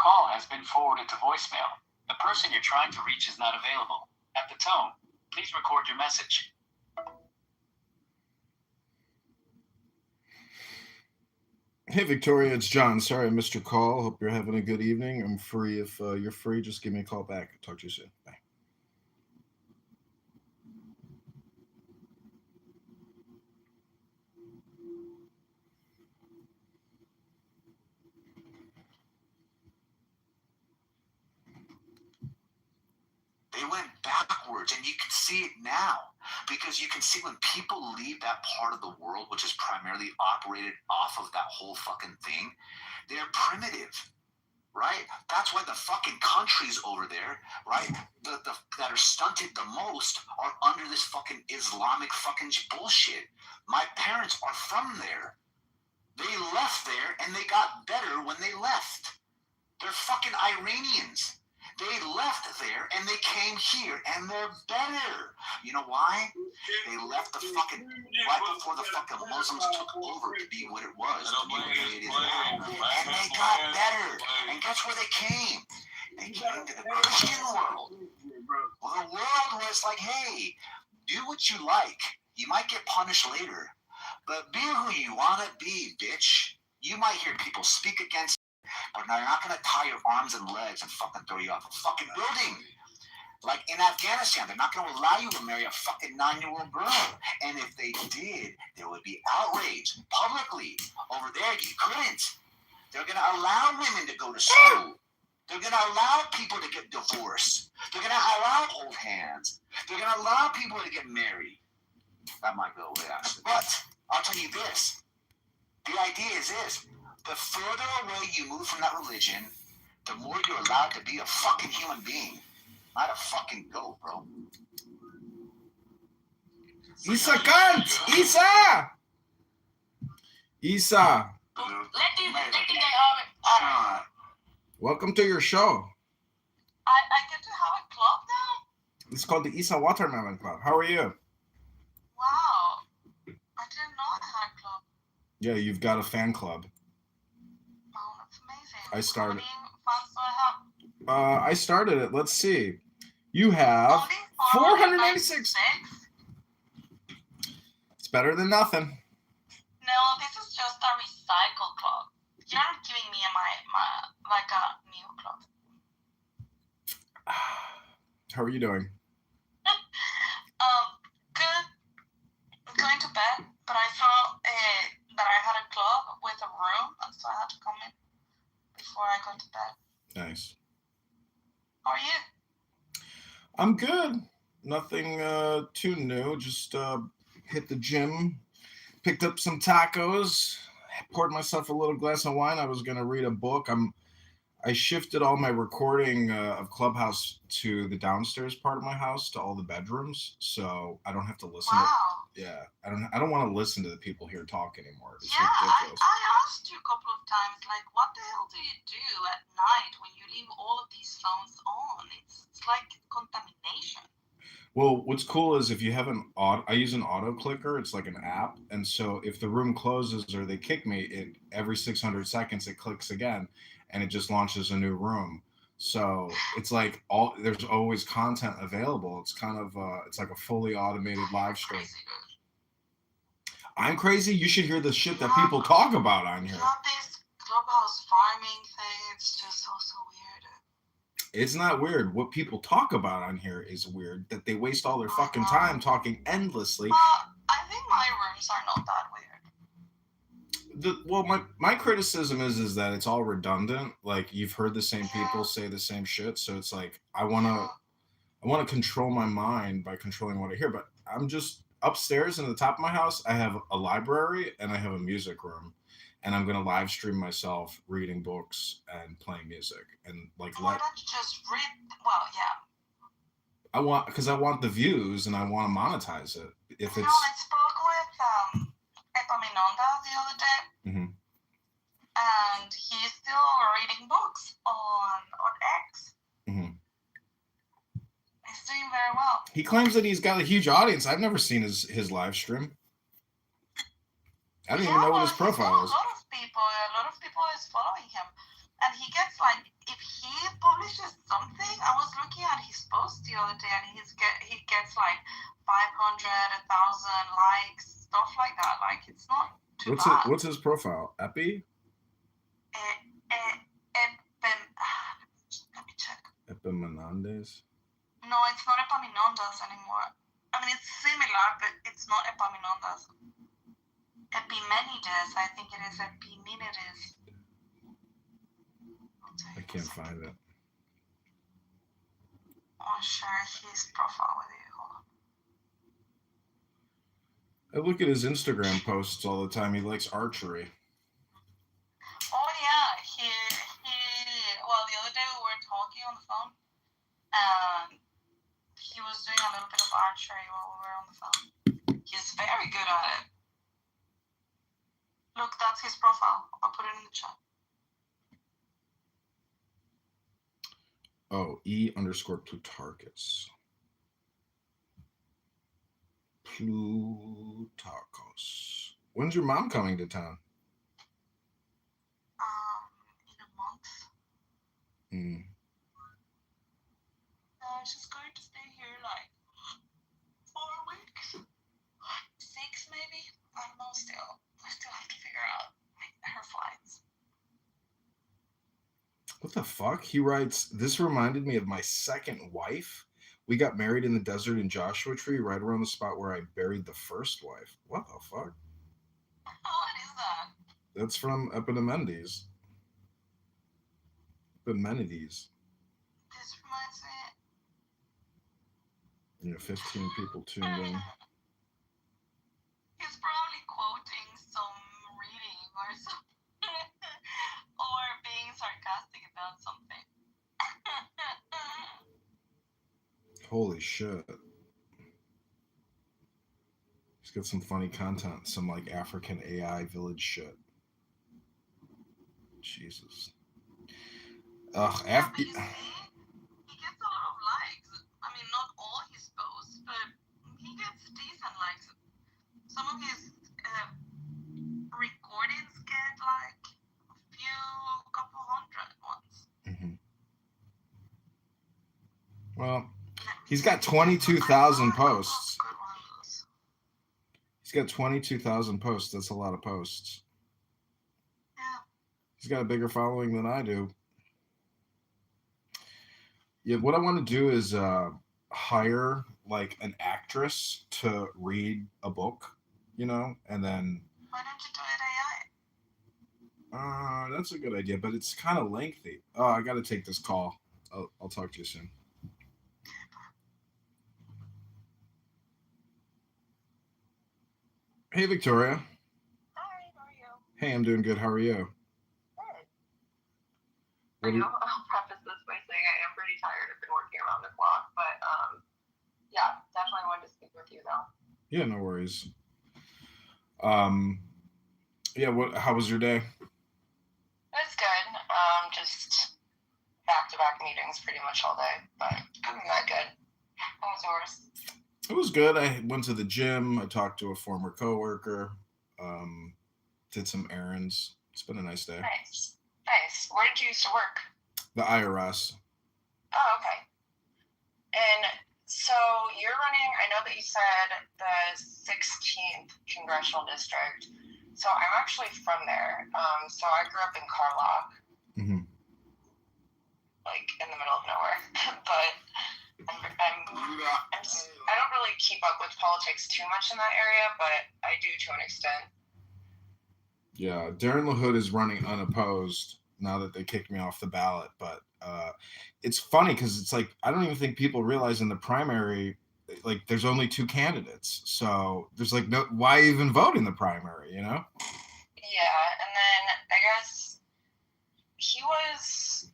call has been forwarded to voicemail. The person you're trying to reach is not available. At the tone, please record your message. Hey, Victoria, it's John. Sorry I missed your call. Hope you're having a good evening. I'm free. If you're free, just give me a call back. Talk to you soon. Bye. They went backwards, and you can see it now, because you can see when people leave that part of the world, which is primarily operated off of that whole fucking thing, they're primitive, right? That's why the fucking countries over there, right, that are stunted the most are under this fucking Islamic fucking bullshit. My parents are from there. They left there, and they got better when they left. They're fucking Iranians. They left there and they came here and they're better. You know why? They left the fucking right before the fucking Muslims took over to be what it was, to be what it is now. And they got better. And guess where they came? They came to the Christian world. Well, the world was like, hey, do what you like. You might get punished later, but be who you want to be, bitch. You might hear people speak against, but they're not going to tie your arms and legs and fucking throw you off a fucking building. Like in Afghanistan, they're not going to allow you to marry a fucking 9-year-old girl. And if they did, there would be outrage publicly. Over there, you couldn't. They're going to allow women to go to school. They're going to allow people to get divorced. They're going to allow old hands. They're going to allow people to get married. That might go away, actually. But I'll tell you this. The idea is this. The further away you move from that religion, the more you're allowed to be a fucking human being. Not a fucking goat, bro. Isa Kant! Isa! Isa! Welcome to your show. I get to have a club now? It's called the Isa Watermelon Club. How are you? Wow. I didn't know I had a club. Yeah, you've got a fan club. Oh, that's amazing. I started. How many fans do I have? I started it. Let's see. You have Only 496. It's better than nothing. No, this is just a recycle club. You're not giving me my like a new club. How are you doing? Good. I'm going to bed, but I saw that I had a club with a room, and so I had to come in before I go to bed. Nice. How are you? I'm good. Nothing too new. Just hit the gym, picked up some tacos, poured myself a little glass of wine. I was going to read a book. I shifted all my recording of Clubhouse to the downstairs part of my house, to all the bedrooms, so I don't have to listen. Wow. I don't want to listen to the people here talk anymore. It's ridiculous. I asked you a couple of times, like, what the hell do you do at night when you leave all of these phones on? It's like contamination. Well, what's cool is if you have I use an auto clicker. It's like an app, and so if the room closes or they kick me, every 600 seconds it clicks again, and it just launches a new room. So it's like there's always content available. It's kind of it's like a fully automated live stream. I'm crazy. You should hear the shit that people talk about on here. Not this Clubhouse farming thing. It's just so weird. It's not weird. What people talk about on here is weird. That they waste all their fucking time talking endlessly. I think my rooms are not that weird. My criticism is that it's all redundant. Like, you've heard the same people say the same shit, so it's like I want to control my mind by controlling what I hear. But I'm just upstairs in the top of my house. I have a library and I have a music room, and I'm gonna live stream myself reading books and playing music and like. Why don't you just read? Well, yeah. Because I want the views and I want to monetize it. If it's. I spoke with Epaminonda the other day, and he's still reading books on X. He's doing very well. He claims that he's got a huge audience. I've never seen his live stream. I don't even know what his profile is. A lot of people is following him, and he gets like, if he publishes something, I was looking at his post the other day, and he gets like 500, 1,000 likes, stuff like that. Like, it's not too bad. What's his profile? Epi? Let me check. Epaminondas? No, it's not Epaminondas anymore. I mean, it's similar, but it's not Epaminondas. Epimenides, I think it is Epimenides. I can't find it. I'll share his profile with you. Hold on. I look at his Instagram posts all the time. He likes archery. Oh yeah, well, the other day we were talking on the phone, and he was doing a little bit of archery while we were on the phone. He's very good at it. Look, that's his profile. I'll put it in the chat. Oh, E_Plutarchus. Plutarchus. When's your mom coming to town? In a month. She's going to stay here like 4 weeks, 6 maybe. I don't know. I still have to figure out her flights. What the fuck? He writes, this reminded me of my second wife. We got married in the desert in Joshua Tree, right around the spot where I buried the first wife. What the fuck? What is that? That's from Epimenides. Epimenides. This reminds me. 15 people tuned in. He's probably quoting some reading or something, or being sarcastic about something. Holy shit. He's got some funny content, some like African AI village shit. Jesus. Ugh. Yeah, but you see, he gets a lot of likes. I mean, not all his posts, but he gets decent likes. Some of his recordings get like a couple hundred ones. Mm-hmm. Well, he's got 22,000 posts. He's got 22,000 posts. That's a lot of posts. Yeah. He's got a bigger following than I do. Yeah, what I want to do is hire like an actress to read a book, and then. Why don't you do it AI? That's a good idea, but it's kind of lengthy. Oh, I got to take this call. I'll talk to you soon. Hey, Victoria. Hi, how are you? Hey, I'm doing good. How are you? Good. I'll preface this by saying I am pretty tired. I've been working around the clock, but yeah, definitely wanted to speak with you though. Yeah, no worries. Yeah, how was your day? It was good. Just back-to-back meetings pretty much all day, but other than that, good. How was yours? It was good. I went to the gym. I talked to a former coworker. Did some errands. It's been a nice day. Nice. Where did you used to work? The IRS. Oh, okay. And so you're running, I know that you said the 16th Congressional District. So I'm actually from there. So I grew up in Carlock. Mm-hmm. Like in the middle of nowhere. But I don't really keep up with politics too much in that area, but I do to an extent. Yeah, Darren LaHood is running unopposed now that they kicked me off the ballot. But it's funny because it's like I don't even think people realize in the primary, like there's only 2 candidaes. So there's like why even vote in the primary, Yeah, and then I guess he was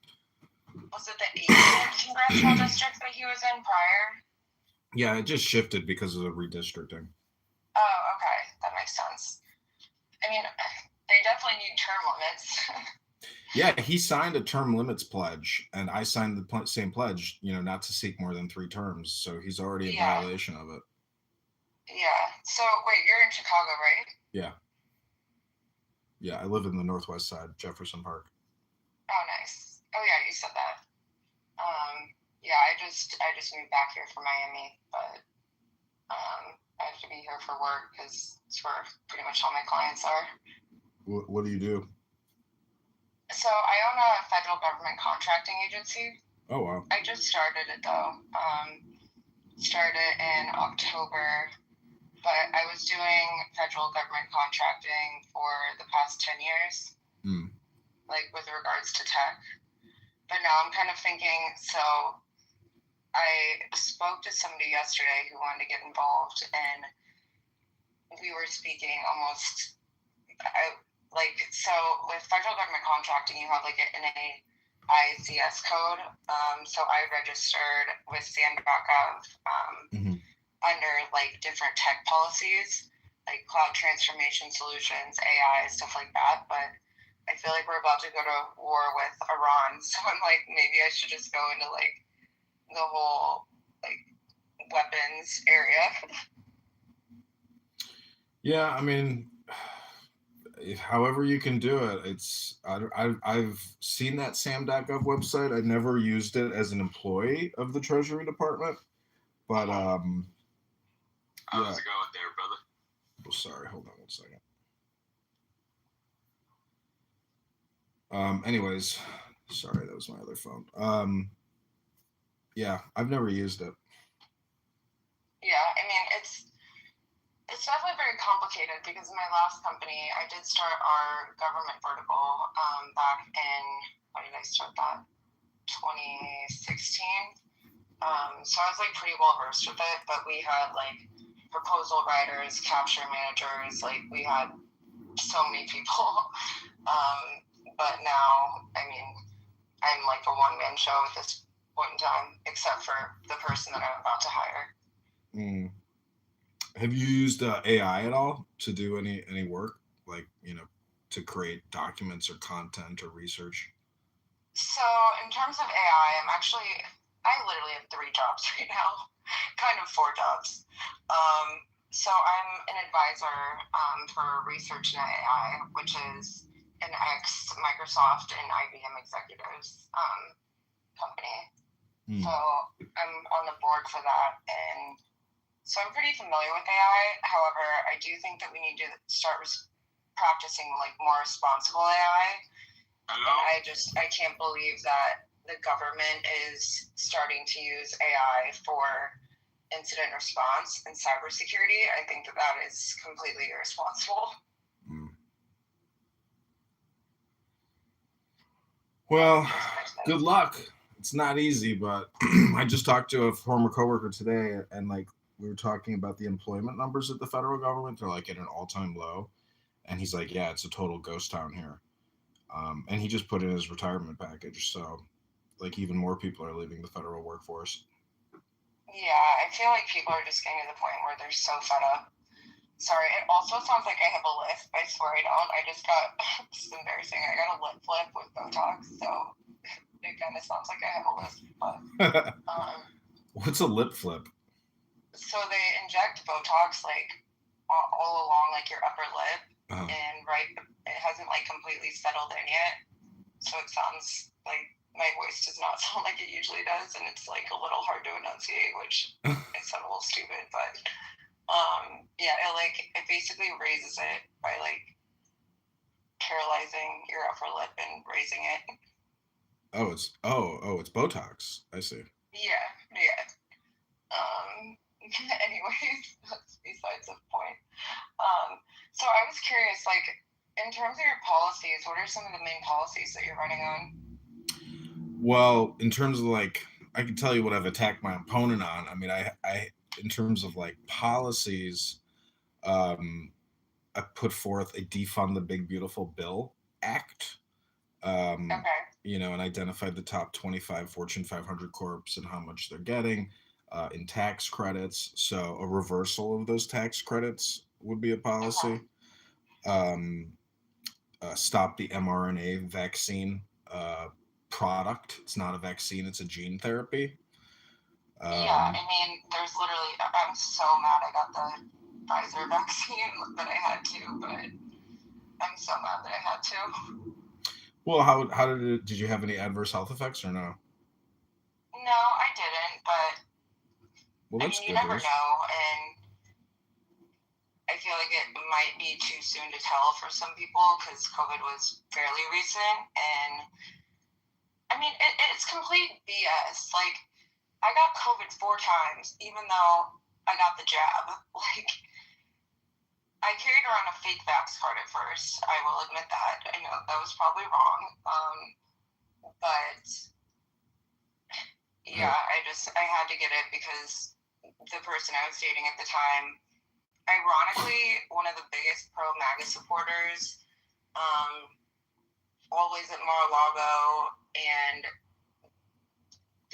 it the 18th Congressional District that he was in prior? Yeah, it just shifted because of the redistricting. Oh, okay. That makes sense. I mean, they definitely need term limits. Yeah, he signed a term limits pledge, and I signed the same pledge, not to seek more than 3 terms. So he's already in violation of it. Yeah. So, wait, you're in Chicago, right? Yeah. Yeah, I live in the northwest side, Jefferson Park. Oh, nice. Oh yeah, you said that. Yeah, I just moved back here from Miami, but I have to be here for work because it's where pretty much all my clients are. What do you do? So I own a federal government contracting agency. Oh wow. I just started it though. Started in October, but I was doing federal government contracting for the past 10 years, like with regards to tech. But now I'm kind of thinking, so I spoke to somebody yesterday who wanted to get involved, and we were speaking almost, so with federal government contracting, you have like an ICS code. So I registered with SAM.gov under like different tech policies, like cloud transformation solutions, AI, stuff like that. But I feel like we're about to go to war with Iran. So I'm like, maybe I should just go into like the whole like weapons area. Yeah, I mean, however you can do it. I've seen that SAM.gov website. I never used it as an employee of the Treasury Department, but How's it going there, brother? Oh, sorry, hold on 1 second. Anyways, sorry, that was my other phone. Yeah, I've never used it. Yeah, I mean, it's definitely very complicated because in my last company, I did start our government vertical back in, when did I start that? 2016. So I was like pretty well versed with it, but we had like proposal writers, capture managers, like we had so many people. But now, I mean, I'm like a one-man show at this point in time, except for the person that I'm about to hire. Have you used AI at all to do any work, like, to create documents or content or research? So in terms of AI, I literally have 3 jobs right now, kind of 4 jobs. So I'm an advisor for research in AI, which is an ex-Microsoft and IBM executives company. So I'm on the board for that, and so I'm pretty familiar with AI. However, I do think that we need to start practicing like more responsible AI. Hello? And I can't believe that the government is starting to use AI for incident response and cybersecurity. I think that is completely irresponsible. Well, good luck. It's not easy, but I just talked to a former coworker today, and like we were talking about the employment numbers at the federal government. They're like at an all-time low, and he's like, "Yeah, it's a total ghost town here." And he just put in his retirement package, so like even more people are leaving the federal workforce. Yeah, I feel like people are just getting to the point where they're so fed up. Sorry, it also sounds like I have a lisp. I swear I don't. I just got, this is embarrassing, I got a lip flip with Botox, so it kind of sounds like I have a lisp. But What's a lip flip? So they inject Botox like all along like your upper lip, and it hasn't like completely settled in yet. So it sounds like my voice does not sound like it usually does, and it's like a little hard to enunciate, which it sounds a little stupid, but yeah, it basically raises it by like paralyzing your upper lip and raising it. It's Botox. I see. Yeah. Anyways, that's besides the point. So I was curious, like, in terms of your policies, what are some of the main policies that you're running on? Well, in terms of like, I can tell you what I've attacked my opponent on. I mean, I in terms of like policies, I put forth a Defund the Big Beautiful Bill Act. Okay. And identified the top 25 Fortune 500 corps and how much they're getting in tax credits. So a reversal of those tax credits would be a policy. Stop the mRNA vaccine product. It's not a vaccine, it's a gene therapy. Yeah, I mean, there's literally, I'm so mad I got the Pfizer vaccine that I had to, but I'm so mad that I had to. Well, how did you have any adverse health effects or no? No, I didn't, but Well, I that's mean, you good never news. know, and I feel like it might be too soon to tell for some people because COVID was fairly recent, and I mean, it's complete BS. Like, I got COVID 4 times, even though I got the jab. Like, I carried around a fake vax card at first. I will admit that. I know that was probably wrong. But yeah, I had to get it because the person I was dating at the time, ironically, one of the biggest pro MAGA supporters, always at Mar-a-Lago, and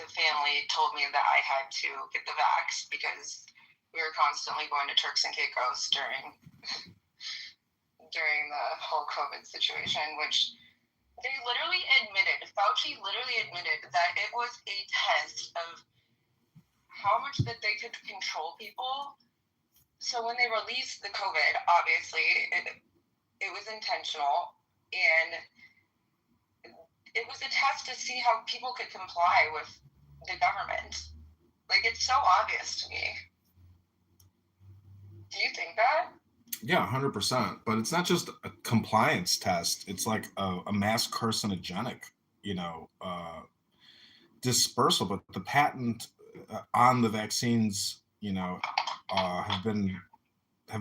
the family told me that I had to get the vax because we were constantly going to Turks and Caicos during the whole COVID situation, which they literally admitted, Fauci literally admitted that it was a test of how much that they could control people. So when they released the COVID, obviously it was intentional, and it was a test to see how people could comply with the government. Like, it's so obvious to me. Do you think that? Yeah, 100%. But it's not just a compliance test. It's like a mass carcinogenic, dispersal. But the patent on the vaccines, have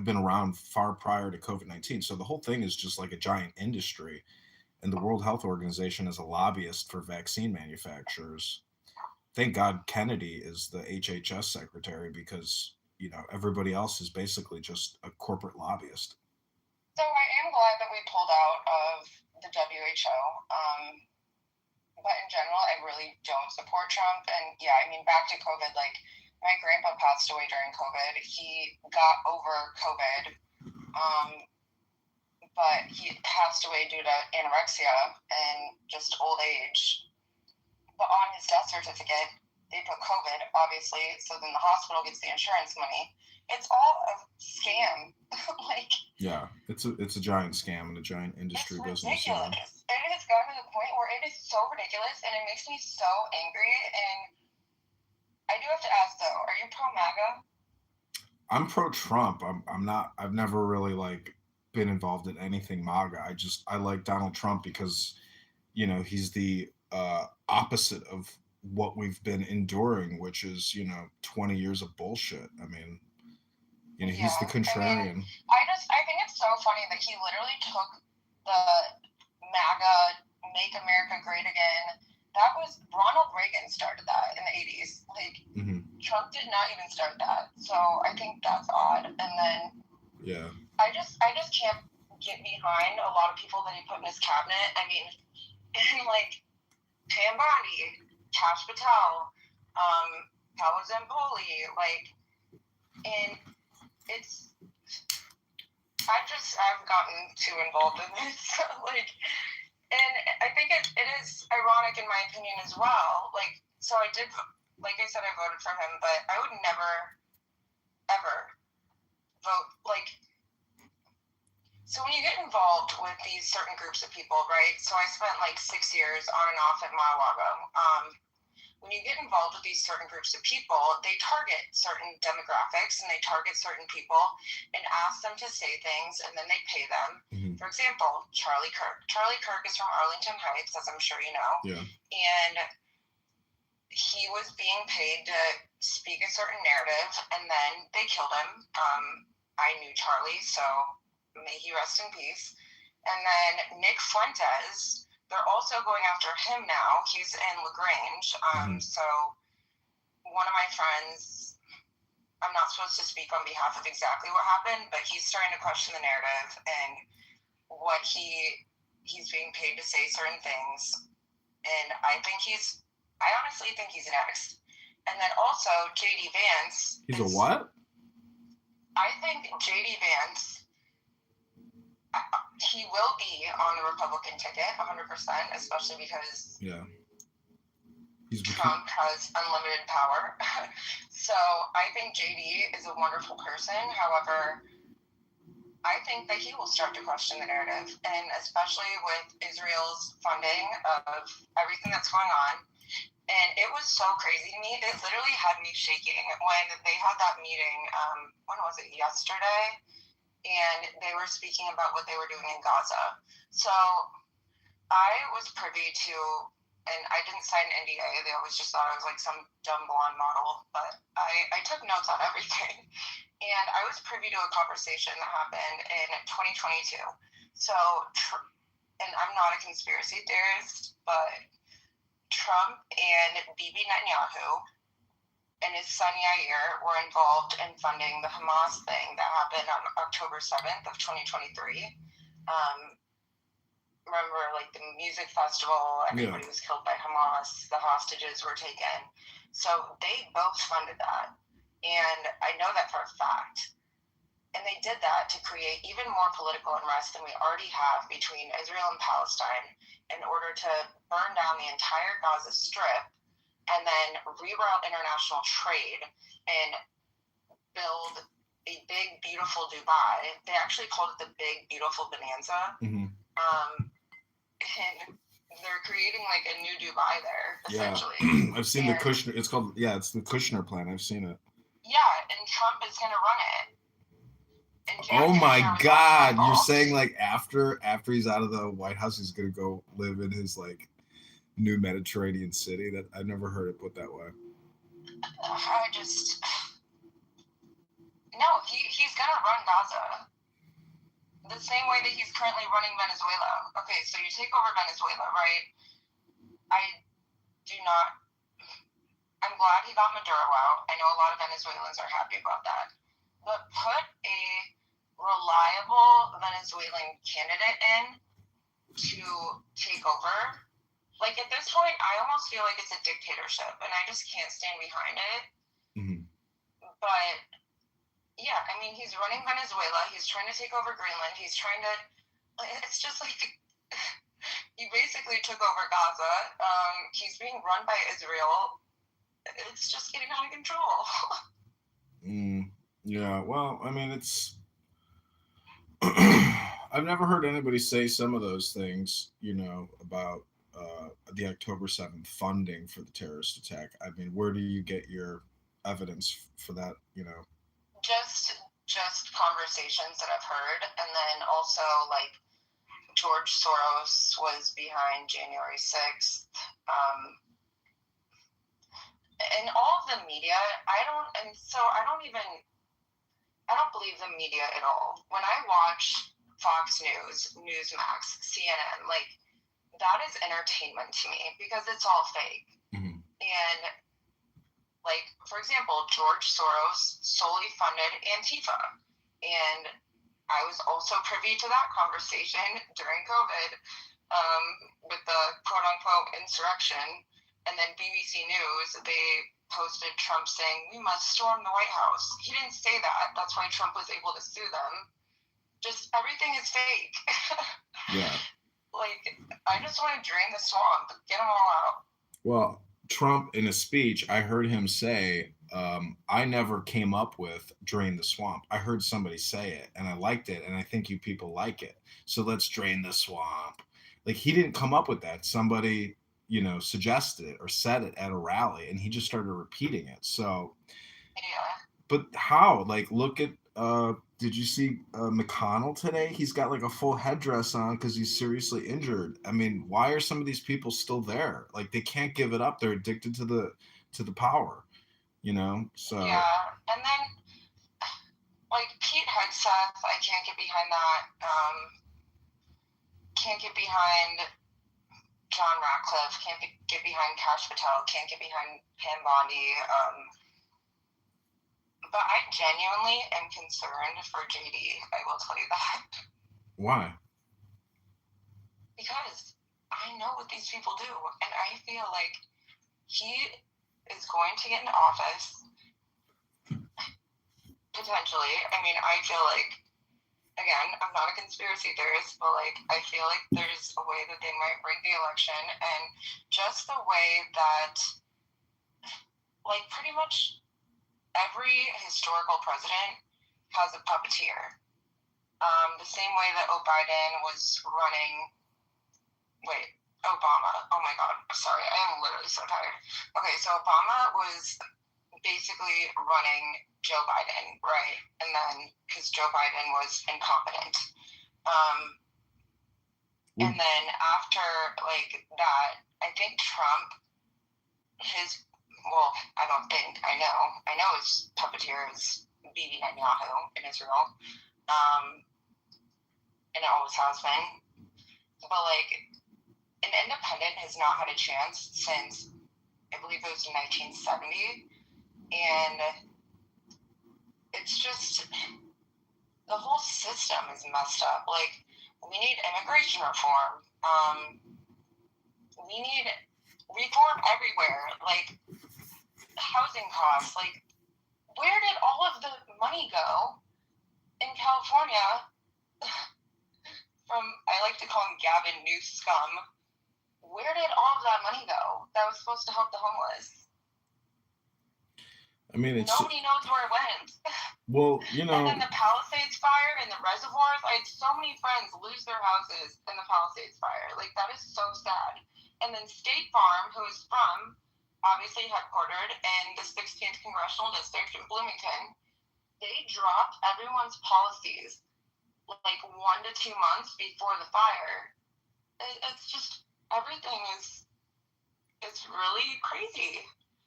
been around far prior to COVID-19. So the whole thing is just like a giant industry. And the World Health Organization is a lobbyist for vaccine manufacturers. Thank God Kennedy is the HHS secretary because everybody else is basically just a corporate lobbyist. So I am glad that we pulled out of the WHO. But in general, I really don't support Trump. And yeah, I mean, back to COVID, like, my grandpa passed away during COVID. He got over COVID, but he passed away due to anorexia and just old age. But on his death certificate, they put COVID, obviously, so then the hospital gets the insurance money. It's all a scam. Like, yeah, it's a giant scam and a giant industry it's business. ridiculous. It has gotten to the point where it is so ridiculous, and it makes me so angry. And I do have to ask though, are you pro MAGA? I'm pro Trump. I'm not. I've never really been involved in anything MAGA. I like Donald Trump because he's the opposite of what we've been enduring, which is 20 years of bullshit. I mean, he's the contrarian. I think it's so funny that he literally took the MAGA, Make America Great Again. That was Ronald Reagan started that in the 80s. Like, Trump did not even start that. So I think that's odd. And then yeah, I just can't get behind a lot of people that he put in his cabinet. I mean, and like Pam Bondi, Kash Patel, Paolo Zamboli, and I've gotten too involved in this, and I think it is ironic in my opinion as well. So I did, like I said, I voted for him, but I would never, ever vote, so when you get involved with these certain groups of people, right? So I spent 6 years on and off at Mar-a-Lago. When you get involved with these certain groups of people, they target certain demographics and they target certain people and ask them to say things, and then they pay them. Mm-hmm. For example, Charlie Kirk. Charlie Kirk is from Arlington Heights, as I'm sure you know. Yeah. And he was being paid to speak a certain narrative, and then they killed him. I knew Charlie, so may he rest in peace. And then Nick Fuentes, they're also going after him now. He's in LaGrange. So one of my friends, I'm not supposed to speak on behalf of exactly what happened, but he's starting to question the narrative and what he's being paid to say certain things. And I honestly think he's an addict. And then also JD Vance. He's a what? I think JD Vance, he will be on the Republican ticket 100%, especially because Trump has unlimited power. So I think JD is a wonderful person. However, I think that he will start to question the narrative, and especially with Israel's funding of everything that's going on. And it was so crazy to me. It literally had me shaking when they had that meeting. When was it? Yesterday, and they were speaking about what they were doing in Gaza. So I was privy to, and I didn't sign an NDA. They always just thought I was like some dumb blonde model, but I took notes on everything. And I was privy to a conversation that happened in 2022. So, and I'm not a conspiracy theorist, but Trump and Bibi Netanyahu and his son Yair were involved in funding the Hamas thing that happened on October 7th of 2023. Remember, like the music festival, everybody was killed by Hamas, the hostages were taken. So they both funded that. And I know that for a fact. And they did that to create even more political unrest than we already have between Israel and Palestine in order to burn down the entire Gaza Strip and then reroute international trade and build a big, beautiful Dubai. They actually called it the Big, Beautiful Bonanza. Mm-hmm. And they're creating like a new Dubai there, essentially. Yeah. I've seen the Kushner. It's called, it's the Kushner plan. I've seen it. Yeah, and Trump is going to run it. Oh my God! You're saying like after he's out of the White House, he's gonna go live in his like new Mediterranean city? That I've never heard it put that way. He's gonna run Gaza the same way that he's currently running Venezuela. Okay, so you take over Venezuela, right? I'm glad he got Maduro out. I know a lot of Venezuelans are happy about that. But put a reliable Venezuelan candidate in to take over. Like at this point, I almost feel like it's a dictatorship, and I just can't stand behind it. Mm-hmm. But yeah, I mean, he's running Venezuela. He's trying to take over Greenland. He's trying to. It's just like he basically took over Gaza. He's being run by Israel. It's just getting out of control. Yeah, well, I mean, it's. I've never heard anybody say some of those things, about the October 7th funding for the terrorist attack. I mean, where do you get your evidence for that, Just conversations that I've heard, and then also, like, George Soros was behind January 6th. And all of the media, I don't believe the media at all. When I watch Fox News, Newsmax, CNN, like, that is entertainment to me because it's all fake. Mm-hmm. And, like, for example, George Soros solely funded Antifa. And I was also privy to that conversation during COVID with the quote-unquote insurrection. And then BBC News, they posted Trump saying, we must storm the White House. He didn't say that. That's why Trump was able to sue them. Just everything is fake. Yeah. Like, I just want to drain the swamp. Get them all out. Well, Trump, in a speech, I heard him say, I never came up with drain the swamp. I heard somebody say it, and I liked it, and I think you people like it. So let's drain the swamp. Like, he didn't come up with that. Somebody, suggested it or said it at a rally, and he just started repeating it. So, yeah. But how? Like, look at, did you see McConnell today? He's got like a full headdress on because he's seriously injured. I mean, why are some of these people still there? Like, they can't give it up. They're addicted to the power, so. Yeah, and then, like, Pete Hegseth, I can't get behind that. Can't get behind John Ratcliffe, can't get behind Kash Patel, can't get behind Pam Bondi. But I genuinely am concerned for JD, I will tell you that. Why? Because I know what these people do, and I feel like he is going to get into office, potentially. I mean, I feel like, again, I'm not a conspiracy theorist, but, like, I feel like there's a way that they might rig the election, and just the way that, like, pretty much every historical president has a puppeteer. The same way that Biden was running. Wait, Obama. Oh my God. Sorry, I am literally so tired. Okay, so Obama was basically running Joe Biden, right? And then because Joe Biden was incompetent. And then after like that, I think Trump, I don't think, I know his puppeteer is Bibi Netanyahu in Israel. And it always has been. But like, an independent has not had a chance since, I believe it was in 1970. And it's just, the whole system is messed up. Like, we need immigration reform. We need reform everywhere. Like, housing costs. Like, where did all of the money go in California from, I like to call him Gavin Newscum? Where did all of that money go that was supposed to help the homeless? I mean, nobody knows where it went. Well, you know. And then the Palisades fire and the reservoirs. I had so many friends lose their houses in the Palisades fire. Like, that is so sad. And then State Farm, who is obviously headquartered in the 16th Congressional District in Bloomington, they dropped everyone's policies like 1 to 2 months before the fire. It's just, everything is, it's really crazy.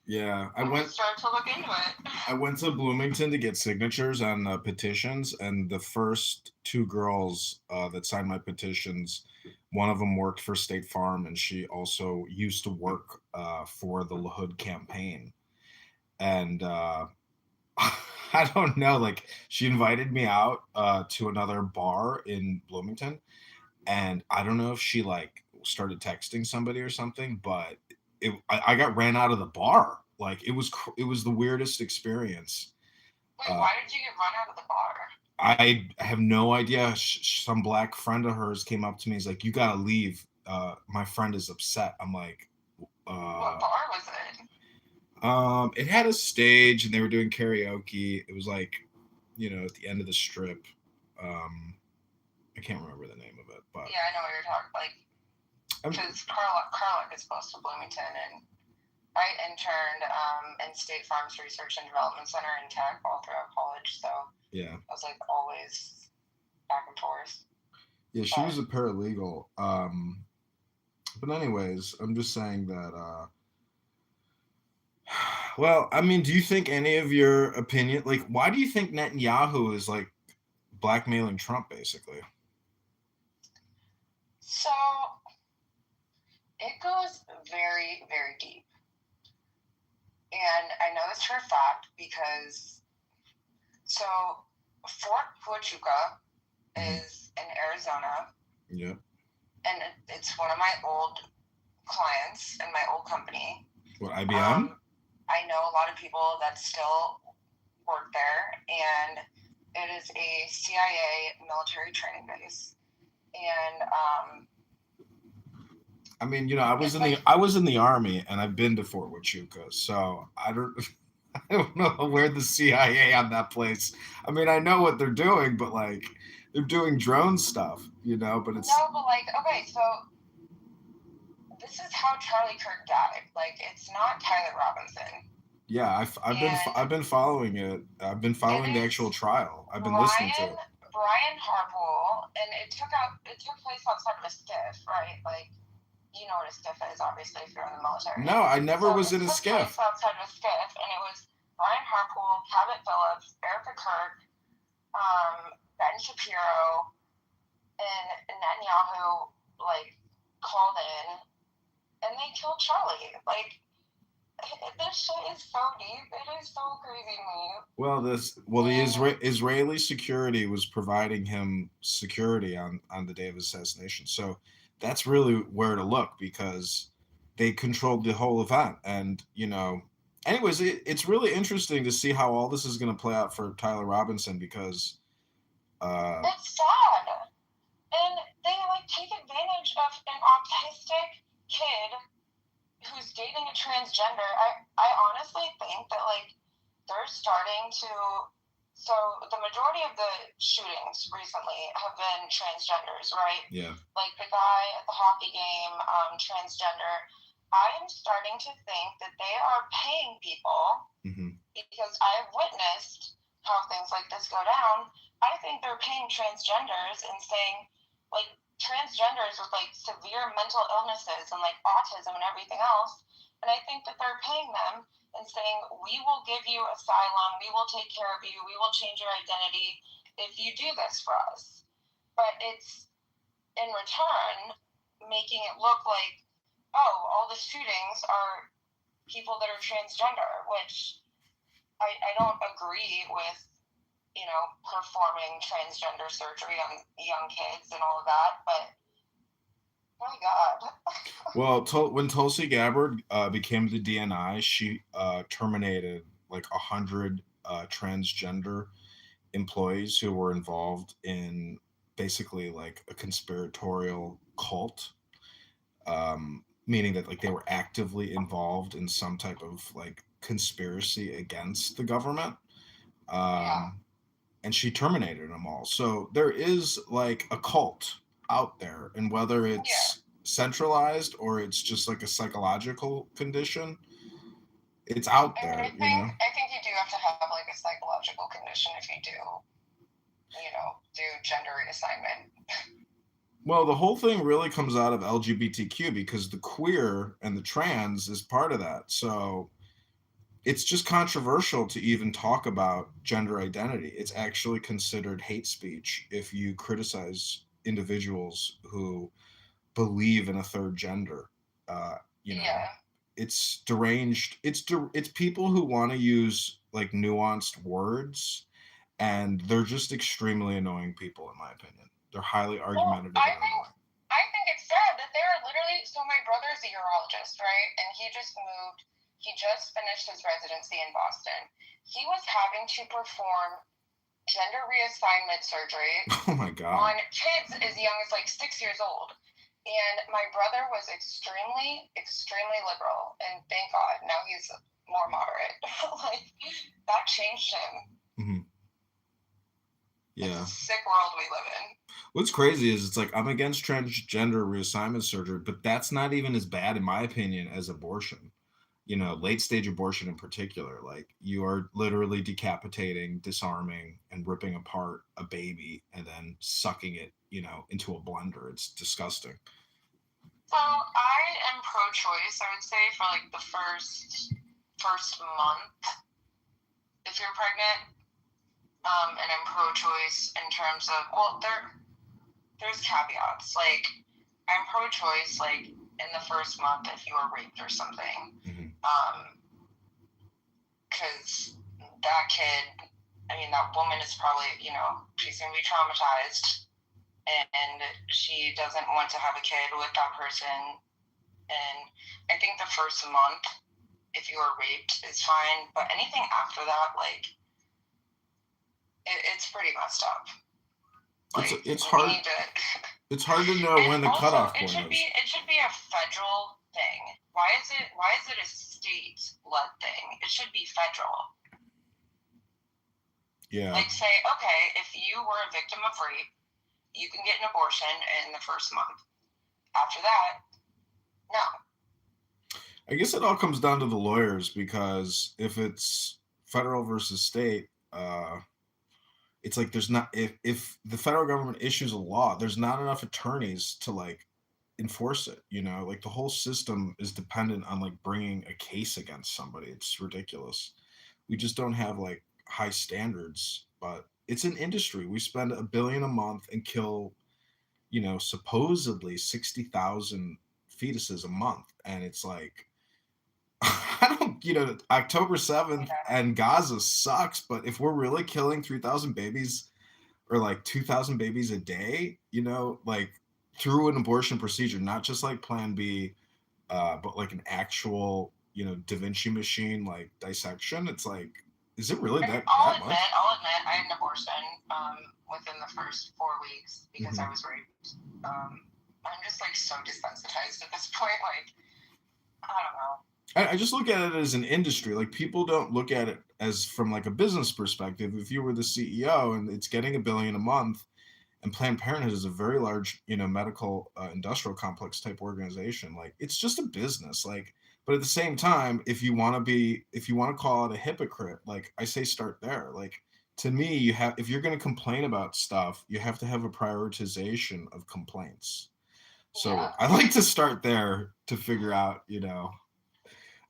Yeah, I started to look into it. I went to Bloomington to get signatures on petitions, and the first 2 girls that signed my petitions, one of them worked for State Farm, and she also used to work for the LaHood campaign. And I don't know, like, she invited me out to another bar in Bloomington, and I don't know if she like started texting somebody or something, but I got ran out of the bar. Like, it was the weirdest experience. Wait, why did you get run out of the bar? I have no idea. Some black friend of hers came up to me. He's like, "You gotta leave. My friend is upset." I'm like, what bar was it? It had a stage and they were doing karaoke. It was like, at the end of the strip. I can't remember the name of it, but yeah, I know what you're talking like. Because Carlock is close to Bloomington, and I interned in State Farm's Research and Development Center in tech all throughout college, so yeah, I was like always back and forth. Yeah, she was a paralegal. But anyways, I'm just saying that. Well, I mean, do you think any of your opinion, like, why do you think Netanyahu is like blackmailing Trump, basically? So it goes very, very deep. And I know this for a fact because, so Fort Huachuca is in Arizona. Yep. And it's one of my old clients in my old company. What, IBM? I know a lot of people that still work there, and it is a CIA military training base. And I mean, I was in the Army, and I've been to Fort Huachuca, so I don't know where the CIA on that place. I mean, I know what they're doing, but like, they're doing drone stuff, but it's no, but like, okay, so this is how Charlie Kirk died. Like, it's not Tyler Robinson. Yeah, I've been following it. I've been following the actual trial. I've been listening to it. Brian Harpool, and it took place outside of a skiff, right? Like, you know what a skiff is, obviously, if you're in the military. No, I never was in a skiff. It took place outside of a skiff, and it was Brian Harpool, Cabot Phillips, Erica Kirk, Ben Shapiro, and Netanyahu, like, called in, and they killed Charlie. Like, this shit is so deep. It is so crazy to me. The Israeli security was providing him security on the day of his assassination. So that's really where to look, because they controlled the whole event. And, anyways, it's really interesting to see how all this is going to play out for Tyler Robinson, because it's sad. And they take advantage of an autistic kid who's dating a transgender. I honestly think that they're starting to So the majority of the shootings recently have been transgenders, right? Yeah. Like the guy at the hockey game, transgender. I am starting to think that they are paying people because I've witnessed how things like this go down. I think they're paying transgenders and saying, like, transgenders with like severe mental illnesses and like autism and everything else. And I think that they're paying them and saying, we will give you asylum, we will take care of you, we will change your identity if you do this for us. But it's in return making it look like, oh, all the shootings are people that are transgender, which I don't agree with, you know, performing transgender surgery on young kids and all of that, but my God. Well, when Tulsi Gabbard became the DNI, she terminated like 100 transgender employees who were involved in basically like a conspiratorial cult, meaning that like they were actively involved in some type of like conspiracy against the government. And she terminated them all. So there is like a cult out there, and whether it's centralized or it's just like a psychological condition, it's out there. I think you do have to have like a psychological condition if you do gender reassignment. Well, the whole thing really comes out of LGBTQ because the queer and the trans is part of that. So it's just controversial to even talk about gender identity. It's actually considered hate speech if you criticize individuals who believe in a third gender. It's deranged. It's people who want to use like nuanced words, and they're just extremely annoying people, in my opinion. They're highly argumentative. Well, I think it's sad that they're literally. So my brother's a urologist, right? And he just finished his residency in Boston. He was having to perform gender reassignment surgery on kids as young as like 6 years old. And my brother was extremely, extremely liberal, and thank God now he's more moderate. Like that changed him. Yeah. It's a sick world we live in. What's crazy is it's like I'm against transgender reassignment surgery, but that's not even as bad in my opinion as abortion. You know, late stage abortion in particular, like you are literally decapitating, disarming, and ripping apart a baby and then sucking it, you know, into a blender. It's disgusting. So I am pro-choice. I would say for like the first month, if you're pregnant, and I'm pro-choice in terms of there's caveats. Like I'm pro-choice, like in the first month if you were raped or something. Because that kid, that woman is probably, she's going to be traumatized and she doesn't want to have a kid with that person. And I think the first month, if you are raped, is fine. But anything after that, like, it's pretty messed up. Like, it's hard. It's hard to know when the cutoff point is. It should be a federal thing. Why is it a state-led thing? It should be federal. Yeah. Like say, okay, if you were a victim of rape, you can get an abortion in the first month. After that, no. I guess it all comes down to the lawyers, because if it's federal versus state, it's like there's not, if the federal government issues a law, there's not enough attorneys to like enforce it, like the whole system is dependent on like bringing a case against somebody. It's ridiculous. We just don't have like high standards, but it's an industry. We spend $1 billion a month and kill, supposedly 60,000 fetuses a month. And it's like, I don't, October 7th and Gaza sucks, but if we're really killing 3,000 babies or like 2,000 babies a day, like through an abortion procedure, not just like Plan B, but like an actual, Da Vinci machine, like dissection, it's like, is it really that much? I'll admit, I had an abortion within the first 4 weeks because I was raped. I'm just like so desensitized at this point. Like, I don't know. I just look at it as an industry. Like, people don't look at it as from like a business perspective. If you were the CEO and it's getting $1 billion a month, and Planned Parenthood is a very large, medical industrial complex type organization, like, it's just a business. Like, but at the same time, if you want to call it a hypocrite, like, I say, start there. Like, to me, if you're going to complain about stuff, you have to have a prioritization of complaints. So Yeah. I like to start there to figure out,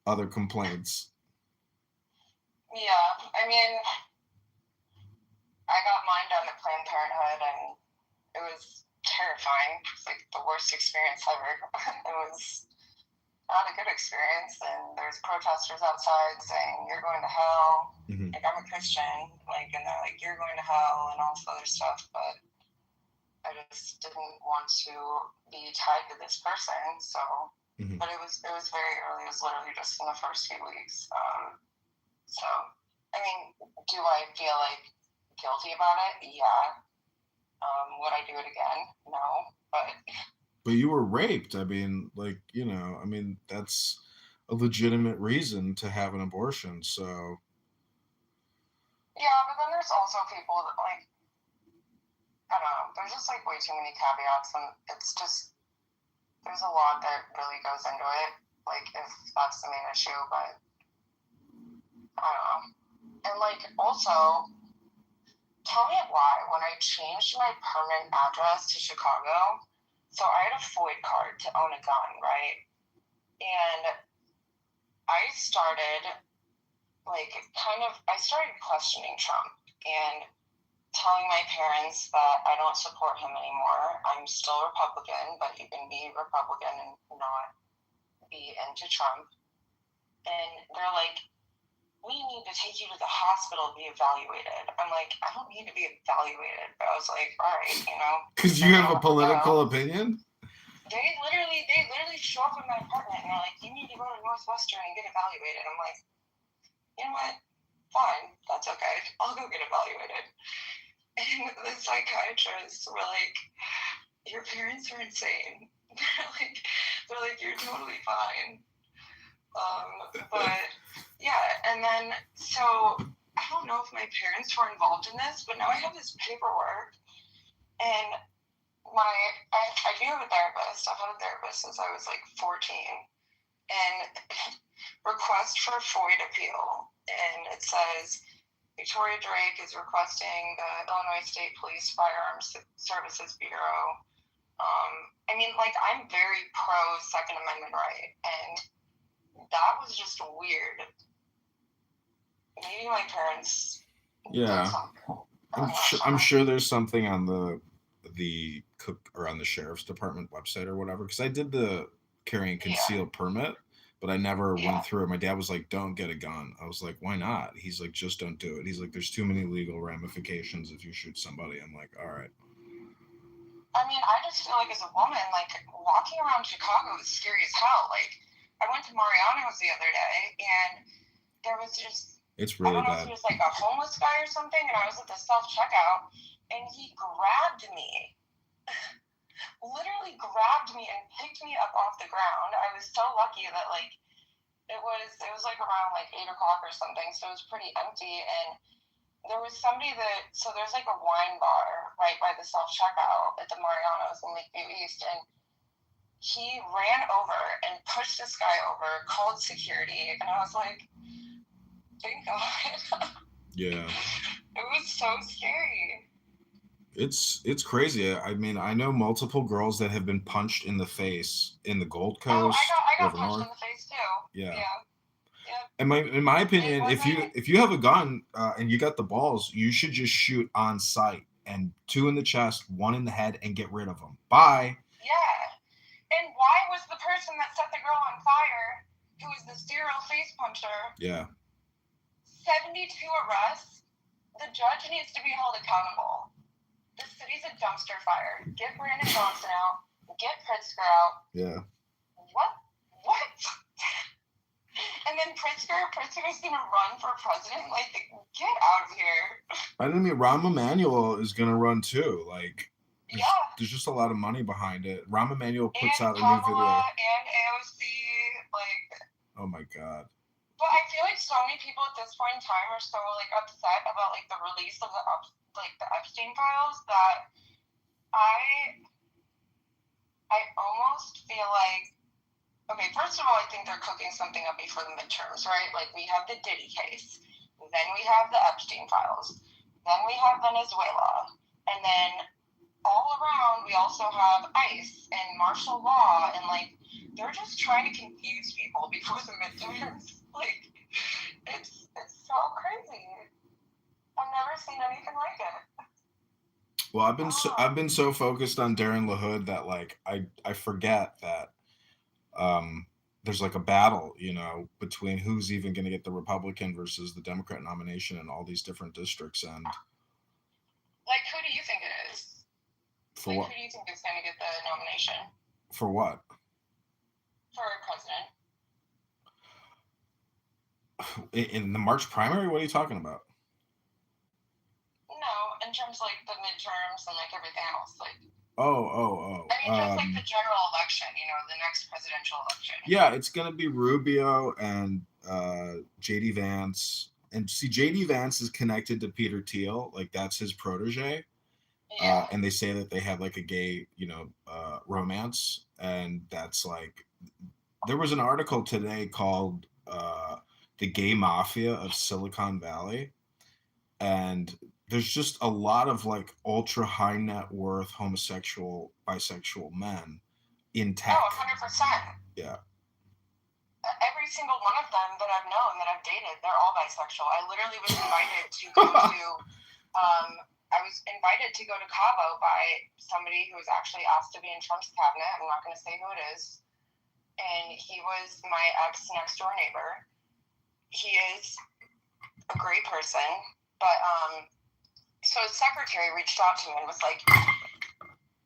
other complaints. Yeah, I mean, I got mine done at Planned Parenthood, and it was terrifying. It's like the worst experience ever. It was not a good experience, and there's protesters outside saying, "You're going to hell." Mhm. Like, I'm a Christian, like, and they're like, "You're going to hell," and all this other stuff, but I just didn't want to be tied to this person, so... Mhm. But it was very early. It was literally just in the first few weeks. So, I mean, do I feel like guilty about it? Yeah. Would I do it again? No. But you were raped. I mean, like, that's a legitimate reason to have an abortion. So Yeah, but then there's also people that, like, I don't know. There's just like way too many caveats, and it's just, there's a lot that really goes into it. Like, if that's the main issue, but I don't know. And like, also, tell me why when I changed my permanent address to Chicago, so I had a FOID card to own a gun, right? And I started questioning Trump and telling my parents that I don't support him anymore. I'm still Republican, but you can be Republican and not be into Trump. And they're like, "We need to take you to the hospital to be evaluated." I'm like, "I don't need to be evaluated." But I was like, all right, because you have a political opinion? They literally show up in my apartment and they're like, "You need to go to Northwestern and get evaluated." I'm like, you know what? Fine, that's okay. I'll go get evaluated. And the psychiatrists were like, "Your parents are insane." they're like, "You're totally fine." But yeah, and then so I don't know if my parents were involved in this, but now I have this paperwork, and I do have a therapist. I've had a therapist since I was like 14, and request for FOID appeal, and it says Victoria Drake is requesting the Illinois State Police Firearms Services Bureau. I mean, like, I'm very pro Second Amendment right, and that was just weird. Maybe my parents. Yeah, I'm sure there's something on the cook or on the sheriff's department website or whatever. Because I did the carry and conceal permit, but I never went through it. My dad was like, "Don't get a gun." I was like, "Why not?" He's like, "Just don't do it." He's like, "There's too many legal ramifications if you shoot somebody." I'm like, "All right." I mean, I just feel like as a woman, like, walking around Chicago is scary as hell. Like, I went to Mariano's the other day, and there was just, it's really I don't know bad. if he was like a homeless guy or something, and I was at the self-checkout, and he grabbed me, literally grabbed me and picked me up off the ground. I was so lucky that, like, it was like around like 8 o'clock or something, so it was pretty empty, and there was somebody so there's like a wine bar right by the self-checkout at the Mariano's in Lakeview East, and he ran over and pushed this guy over, called security, and I was like, thank God. Yeah. It was so scary. It's crazy. I mean, I know multiple girls that have been punched in the face in the Gold Coast. I got punched in the face too. Yeah. Yeah. And in my opinion, if you have a gun and you got the balls, you should just shoot on sight, and 2 in the chest, 1 in the head, and get rid of them. Bye. Yeah. And why was the person that set the girl on fire, who was the serial face puncher? Yeah. 72 arrests. The judge needs to be held accountable. The city's a dumpster fire. Get Brandon Johnson out. Get Pritzker out. Yeah. What? And then Pritzker's gonna run for president? Like, get out of here. I mean, Rahm Emanuel is gonna run too. Like, Yeah. There's just a lot of money behind it. Rahm Emanuel puts and out a Kamala new video. And AOC, like, Oh my God. But I feel like so many people at this point in time are so like upset about like the release of the Epstein files that I almost feel like, okay, first of all, I think they're cooking something up before the midterms, right? Like we have the Diddy case, then we have the Epstein files, then we have Venezuela, and then all around we also have ICE and martial law, and like they're just trying to confuse people before the midterms. Like it's so crazy. I've never seen anything like it. Well, I've been so focused on Darren LaHood that like I forget that there's like a battle, you know, between who's even going to get the Republican versus the Democrat nomination in all these different districts. And Like, who do you think it is? for Like, what? who do you think is going to get the nomination For what? for president? In the March primary? What are you talking about? No, in terms like the midterms and like everything else. Like, Oh. I mean, just like the general election, you know, the next presidential election. Yeah, it's gonna be Rubio and JD Vance. And see, JD Vance is connected to Peter Thiel, like that's his protege. Yeah. And they say that they had like a gay, you know, romance, and that's like there was an article today called "The Gay Mafia of Silicon Valley," and there's just a lot of like ultra high net worth homosexual, bisexual men in tech. Oh, 100%. Yeah. Every single one of them that I've known, that I've dated, they're all bisexual. I literally was invited to go to, I was invited to go to Cabo by somebody who was actually asked to be in Trump's cabinet. I'm not going to say who it is. And he was my ex next door neighbor. He is a great person, but so his secretary reached out to me and was like,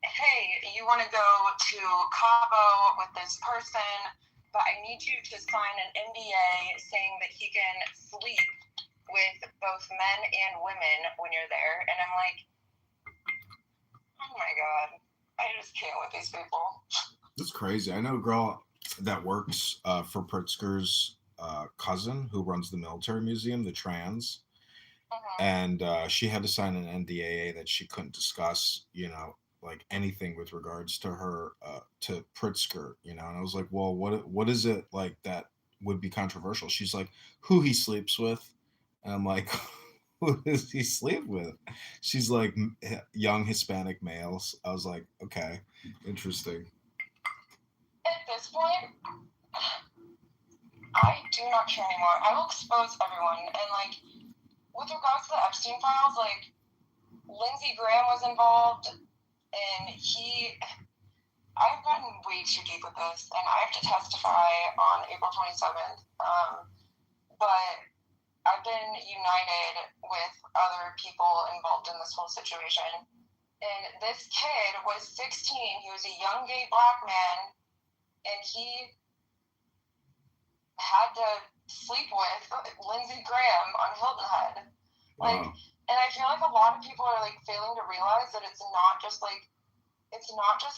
hey, you want to go to Cabo with this person, but I need you to sign an NDA saying that he can sleep with both men and women when you're there. And I'm like, oh my God, I just can't with these people. That's crazy. I know a girl that works for Pritzker's cousin who runs the military museum, the trans. And she had to sign an NDAA that she couldn't discuss, you know, like anything with regards to her to Pritzker, you know. And I was like, well, what is it like that would be controversial? She's like, who he sleeps with, and I'm like, who does he sleep with? She's like, young Hispanic males. I was like, okay, interesting. At this point, I do not care anymore. I will expose everyone, and like with regards to the Epstein files, like Lindsey Graham was involved, and I've gotten way too deep with this, and I have to testify on April 27th. But I've been united with other people involved in this whole situation. And this kid was 16. He was a young gay black man, and he had to sleep with Lindsey Graham on Hilton Head. Like, Wow. and I feel like a lot of people are like failing to realize that it's not just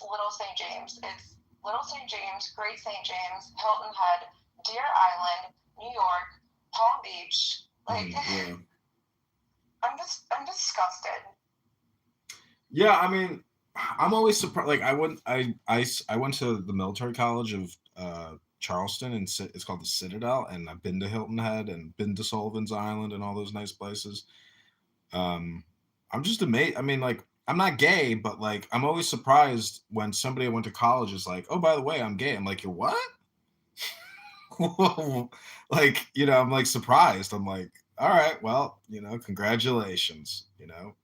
Little St. James. It's Little St. James, Great St. James, Hilton Head, Deer Island, New York, Palm Beach. Like, yeah. I'm disgusted. Yeah, I mean, I'm always surprised. Like, I went to the military college of Charleston, and it's called the Citadel, and I've been to Hilton Head and been to Sullivan's Island and all those nice places. I'm just amazed. I mean, like, I'm not gay, but like, I'm always surprised when somebody I went to college is like, oh, by the way, I'm gay. I'm like, you're what? Like, you know, I'm like surprised. I'm like, all right, well, you know, congratulations, you know.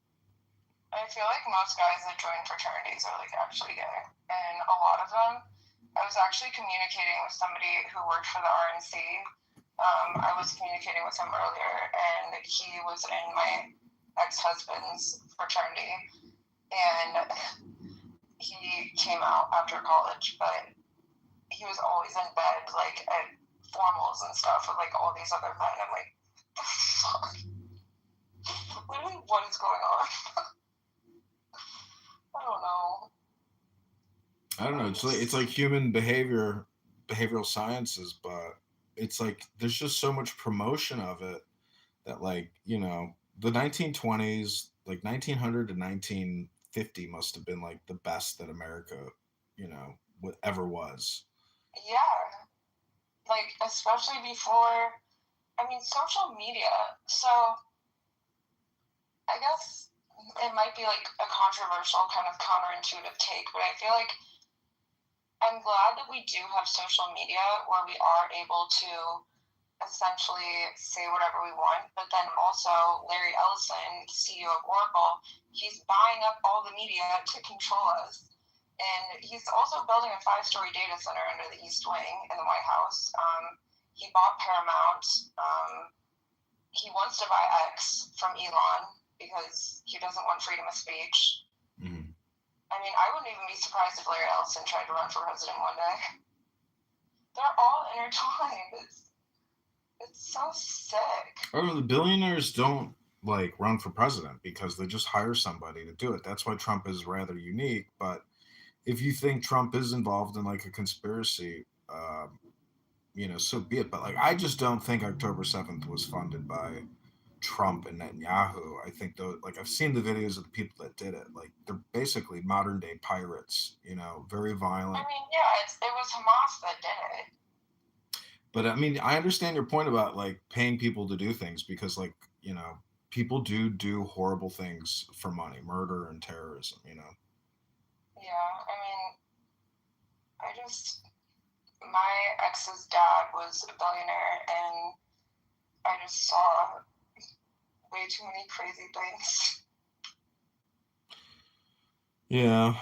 I feel like most guys that join fraternities are like actually gay, and a lot of them. I was actually communicating with somebody who worked for the RNC. I was communicating with him earlier, and he was in my ex-husband's fraternity, and he came out after college, but he was always in bed, like at formals and stuff with like all these other men. I'm like, the fuck? Literally, what is going on? I don't know. I don't know. It's like human behavioral sciences, but it's like there's just so much promotion of it that, like, you know, the 1920s, like 1900 to 1950 must have been like the best that America, you know, ever was. Yeah, like especially before. I mean, social media. So I guess it might be like a controversial kind of counterintuitive take, but I feel like I'm glad that we do have social media where we are able to essentially say whatever we want. But then also, Larry Ellison, CEO of Oracle, he's buying up all the media to control us. And he's also building a 5-story data center under the East Wing in the White House. He bought Paramount. He wants to buy X from Elon because he doesn't want freedom of speech. Mm-hmm. I mean, I wouldn't even be surprised if Larry Ellison tried to run for president one day. They're all intertwined. It's so sick. Oh, the billionaires don't like run for president because they just hire somebody to do it. That's why Trump is rather unique. But if you think Trump is involved in like a conspiracy, you know, so be it. But like, I just don't think October 7th was funded by Trump and Netanyahu. I think though, like I've seen the videos of the people that did it. Like they're basically modern day pirates. You know, very violent. I mean, yeah, it was Hamas that did it. But I mean, I understand your point about like paying people to do things because, like, you know, people do horrible things for money, murder and terrorism. You know. Yeah, I mean, my ex's dad was a billionaire, and I just saw way too many crazy things. Yeah,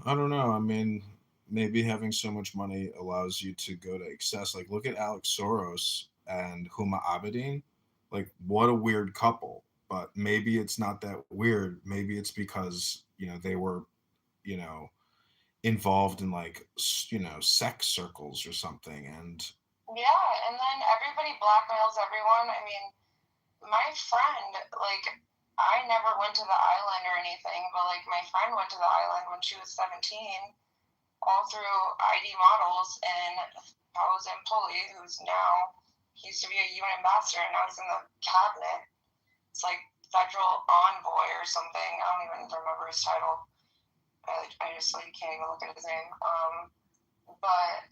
I don't know. I mean, maybe having so much money allows you to go to excess. Like, look at Alex Soros and Huma Abedin. Like, what a weird couple. But maybe it's not that weird. Maybe it's because, you know, they were, you know, involved in like, you know, sex circles or something. And Yeah, and then everybody blackmails everyone. I mean, my friend, like, I never went to the island or anything, but like my friend went to the island when she was 17, all through ID models, and Pao's employee, he used to be a UN ambassador, and now he's in the cabinet. It's like federal envoy or something. I don't even remember his title. I just like can't even look at his name. But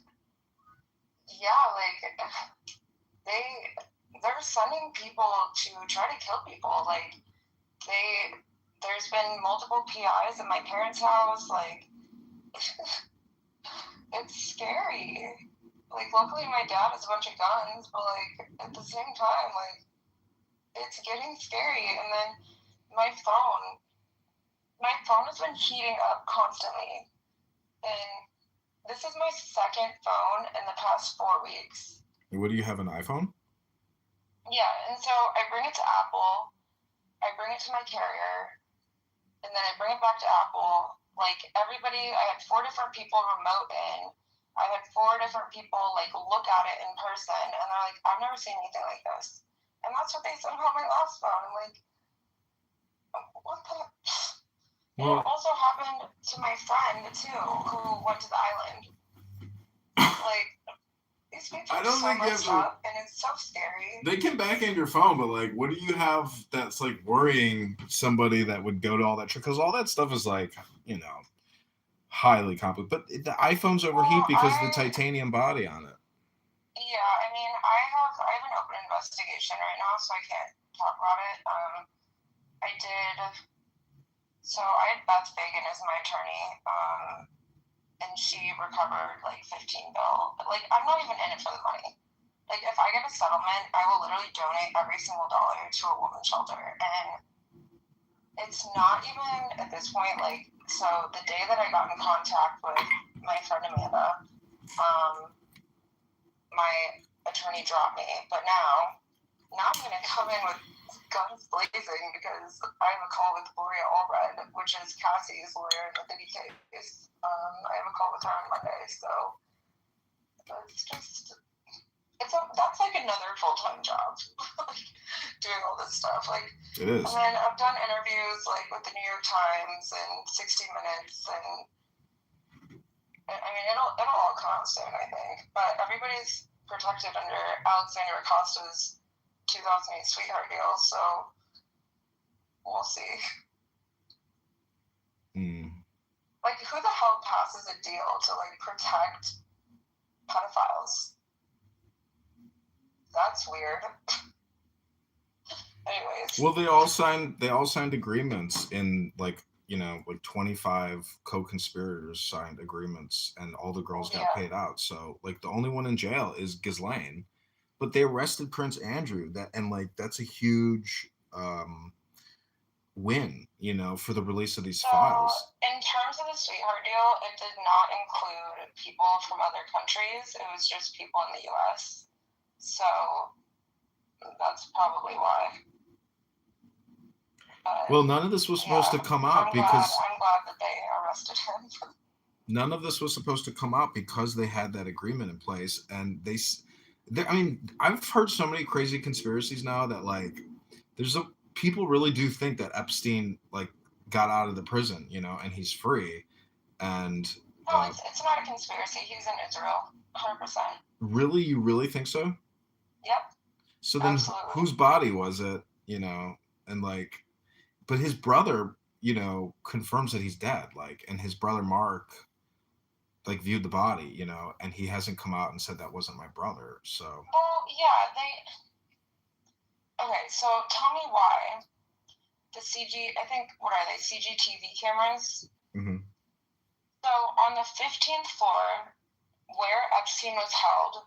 yeah, like they're sending people to try to kill people. Like there's been multiple PIs at my parents' house. Like it's scary. Like luckily my dad has a bunch of guns, but like at the same time, like it's getting scary. And then my phone has been heating up constantly, and this is my second phone in the past 4 weeks. what do you have, an iPhone? Yeah, and so I bring it to Apple, I bring it to my carrier, and then I bring it back to Apple. Like everybody, I had 4 different people remote in. I had 4 different people like look at it in person, and they're like, I've never seen anything like this. And that's what they said about my last phone. I'm like, what the? Well, it also happened to my friend too, who went to the island. Like these people I are don't so think you have messed to. up, and it's so scary. They can back end your phone, but like, what do you have that's like worrying somebody that would go to all that? Because all that stuff is like, you know, highly complicated. But the iPhones overheat because of the titanium body on it. Yeah, I mean, I have an open investigation right now, so I can't talk about it. So I had Beth Fagan as my attorney, and she recovered like 15 bill. But like, I'm not even in it for the money. Like, if I get a settlement, I will literally donate every single dollar to a women's shelter. And it's not even at this point, like, so the day that I got in contact with my friend Amanda, my attorney dropped me. But now I'm going to come in with guns blazing because I have a call with Gloria Allred, which is Cassie's lawyer in the Diddy case. I have a call with her on Monday, so it's just that's like another full-time job, doing all this stuff. Like it is. And then I've done interviews like with the New York Times and 60 Minutes, and I mean it'll all come out soon, I think. But everybody's protected under Alexander Acosta's 2008 sweetheart deal, so we'll see. Like, who the hell passes a deal to, like, protect pedophiles? That's weird. Anyways. Well, they all signed agreements in, like, you know, like 25 co-conspirators signed agreements, and all the girls got paid out. So, like, the only one in jail is Ghislaine, but they arrested Prince Andrew. That's a huge win, you know, for the release of these files. In terms of the sweetheart deal, it did not include people from other countries. It was just people in the U.S. So that's probably why. Well, none of this was supposed to come out because I'm glad that they arrested him. None of this was supposed to come out because they had that agreement in place, and I mean, I've heard so many crazy conspiracies now that, like, people really do think that Epstein, like, got out of the prison, you know, and he's free. And no, it's not a conspiracy. He's in Israel, 100%. Really, you really think so? Yep. So then, whose body was it? You know, and like, but his brother, you know, confirms that he's dead. Like, and his brother Mark, like, viewed the body, you know, and he hasn't come out and said that wasn't my brother. So. Well, yeah, Okay, so tell me why the what are they, CGTV cameras? Mm-hmm. So on the 15th floor, where Epstein was held,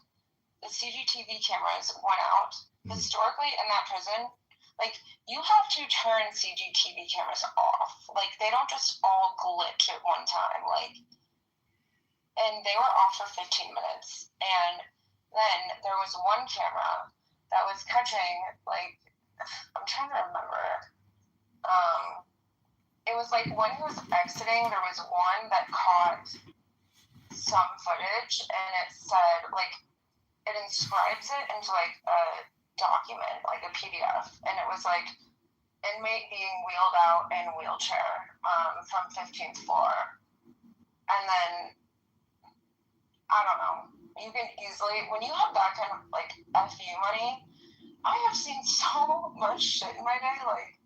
the CGTV cameras went out. Mm-hmm. Historically, in that prison, like, you have to turn CGTV cameras off. Like, they don't just all glitch at one time. Like, and they were off for 15 minutes. And then there was one camera that was catching, like, I'm trying to remember. It was like when he was exiting, there was one that caught some footage, and it said, like, it inscribes it into, like, a document, like a PDF, and it was like inmate being wheeled out in wheelchair from 15th floor. And then, I don't know, you can easily, when you have that kind of, like, FU money, I have seen so much shit in my day. Like,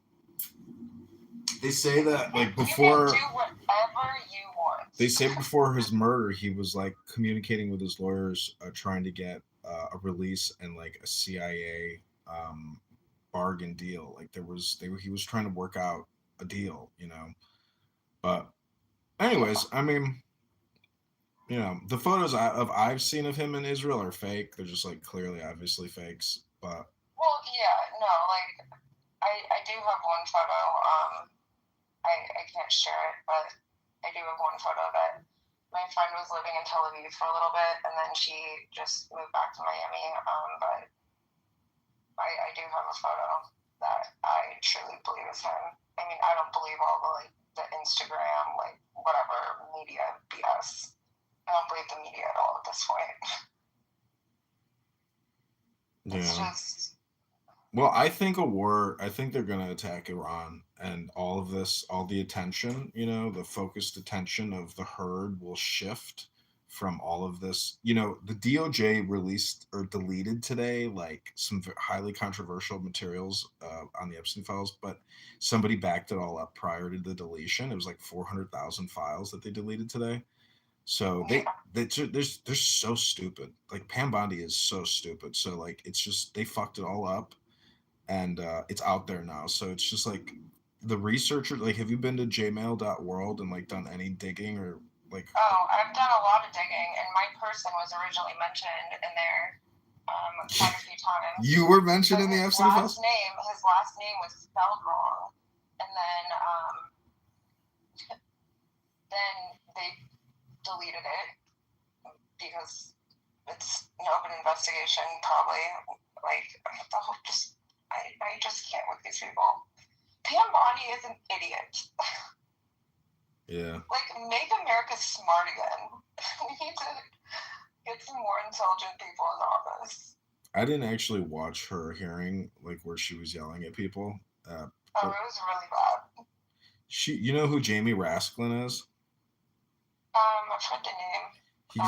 they say that, like, before, you can do whatever you want. They say before his murder, he was, like, communicating with his lawyers, trying to get a release and, like, a CIA bargain deal. Like, he was trying to work out a deal, you know. But anyways, I mean, you know, the photos I've seen of him in Israel are fake. They're just, like, clearly, obviously fakes. But well, yeah, no, like, I do have one photo. I can't share it, but I do have one photo that my friend was living in Tel Aviv for a little bit, and then she just moved back to Miami. But I do have a photo that I truly believe is him. I mean, I don't believe all the Instagram, like, whatever media BS. I don't believe the media at all at this point. It's just. Well, I think they're going to attack Iran, and all of this, all the attention, you know, the focused attention of the herd will shift from all of this. You know, the DOJ released or deleted today, like, some highly controversial materials on the Epstein files, but somebody backed it all up prior to the deletion. It was like 400,000 files that they deleted today. So they're so stupid. Like, Pam Bondi is so stupid. So, like, it's just, they fucked it all up. And it's out there now. So it's just, like, the researcher, like, have you been to jmail.world and, like, done any digging or, like? Oh, I've done a lot of digging, and my person was originally mentioned in there quite a few times. You were mentioned in the Epstein files? His last name was spelled wrong, and then they deleted it because it's an open investigation, probably. Like, the whole I just can't with these people. Pam Bondi is an idiot. Yeah. Like, make America smart again. We need to get some more intelligent people in office. I didn't actually watch her hearing, like, where she was yelling at people. It was really bad. You know who Jamie Rasklin is? I've heard the name.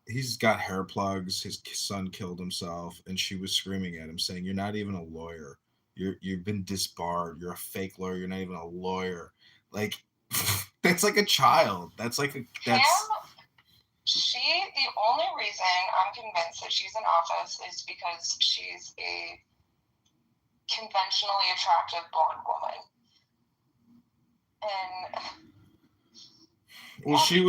he's got hair plugs. His son killed himself, and she was screaming at him, saying, "You're not even a lawyer. You've been disbarred. You're a fake lawyer. You're not even a lawyer." Like, that's like a child. That's like the only reason I'm convinced that she's in office is because she's a conventionally attractive blonde woman. And well, she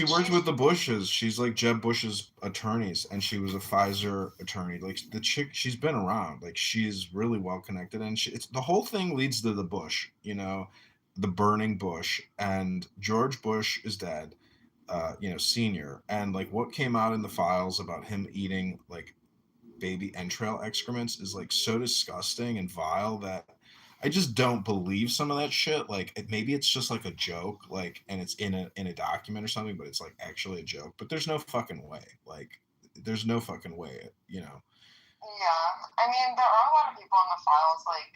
worked with the Bushes. She's like Jeb Bush's attorneys, and she was a Pfizer attorney. Like the chick, she's been around. Like she's really well connected, and it's the whole thing leads to the Bush. The burning Bush, and George Bush is dead. Senior, and like what came out in the files about him eating like baby entrail excrements is like so disgusting and vile that I just don't believe some of that shit. Like maybe it's just like a joke, like, and it's in a document or something, but it's like actually a joke. But there's no fucking way. Like, there's no fucking way. Yeah, I mean, there are a lot of people in the files like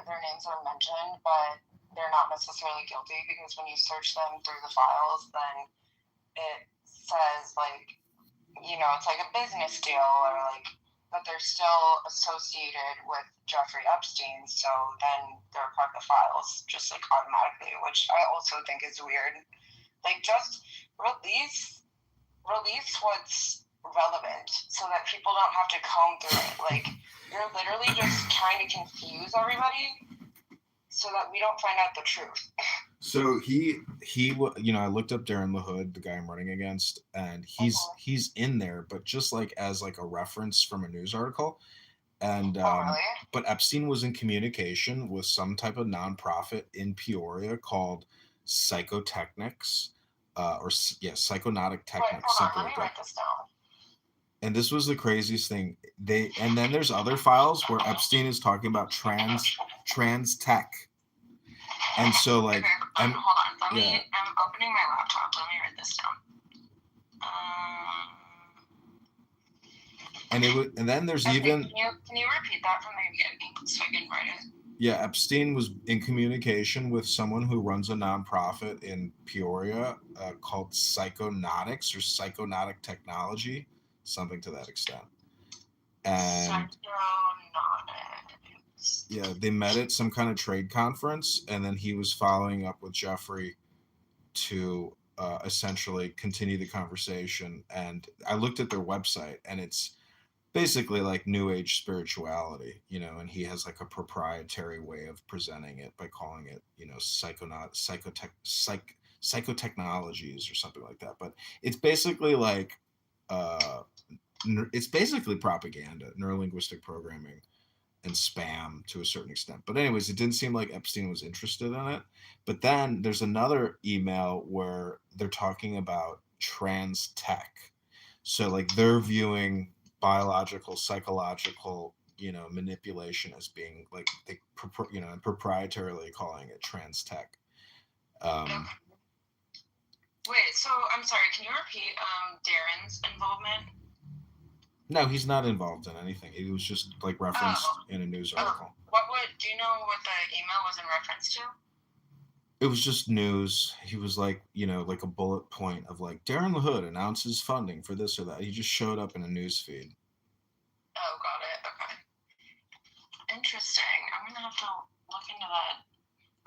their names are mentioned, but they're not necessarily guilty because when you search them through the files, then it says like, it's like a business deal or like that they're still associated with Jeffrey Epstein, so then they're part of the files just like automatically, which I also think is weird. Like, just release what's relevant so that people don't have to comb through it. Like, you're literally just trying to confuse everybody so that we don't find out the truth. So I looked up Darren LaHood, the guy I'm running against, and he's in there, but just like as like a reference from a news article. And really? But Epstein was in communication with some type of nonprofit in Peoria called Psychotechnics, Psychonautic Technics. Wait, hold on. Let me write this down. And this was the craziest thing. And then there's other files where Epstein is talking about trans tech. And so like, hold on. I'm opening my laptop. Let me write this down. And then there's okay, even. Can you repeat that from the beginning so I can write it? Yeah, Epstein was in communication with someone who runs a nonprofit in Peoria called Psychonautics or Psychonautic Technology, something to that extent. And Psychonautics. Yeah, they met at some kind of trade conference, and then he was following up with Jeffrey to essentially continue the conversation. And I looked at their website, and it's basically like new age spirituality, and he has like a proprietary way of presenting it by calling it, psychotechnologies or something like that. But it's basically like it's basically propaganda, neurolinguistic programming, and spam to a certain extent. But anyways, it didn't seem like Epstein was interested in it. But then there's another email where they're talking about trans tech. So like they're viewing biological, psychological, manipulation as being like and proprietarily calling it trans tech. Wait, so I'm sorry, can you repeat Darren's involvement? No, he's not involved in anything. It was just like referenced in a news article. Do you know what the email was in reference to? It was just news. He was like, like a bullet point of like, Darren LaHood announces funding for this or that. He just showed up in a news feed. Oh, got it. Okay. Interesting. I'm going to have to look into that.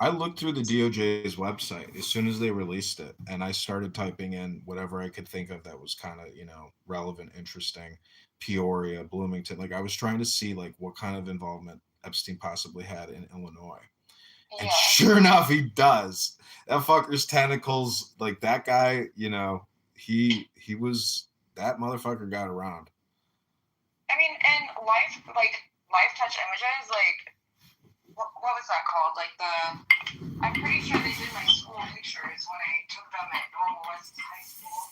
I looked through the DOJ's website as soon as they released it, and I started typing in whatever I could think of that was kind of, relevant, interesting. Peoria, Bloomington. Like I was trying to see like what kind of involvement Epstein possibly had in Illinois. And sure enough, he does. That fucker's tentacles, like that guy, he was, that motherfucker got around. I mean, and life touch images, like, what was that called? Like I'm pretty sure they did my school pictures when I took them at Normal West High School.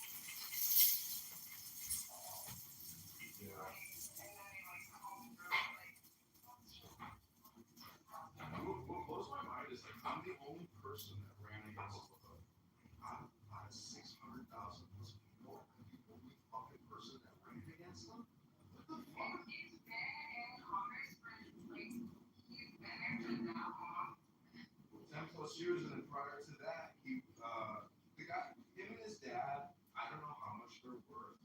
What blows my mind is like I'm the only person that ran against LaHood. I'm not 600,000 plus people. I'm the only fucking person that ran against them. What the fuck? He's been in Congress for like he's been there for that long. 10 plus years, and then prior to that, the guy, him and his dad, I don't know how much they're worth,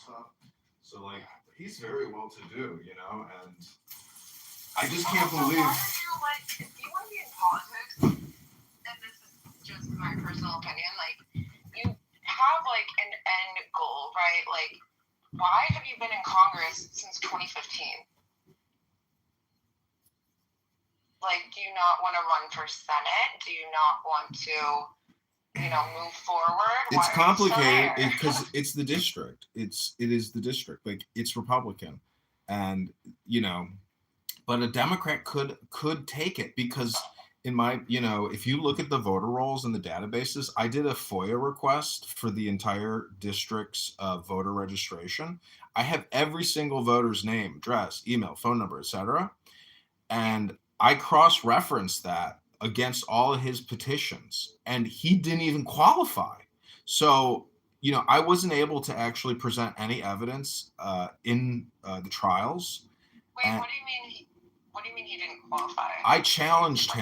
stuff. So like he's very well to do, you know, and I just can't believe. Why would you, like, if you want to be in politics, and this is just my personal opinion, like, you have, like, an end goal, right? Like, why have you been in Congress since 2015? Like, do you not want to run for Senate? Do you not want to, move forward? It's Why are you still complicated there? because it's the district. It is the district. Like it's Republican, and but a Democrat could take it because in my if you look at the voter rolls and the databases, I did a FOIA request for the entire district's voter registration. I have every single voter's name, address, email, phone number, etc. And I cross-referenced that against all of his petitions, and he didn't even qualify. So, I wasn't able to actually present any evidence in the trials. Wait, And what do you mean? What do you mean he didn't qualify? I challenged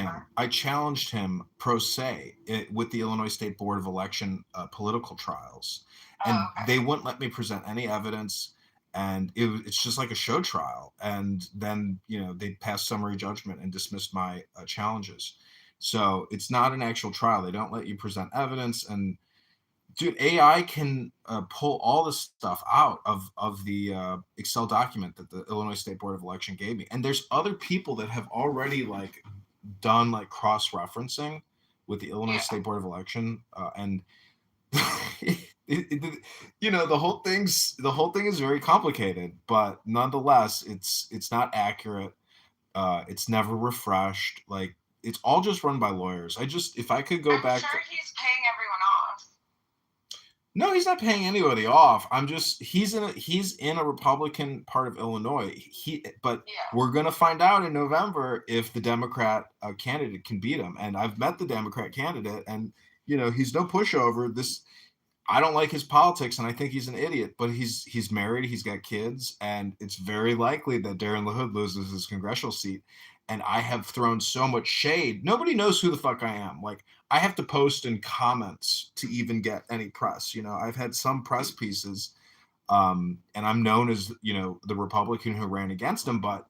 him pro se with the Illinois State Board of Election political trials, and they wouldn't let me present any evidence. And it's just like a show trial. And then, they passed summary judgment and dismissed my challenges. So it's not an actual trial. They don't let you present evidence. And dude, AI can pull all this stuff out of the Excel document that the Illinois State Board of Election gave me. And there's other people that have already done cross-referencing with the Illinois State Board of Election, and the whole thing is very complicated, but nonetheless, it's not accurate. It's never refreshed. Like it's all just run by lawyers. If I could go I'm back. sure he's paying everyone off. No, he's not paying anybody off. He's in a Republican part of Illinois. We're gonna find out in November if the Democrat candidate can beat him. And I've met the Democrat candidate, and he's no pushover. I don't like his politics, and I think he's an idiot. But he's married, he's got kids, and it's very likely that Darren LaHood loses his congressional seat. And I have thrown so much shade. Nobody knows who the fuck I am. Like I have to post in comments to even get any press. I've had some press pieces, and I'm known as the Republican who ran against him. But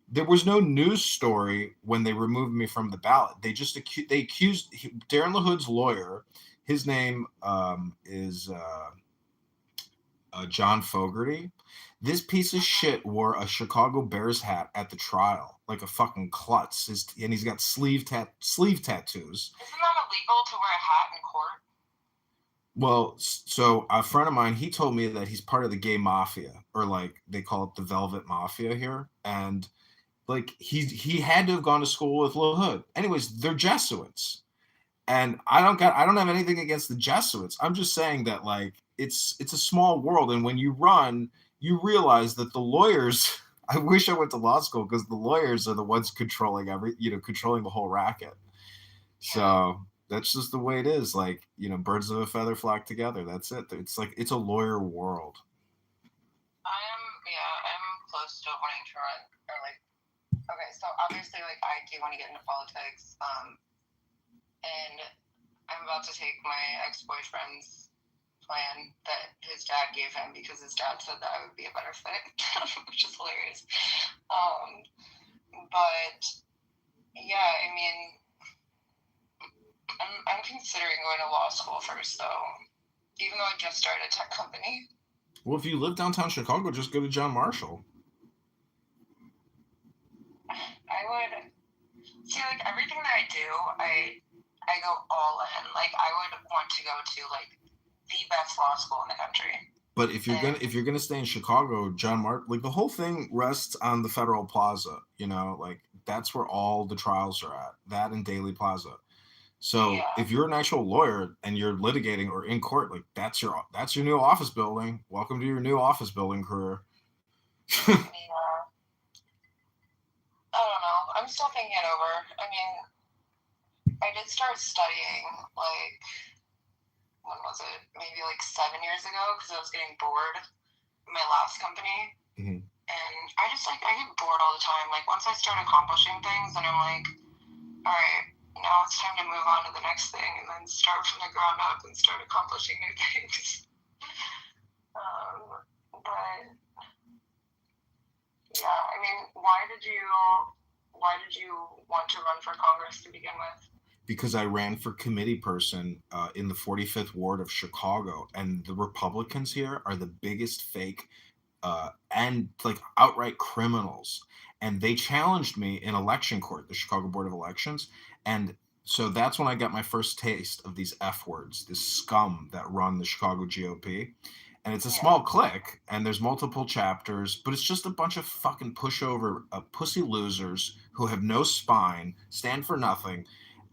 there was no news story when they removed me from the ballot. They just accused Darren LaHood's lawyer. His name is John Fogerty. This piece of shit wore a Chicago Bears hat at the trial, like a fucking klutz. And he's got sleeve tattoos. Isn't that illegal to wear a hat in court? Well, so a friend of mine, he told me that he's part of the gay mafia, or they call it the Velvet Mafia here, and he had to have gone to school with LaHood. Anyways, they're Jesuits. And I don't have anything against the Jesuits. I'm just saying that it's a small world, and when you run, you realize that the lawyers. I wish I went to law school because the lawyers are the ones controlling controlling the whole racket. So that's just the way it is. Birds of a feather flock together. That's it. It's a lawyer world. I'm close to wanting to run, okay. So obviously, I do want to get into politics. And I'm about to take my ex-boyfriend's plan that his dad gave him because his dad said that I would be a better fit, which is hilarious. But yeah, I mean, I'm considering going to law school first, though, even though I just started a tech company. Well, if you live downtown Chicago, just go to John Marshall. I would see, everything that I do, I go all in. I would want to go to the best law school in the country. But if you're gonna stay in Chicago, John the whole thing rests on the Federal Plaza. That's where all the trials are at. That and Daly Plaza. So if you're an actual lawyer and you're litigating or in court, that's your new office building. Welcome to your new office building career. I don't know. I'm still thinking it over. I mean, I did start studying, when was it? Maybe 7 years ago, because I was getting bored in my last company. Mm-hmm. And I get bored all the time. Once I start accomplishing things, and I'm all right, now it's time to move on to the next thing, and then start from the ground up and start accomplishing new things. Yeah, I mean, why did you want to run for Congress to begin with? Because I ran for committee person in the 45th ward of Chicago, and the Republicans here are the biggest fake and like outright criminals. And they challenged me in election court, the Chicago Board of Elections, and so that's when I got my first taste of these F words, this scum that run the Chicago GOP. And it's a small clique, and there's multiple chapters, but it's just a bunch of fucking pushover, pussy losers who have no spine, stand for nothing,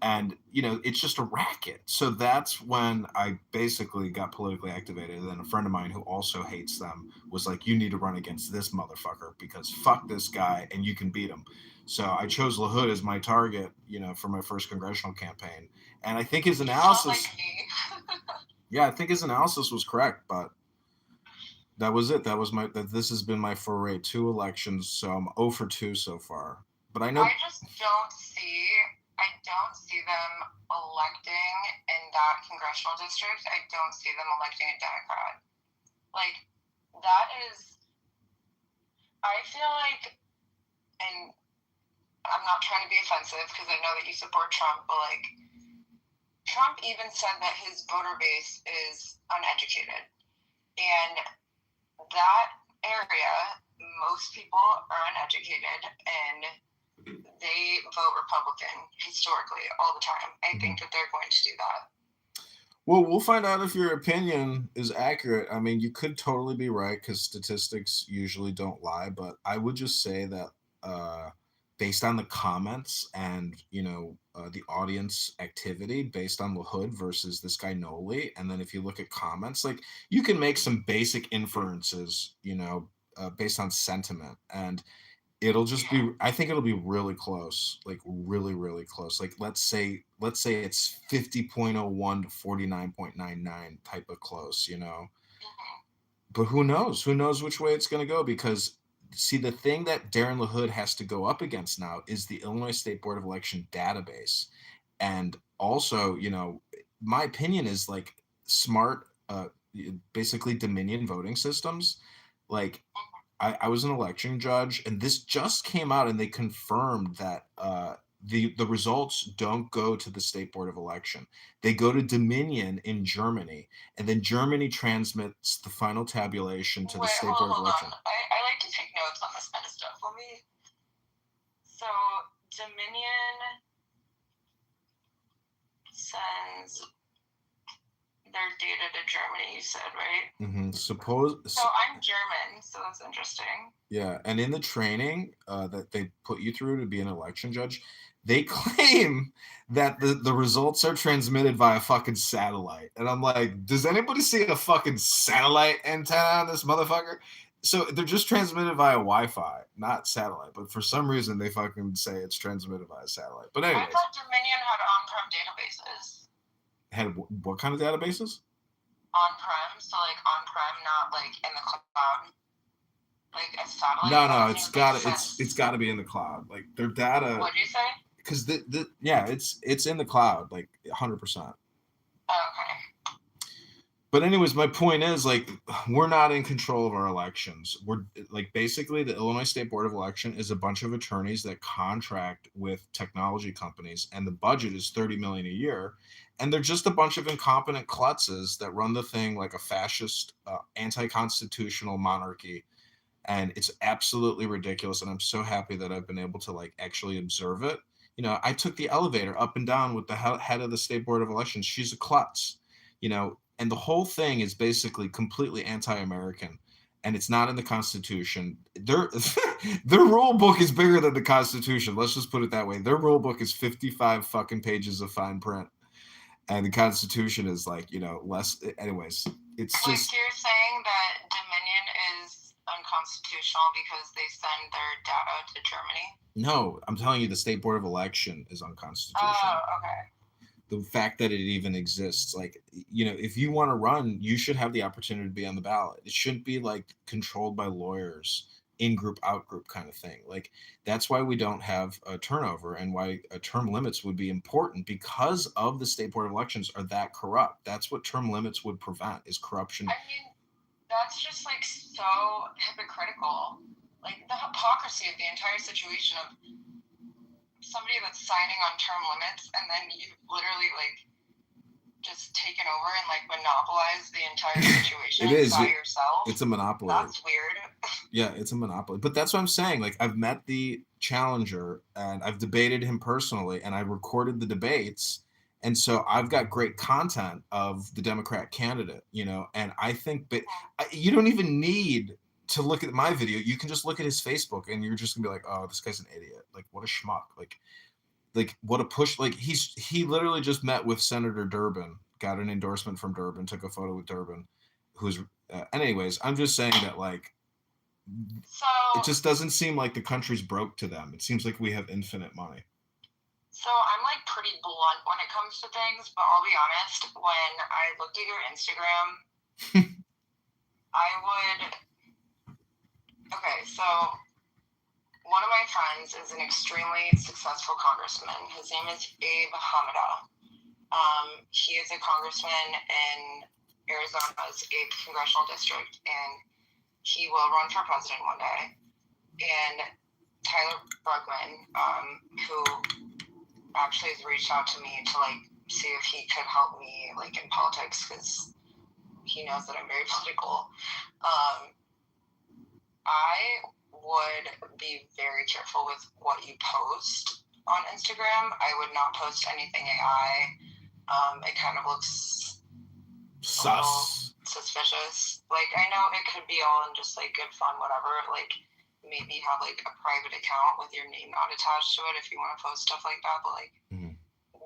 and it's just a racket. So that's when I basically got politically activated. And then a friend of mine who also hates them was like, you need to run against this motherfucker because fuck this guy and you can beat him. So I chose LaHood as my target, for my first congressional campaign. And I think his analysis yeah, I think his analysis was correct, but that was it. This has been my foray, 2 elections, so I'm 0 for 2 so far. But I know I don't see them electing in that congressional district. I don't see them electing a Democrat. Like, that is, I feel like, and I'm not trying to be offensive because I know that you support Trump, but like, Trump even said that his voter base is uneducated. And that area, most people are uneducated and they vote Republican historically all the time. I think that they're going to do that. Well, we'll find out if your opinion is accurate. I mean, you could totally be right because statistics usually don't lie, but I would just say that based on the comments and the audience activity, based on LaHood versus this guy Noli, and then if you look at comments, like you can make some basic inferences, based on sentiment, and it'll just be, I think it'll be really close, like really, really close. Like let's say it's 50.01 to 49.99 type of close, But who knows? Who knows which way it's going to go? Because see, the thing that Darren LaHood has to go up against now is the Illinois State Board of Election database. And also, my opinion is like smart, basically Dominion voting systems. Like I was an election judge, and this just came out, and they confirmed that the results don't go to the State Board of Election. They go to Dominion in Germany, and then Germany transmits the final tabulation to the State Board of Election. I like to take notes on this kind of stuff. So Dominion sends their data to Germany, you said, right? Mm-hmm. So I'm German, so that's interesting. Yeah, and in the training that they put you through to be an election judge, they claim that the results are transmitted via fucking satellite. And I'm like, does anybody see a fucking satellite antenna on this motherfucker? So they're just transmitted via Wi-Fi, not satellite. But for some reason, they fucking say it's transmitted via satellite. But anyways. I thought Dominion had on-prem databases. Had what kind of databases? On-prem, so like on-prem, not like in the cloud. Like a satellite. No, it's got to be in the cloud. Like their data. What'd you say? Because it's in the cloud, like 100%. Okay. But anyways, my point is, like, we're not in control of our elections. We're like, basically the Illinois State Board of Election is a bunch of attorneys that contract with technology companies, and the budget is $30 million a year. And they're just a bunch of incompetent klutzes that run the thing like a fascist, anti-constitutional monarchy. And it's absolutely ridiculous. And I'm so happy that I've been able to like actually observe it. I took the elevator up and down with the head of the State Board of Elections. She's a klutz, and the whole thing is basically completely anti-American, and it's not in the Constitution. Their rule book is bigger than the Constitution. Let's just put it that way. Their rule book is 55 fucking pages of fine print, and the Constitution is like, less. Anyways, it's just. So you're saying that Dominion is unconstitutional because they send their data to Germany? No, I'm telling you, the State Board of Election is unconstitutional. Oh, okay. The fact that it even exists, like, if you want to run, you should have the opportunity to be on the ballot. It shouldn't be like controlled by lawyers, in group, out group kind of thing. Like, that's why we don't have a turnover, and why term limits would be important, because of the State Board of Elections are that corrupt. That's what term limits would prevent, is corruption. I mean, that's just like so hypocritical. like the hypocrisy of the entire situation of somebody that's signing on term limits, and then you've literally like just taken over and like monopolized the entire situation by yourself. It's a monopoly. That's weird. Yeah, it's a monopoly. But that's what I'm saying. Like, I've met the challenger and I've debated him personally, and I recorded the debates. And so I've got great content of the Democrat candidate, you know, and I think you don't even need to look at my video. You can just look at his Facebook and you're just gonna be like, oh, this guy's an idiot. Like, what a schmuck. Like what a push. Like, he literally just met with Senator Durbin, got an endorsement from Durbin, took a photo with Durbin, who's, and anyways, I'm just saying that, like, So it just doesn't seem like the country's broke to them. It seems like we have infinite money. So I'm like pretty blunt when it comes to things, but I'll be honest, when I looked at your Instagram, okay, so one of my friends is an extremely successful congressman. His name is Abe Hamada. He is a congressman in Arizona's 8th congressional district, and he will run for president one day. And Tyler Brugman, who actually has reached out to me to like see if he could help me like in politics, because he knows that I'm very political. I would be very careful with what you post on Instagram. I would not post anything AI. It kind of looks a little suspicious. Like, I know it could be all in just like good fun, whatever. Like, maybe have like a private account with your name not attached to it if you want to post stuff like that. But like,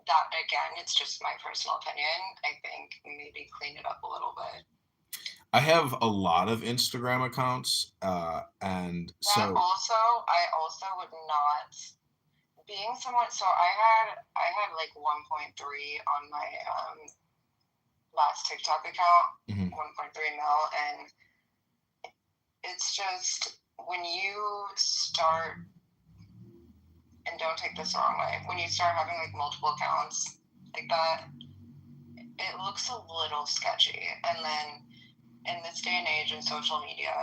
that again, it's just my personal opinion. I think maybe clean it up a little bit. I have a lot of Instagram accounts, and so I also would not, being somewhat, so I had like 1.3 on my last TikTok account, 1.3 mil, and it's just, when you start, and don't take this the wrong way, when you start having like multiple accounts like that, it looks a little sketchy. And then in this day and age in social media,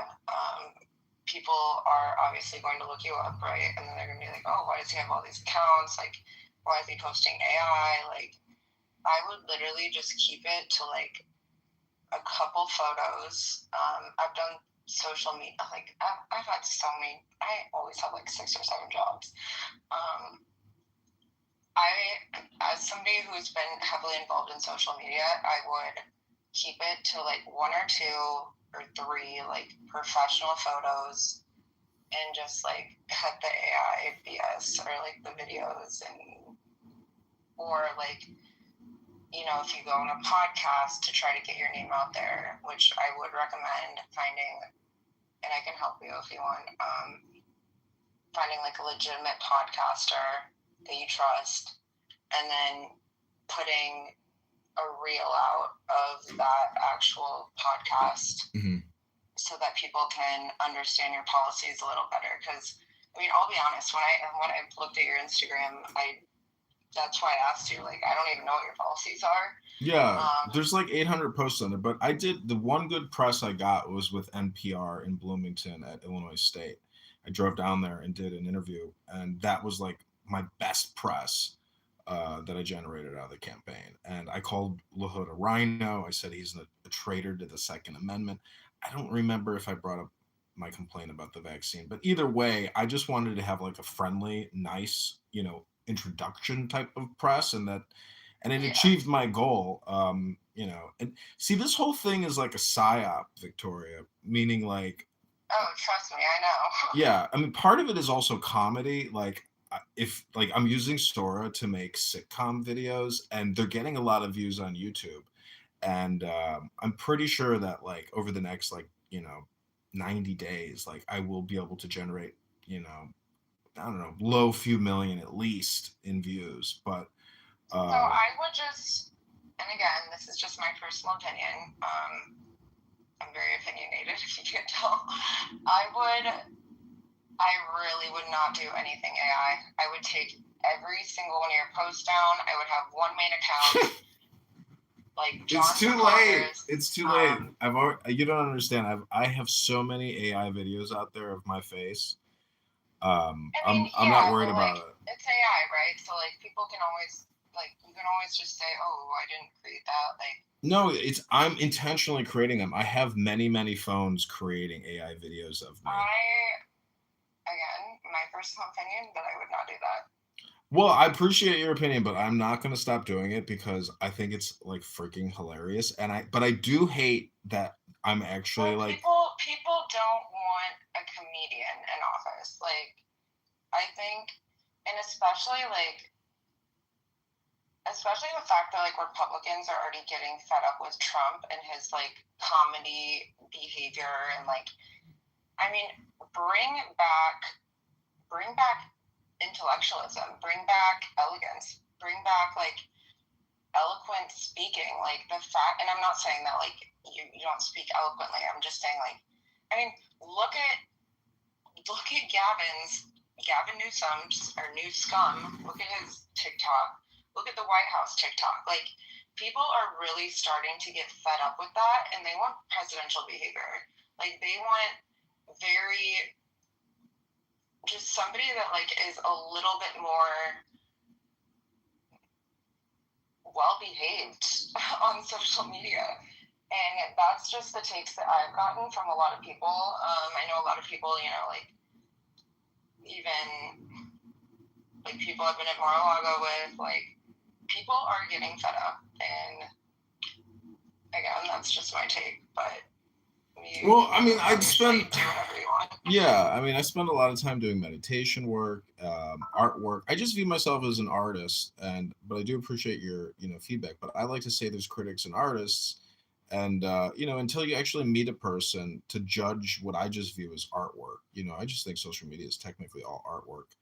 people are obviously going to look you up, right? And then they're going to be like, oh, why does he have all these accounts? Like, why is he posting AI? Like, I would literally just keep it to like a couple photos. I've done social media, like I've had so many, I always have like 6 or 7 jobs. As somebody who's been heavily involved in social media, I would keep it to like 1 or 2 or 3 like professional photos, and just like cut the AI BS or like the videos, and or like, you know, if you go on a podcast to try to get your name out there, which I would recommend finding, and I can help you if you want, finding like a legitimate podcaster that you trust, and then putting a reel out of that actual podcast, so that people can understand your policies a little better. Because I mean, I'll be honest, when I looked at your Instagram, that's why I asked you. Like, I don't even know what your policies are. Yeah, there's like 800 posts on it, but I did, the one good press I got was with NPR in Bloomington at Illinois State. I drove down there and did an interview, and that was like my best press that I generated out of the campaign. And I called LaHood a rhino. I said he's a traitor to the Second Amendment. I don't remember if I brought up my complaint about the vaccine, but either way, I just wanted to have like a friendly, nice, you know, introduction type of press, and it achieved my goal. You know, and see, this whole thing is like a psyop, Victoria, meaning like, oh, trust me, I know. Yeah, I mean, part of it is also comedy. Like, if like I'm using Sora to make sitcom videos, and they're getting a lot of views on YouTube, and I'm pretty sure that like over the next, like, you know, 90 days, like I will be able to generate, you know, I don't know, low few million at least in views. But so I would just, and again, this is just my personal opinion. I'm very opinionated, if you can't tell. I really would not do anything AI. I would take every single one of your posts down. I would have one main account. Like It's too late. Congress, It's too late. I've already, you don't understand. I have so many AI videos out there of my face. I mean, I'm not worried but, about like, it. it's AI, right? So like people can always you can always just say, oh, I didn't create that. Like, No, I'm intentionally creating them. I have many phones creating AI videos of me. Again, my personal opinion, but I would not do that. Well, I appreciate your opinion, but I'm not going to stop doing it because I think it's like freaking hilarious. But I do hate that I'm actually Well, like, people don't want a comedian in office. Like, I think, and especially the fact that like Republicans are already getting fed up with Trump and his like comedy behavior and like, I mean, bring back intellectualism, bring back elegance, bring back like eloquent speaking. Like the fact, and I'm not saying that like you don't speak eloquently. I'm just saying like, I mean, look at Gavin Newsom's or Newscum. Look at his TikTok. Look at the White House TikTok. Like people are really starting to get fed up with that, and they want presidential behavior. Like they want just somebody that like is a little bit more well behaved on social media. And that's just the takes that I've gotten from a lot of people. I know a lot of people, like even like people I've been at Mar-a-Lago with, like people are getting fed up. And again, that's just my take. But well, I mean, I spend do whatever you want. Yeah, I mean, I spend a lot of time doing meditation work, artwork. I just view myself as an artist, but I do appreciate your, feedback. But I like to say there's critics and artists, and until you actually meet a person to judge what I just view as artwork, I just think social media is technically all artwork,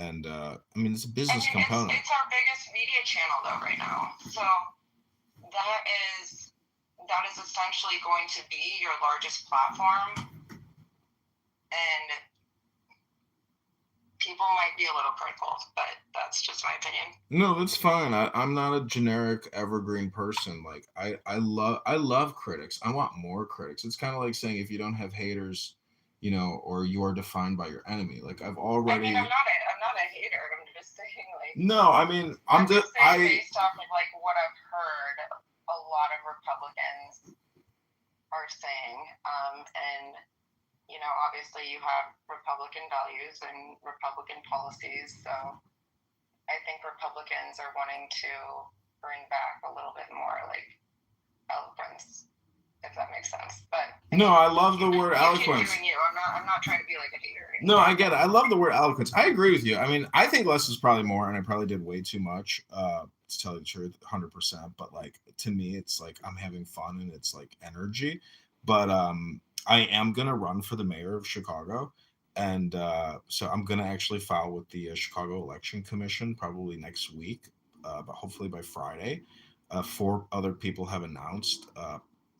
and I mean, it's a business component. It's our biggest media channel though right now, so that is essentially going to be your largest platform. And people might be a little critical, but that's just my opinion. No, that's fine. I'm not a generic evergreen person. Like I love critics. I want more critics. It's kind of like saying if you don't have haters, or you are defined by your enemy. Like I've already. I mean, I'm not a hater. I'm just saying like. No, I mean I'm just saying based off of like what I've heard, a lot of Republicans are saying, and. Obviously you have Republican values and Republican policies, so I think Republicans are wanting to bring back a little bit more like eloquence, if that makes sense. But no, I love the word eloquence. I'm not trying to be like a hater. No, I get it. I love the word eloquence. I agree with you. I mean, I think less is probably more, and I probably did way too much. To tell you the truth, 100%. But like to me, it's like I'm having fun and it's like energy. But I am going to run for the mayor of Chicago. And so I'm going to actually file with the Chicago Election Commission probably next week, but hopefully by Friday. 4 other people have announced.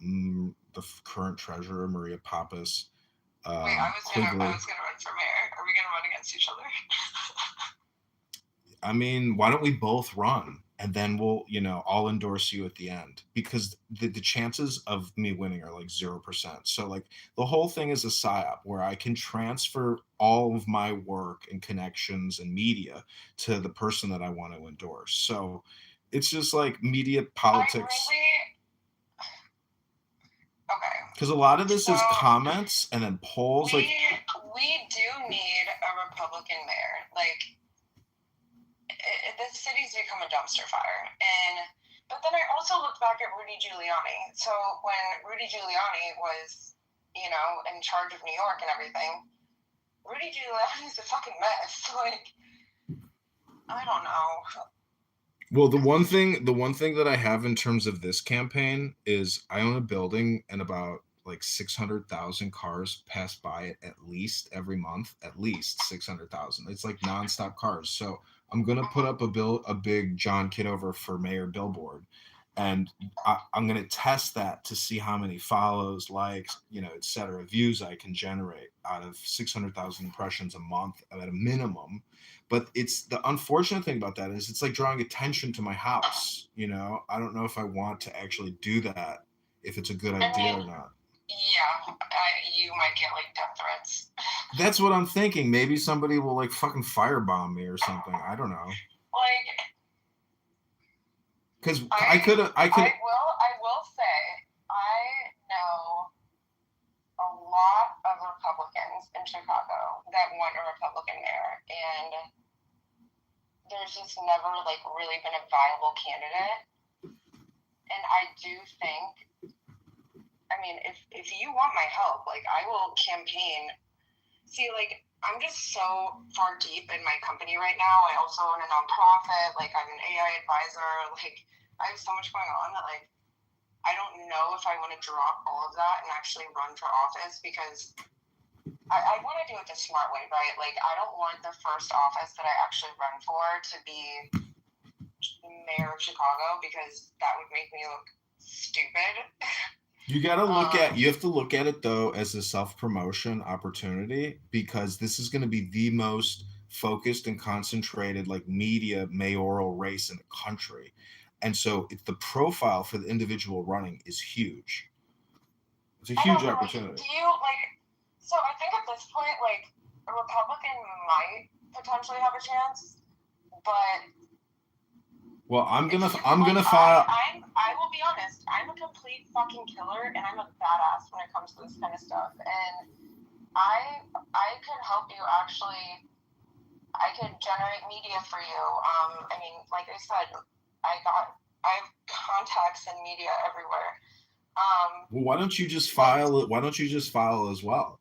The current treasurer, Maria Pappas. Wait, I was going to run for mayor. Are we going to run against each other? I mean, why don't we both run? And then we'll, I'll endorse you at the end, because the chances of me winning are like 0%. So like the whole thing is a psyop where I can transfer all of my work and connections and media to the person that I want to endorse. So it's just like media politics. Okay. Because a lot of this is comments and then polls. We do need a Republican mayor. Like, the city's become a dumpster fire. But then I also looked back at Rudy Giuliani. So when Rudy Giuliani was, in charge of New York and everything, Rudy Giuliani's a fucking mess. Like, I don't know. Well, the one thing that I have in terms of this campaign is I own a building and about like 600,000 cars pass by it at least every month, at least 600,000. It's like nonstop cars. So I'm going to put up a big John Kitover for mayor billboard, and I'm going to test that to see how many follows, likes, et cetera, views I can generate out of 600,000 impressions a month at a minimum. But it's the unfortunate thing about that is it's like drawing attention to my house. You know, I don't know if I want to actually do that, if it's a good I idea or mean, not. yeah, you might get like death threats. That's what I'm thinking. Maybe somebody will like fucking firebomb me or something. I don't know. Like, Because I I will say, I know a lot of Republicans in Chicago that want a Republican mayor, and there's just never like really been a viable candidate. And I do think, I mean, if you want my help, like I will campaign. See, like I'm just so far deep in my company right now. I also own a nonprofit. Like I'm an AI advisor. Like I have so much going on that like I don't know if I want to drop all of that and actually run for office, because I want to do it the smart way, right? Like I don't want the first office that I actually run for to be mayor of Chicago, because that would make me look stupid. You gotta look at you have to look at it though as a self-promotion opportunity, because this is going to be the most focused and concentrated like media mayoral race in the country, and so it's the profile for the individual running is huge. It's a I know, huge but like, opportunity. do you like? So I think at this point, like a Republican might potentially have a chance, but Well, I'm gonna like, file. I will be honest. I'm a complete fucking killer, and I'm a badass when it comes to this kind of stuff. And I could help you actually. I could generate media for you. I mean, like I said, I have contacts in media everywhere. Well, why don't you just file it? Why don't you just file as well?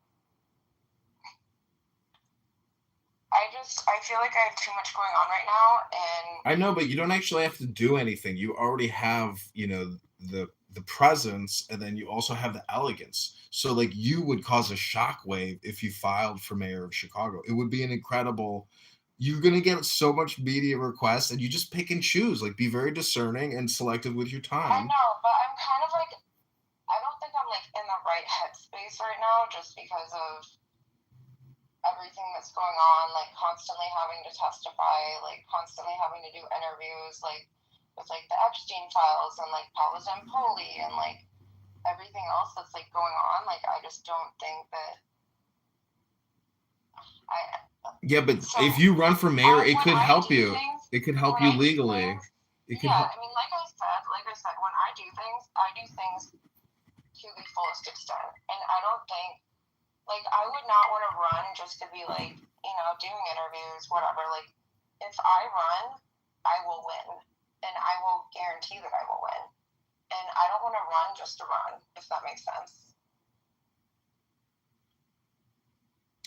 I feel like I have too much going on right now, and I know, but you don't actually have to do anything. You already have, you know, the presence, and then you also have the elegance. So like you would cause a shockwave if you filed for mayor of Chicago. It would be an incredible. You're gonna get so much media requests, and you just pick and choose. Like, be very discerning and selective with your I time. know, but I'm kind of like, I don't think I'm like in the right headspace right now, just because of everything that's going on, like constantly having to testify, like constantly having to do interviews, like with like the Epstein files and like Paolo Zampoli and like everything else that's like going on. Like I just don't think that I. Yeah, but So if you run for mayor, it when could I help do you. things, It could help when you I do legally. things, It could yeah. help. I mean, like I said, when I do things to the fullest extent, and I don't think. Like, I would not want to run just to be, like, you know, doing interviews, whatever. Like, if I run, I will win. And I will guarantee that I will win. And I don't want to run just to run, if that makes sense.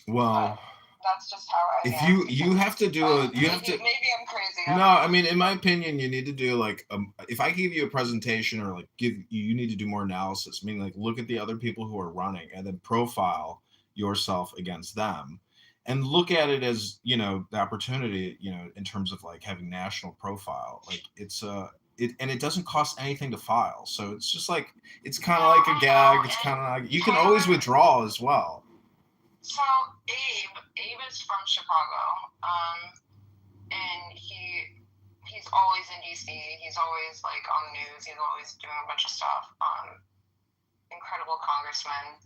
Well, that's just how I if am. you have to do a you have to. Maybe I'm crazy. No, I mean, in my opinion, you need to do like if I give you a presentation or like you need to do more analysis, meaning like look at the other people who are running and then profile yourself against them and look at it as, you know, the opportunity, you know, in terms of like having national profile. Like it's it doesn't cost anything to file. So it's just like it's kind of like a gag. It's kind of like you can always withdraw as well. So Abe is from Chicago. And he's always in DC. He's always like on the news. He's always doing a bunch of stuff. Incredible congressman.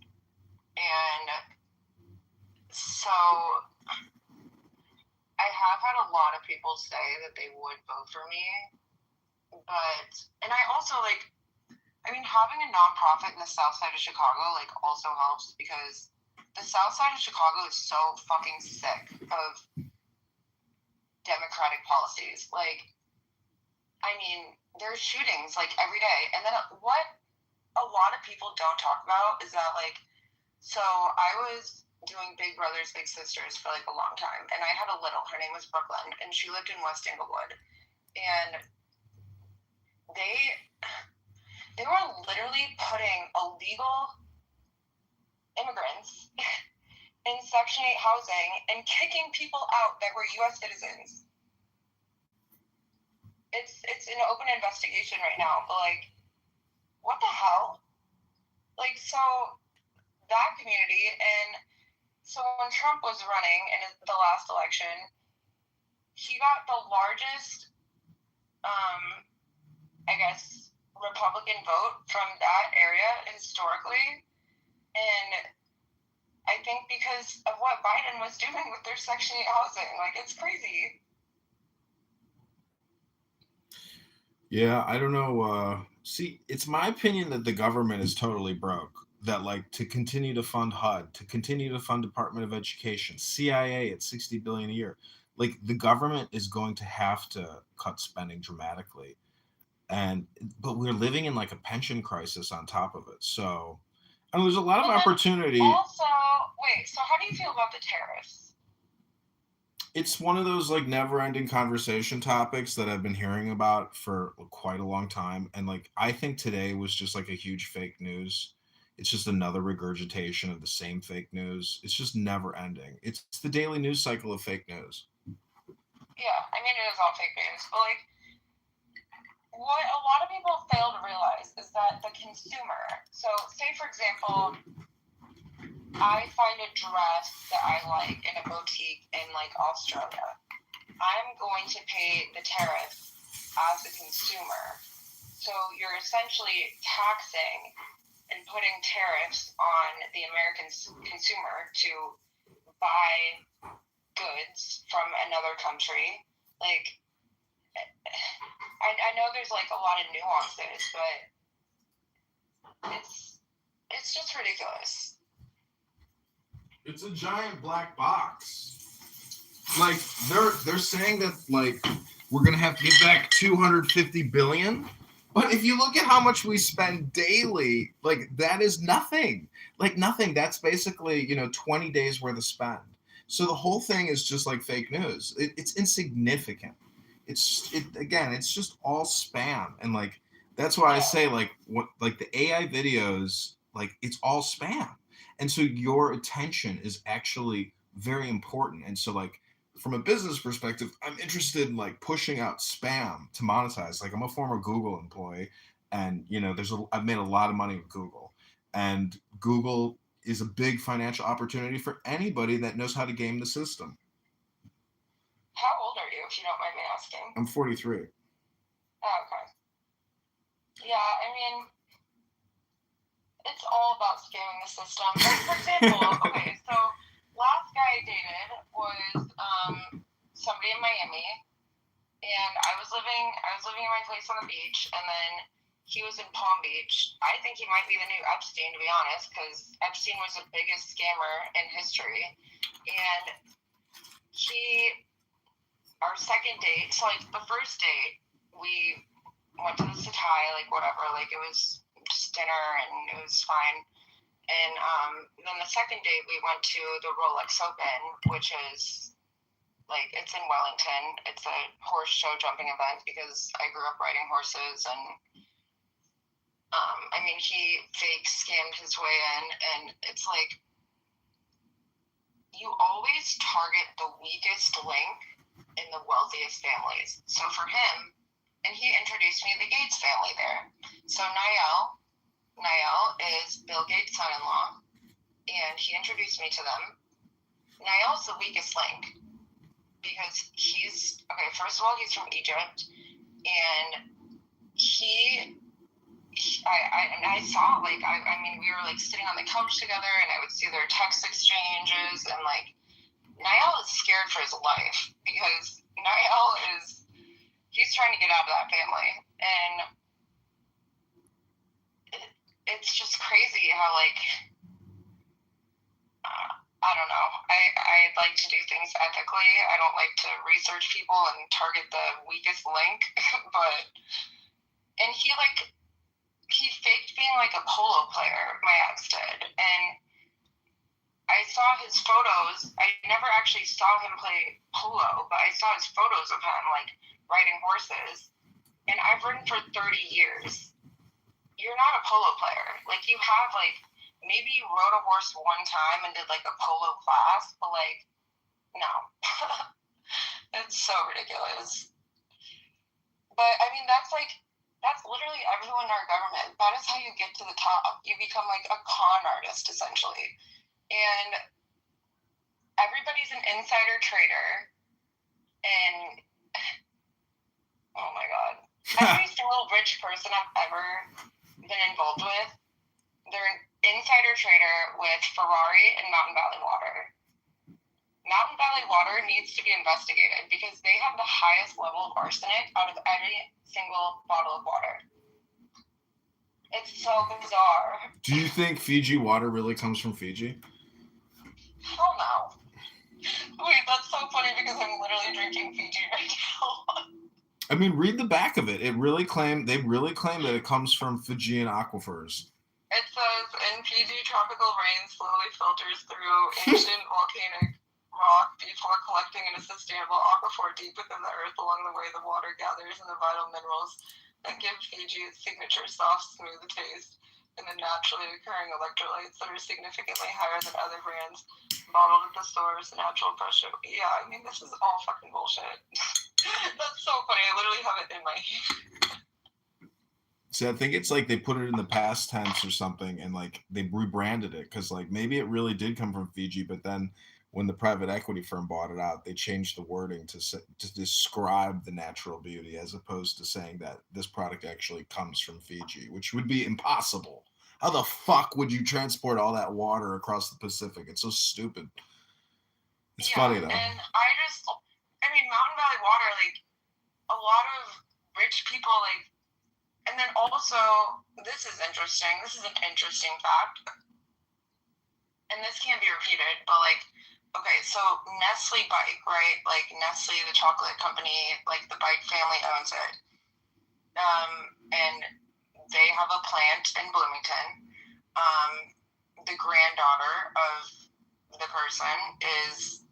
And so I have had a lot of people say that they would vote for me, and I also like, I mean, having a nonprofit in the South Side of Chicago like also helps, because the South Side of Chicago is so fucking sick of Democratic policies. Like, I mean, there's shootings like every day. And then what a lot of people don't talk about is that, like, so I was doing Big Brothers Big Sisters for like a long time, and I had a little, her name was Brooklyn, and she lived in West Englewood, and they were literally putting illegal immigrants in Section 8 housing and kicking people out that were U.S. citizens. It's an open investigation right now, but like, what the hell? Like, so that community, and so when Trump was running in the last election, he got the largest Republican vote from that area historically. And I think because of what Biden was doing with their Section 8 housing, like, it's crazy. Yeah, I don't know. See, it's my opinion that the government is totally broke. That, like, to continue to fund HUD, to continue to fund Department of Education, CIA at $60 billion a year, like, the government is going to have to cut spending dramatically. But we're living in like a pension crisis on top of it. So, and there's a lot of Well, then opportunity. Also, wait, so how do you feel about the tariffs? It's one of those like never-ending conversation topics that I've been hearing about for quite a long time. And like I think today was just like a huge fake news. It's just another regurgitation of the same fake news. It's just never ending. It's the daily news cycle of fake news. Yeah, I mean, it is all fake news, but like, what a lot of people fail to realize is that the consumer, so say for example, I find a dress that I like in a boutique in like Australia. I'm going to pay the tariff as a consumer. So you're essentially taxing and putting tariffs on the American consumer to buy goods from another country. Like, I know there's like a lot of nuances, but it's just ridiculous. It's a giant black box. Like they're saying that like we're gonna have to give back $250 billion. But if you look at how much we spend daily, like that is nothing. Like nothing. That's basically 20 days worth of spend. So the whole thing is just like fake news. It's insignificant. It's just all spam, and like that's why I say like the AI videos, like it's all spam, and so your attention is actually very important. And so like from a business perspective, I'm interested in like pushing out spam to monetize. Like I'm a former Google employee, and I've made a lot of money with Google, and Google is a big financial opportunity for anybody that knows how to game the system. How old are you, if you don't mind me asking? I'm 43. Oh, okay. Yeah, I mean, it's all about scamming the system. Like, for example, okay, so last guy I dated was somebody in Miami, and I was living in my place on the beach, and then he was in Palm Beach. I think he might be the new Epstein, to be honest, because Epstein was the biggest scammer in history. And our second date, so like the first date, we went to the Satai, like whatever, like it was just dinner and it was fine. And then the second date, we went to the Rolex Open, which is like, it's in Wellington. It's a horse show jumping event because I grew up riding horses. And I mean, he fake scammed his way in, and it's like, you always target the weakest link in the wealthiest families. So for him, and he introduced me to the Gates family there. So Niall is Bill Gates' son-in-law, and he introduced me to them. Niall's the weakest link because first of all, he's from Egypt, and I saw, like, I mean, we were like sitting on the couch together, and I would see their text exchanges, and like, Niall is scared for his life because Niall he's trying to get out of that family. And it's just crazy how, like, I don't know. I like to do things ethically. I don't like to research people and target the weakest link. And he faked being like a polo player, my ex did. And I saw his photos. I never actually saw him play polo, but I saw his photos of him, like, riding horses. And I've ridden for 30 years. You're not a polo player. Like, you have, like, maybe you rode a horse one time and did, like, a polo class, but, like, no. It's so ridiculous. But, I mean, that's literally everyone in our government. That is how you get to the top. You become, like, a con artist, essentially. And everybody's an insider trader. And, oh, my God. Everybody's a little rich person I've ever been involved with. They're an insider trader with Ferrari and Mountain Valley Water. Mountain Valley Water needs to be investigated because they have the highest level of arsenic out of every single bottle of water. It's so bizarre. Do you think Fiji water really comes from Fiji? Hell no. Wait, that's so funny because I'm literally drinking Fiji right now. I mean, read the back of it. They really claim that it comes from Fijian aquifers. It says, in Fiji, tropical rain slowly filters through ancient volcanic rock before collecting in a sustainable aquifer deep within the earth. Along the way, the water gathers in the vital minerals that give Fiji its signature soft, smooth taste and the naturally occurring electrolytes that are significantly higher than other brands bottled at the source. Natural pressure. Yeah, I mean, this is all fucking bullshit. That's so funny. I literally have it in my hand. See, I think it's like they put it in the past tense or something, and like they rebranded it because like maybe it really did come from Fiji, but then when the private equity firm bought it out, they changed the wording to describe the natural beauty as opposed to saying that this product actually comes from Fiji, which would be impossible. How the fuck would you transport all that water across the Pacific? It's so stupid. It's funny though. And I mean, Mountain Valley Water, like, a lot of rich people, like, and then also, this is interesting. This is an interesting fact. And this can't be repeated, but, like, okay, so Nestle Bike, right? Like, Nestle, the chocolate company, like, the Bike family owns it. And they have a plant in Bloomington. The granddaughter of the person is,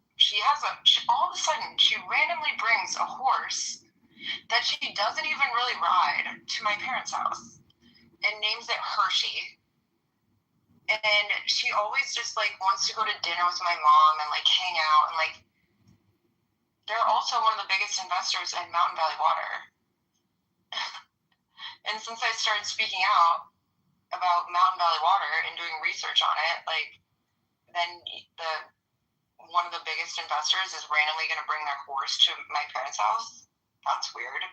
all of a sudden, she randomly brings a horse that she doesn't even really ride to my parents' house and names it Hershey. And she always just like wants to go to dinner with my mom and like hang out, and like they're also one of the biggest investors in Mountain Valley Water. And since I started speaking out about Mountain Valley Water and doing research on it, like then one of the biggest investors is randomly going to bring their horse to my parents' house. That's weird.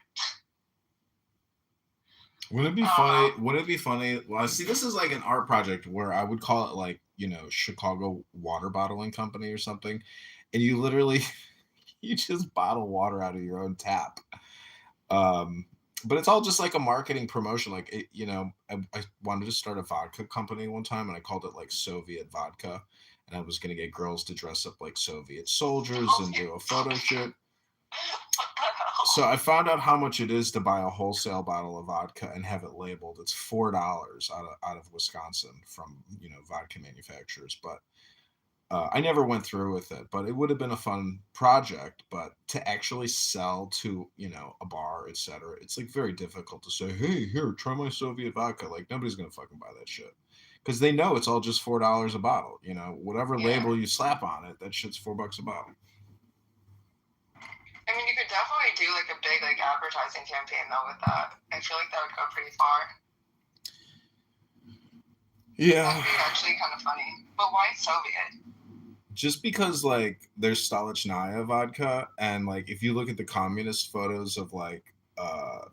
Wouldn't it be funny? Would it be funny? Well, see, this is like an art project where I would call it like, Chicago Water Bottling Company or something. And you literally, you just bottle water out of your own tap. But it's all just like a marketing promotion. Like, I wanted to start a vodka company one time and I called it like Soviet Vodka. And I was going to get girls to dress up like Soviet soldiers and do a photo shoot. So I found out how much it is to buy a wholesale bottle of vodka and have it labeled. It's $4 out of Wisconsin from vodka manufacturers. But I never went through with it. But it would have been a fun project. But to actually sell to a bar, etc., it's like very difficult to say, hey, here, try my Soviet vodka. Like nobody's gonna fucking buy that shit because they know it's all just $4 a bottle. Whatever label you slap on it, that shit's $4 a bottle. I mean, you could definitely do like a big like advertising campaign though with that. I feel like that would go pretty far. Yeah. That would be actually kind of funny. But why Soviet? Just because like there's Stolichnaya vodka, and like if you look at the communist photos of like the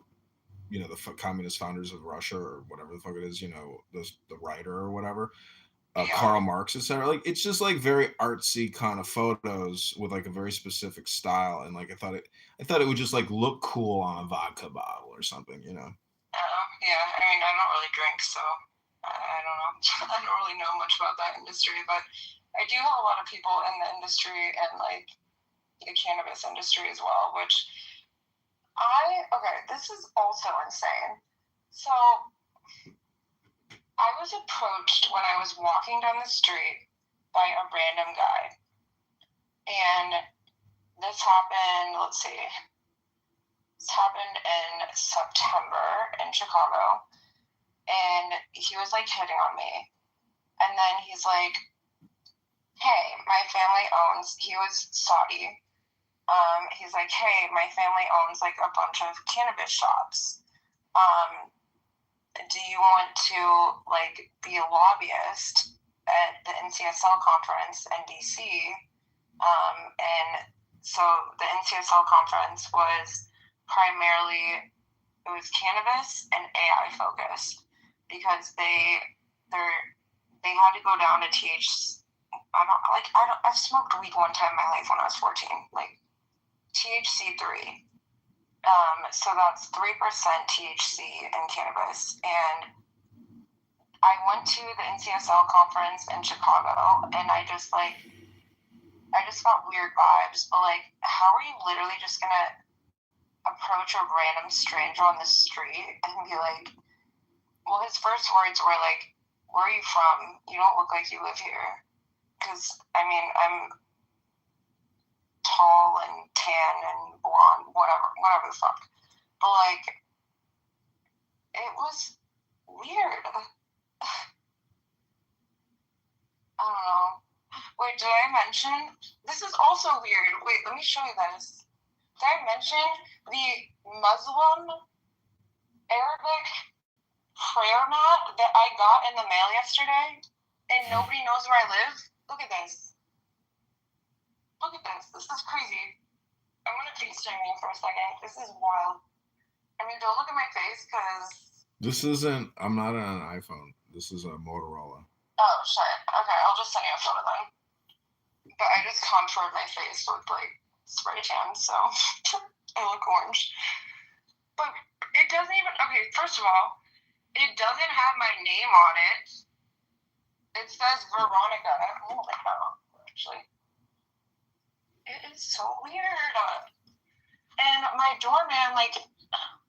communist founders of Russia or whatever the fuck it is, the writer or whatever. Karl Marx, etc. Like it's just like very artsy kind of photos with like a very specific style, and like I thought it would just like look cool on a vodka bottle or something, Yeah, I mean I don't really drink, so I don't know. I don't really know much about that industry, but I do know a lot of people in the industry and like the cannabis industry as well, which this is also insane. So I was approached when I was walking down the street by a random guy. And this happened, this happened in September in Chicago. And he was like hitting on me. And then he's like, hey, my family owns, he was Saudi. He's like, hey, my family owns like a bunch of cannabis shops. Do you want to like be a lobbyist at the NCSL conference in DC? And so the NCSL conference was primarily it was cannabis and AI focused because they had to go down to I've smoked weed one time in my life when I was 14, like THC 3. So that's 3% THC in cannabis. And I went to the NCSL conference in Chicago, and I just got weird vibes. But like, how are you literally just gonna approach a random stranger on the street and be like, well, his first words were like, where are you from? You don't look like you live here. Because, I mean, I'm tall and tan and blonde, whatever the fuck. But, like, it was weird. I don't know. Wait, did I mention? This is also weird. Wait, let me show you this. Did I mention the Muslim Arabic prayer mat that I got in the mail yesterday? And nobody knows where I live? Look at this. Look at this. This is crazy. I'm going to FaceTime you for a second. This is wild. I mean, don't look at my face because... This isn't... I'm not on an iPhone. This is a Motorola. Oh, shit. Okay, I'll just send you a photo then. But I just contoured my face with, like, spray tan, so I look orange. But it doesn't even... Okay, first of all, it doesn't have my name on it. It says Veronica. Oh, my God, actually. It is so weird. And my doorman, like,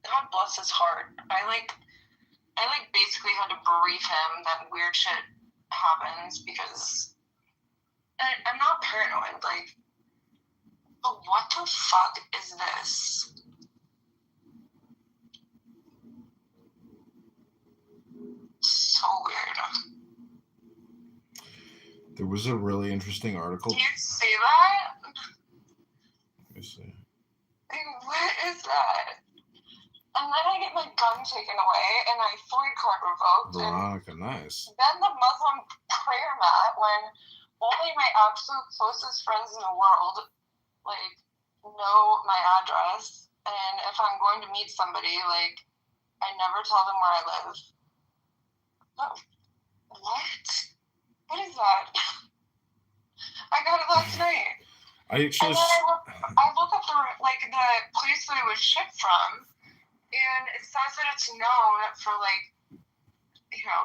God bless his heart. I basically had to brief him that weird shit happens because I'm not paranoid, like, but what the fuck is this? So weird. There was a really interesting article. Do you see that? Let me see. Like, what is that? And then I get my gun taken away and my FOID card revoked. Veronica, nice. Then the Muslim prayer mat when only my absolute closest friends in the world, like, know my address. And if I'm going to meet somebody, like, I never tell them where I live. Oh, what? What is that? I got it last night. I actually... And then I look up the place that it was shipped from, and it says that it's known for, like, you know,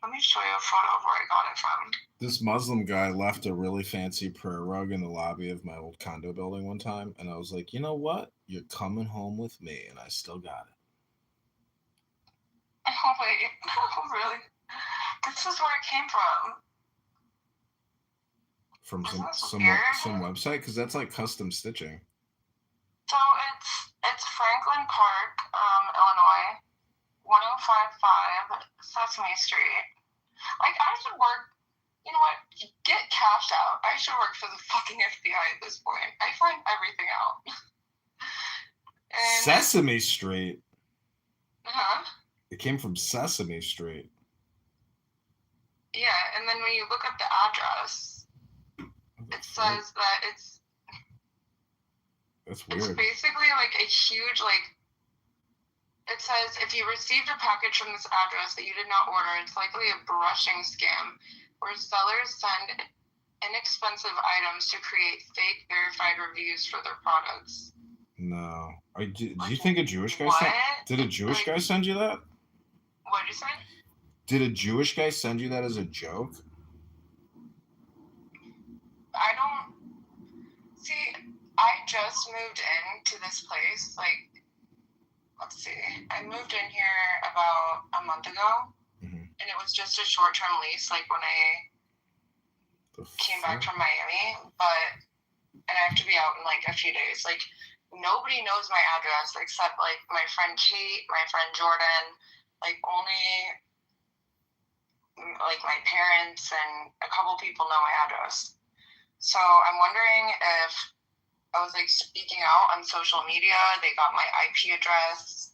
let me show you a photo of where I got it from. This Muslim guy left a really fancy prayer rug in the lobby of my old condo building one time, and I was like, you know what? You're coming home with me, and I still got it. Oh, wait. Oh, really? This is where it came from. From some weird? website? Because that's like custom stitching. So it's Franklin Park, Illinois, 1055 Sesame Street. Like, I should work, you know what, get cashed out. I should work for the fucking FBI at this point. I find everything out. And, Sesame Street? Uh-huh. It came from Sesame Street. Yeah, and then when you look up the address, it says that That's weird. It's basically like a huge, like, it says, if you received a package from this address that you did not order, it's likely a brushing scam where sellers send inexpensive items to create fake verified reviews for their products. No. Do you think a Jewish guy did a Jewish guy send you that? What did you say? Did a Jewish guy send you that as a joke? I don't... See, I just moved into this place, like, let's see. I moved in here about a month ago, and it was just a short-term lease, like, when I came back from Miami, and I have to be out in, like, a few days. Like, nobody knows my address except, like, my friend Kate, my friend Jordan, like, only, like, my parents and a couple people know my address. So I'm wondering if I was, like, speaking out on social media, they got my IP address,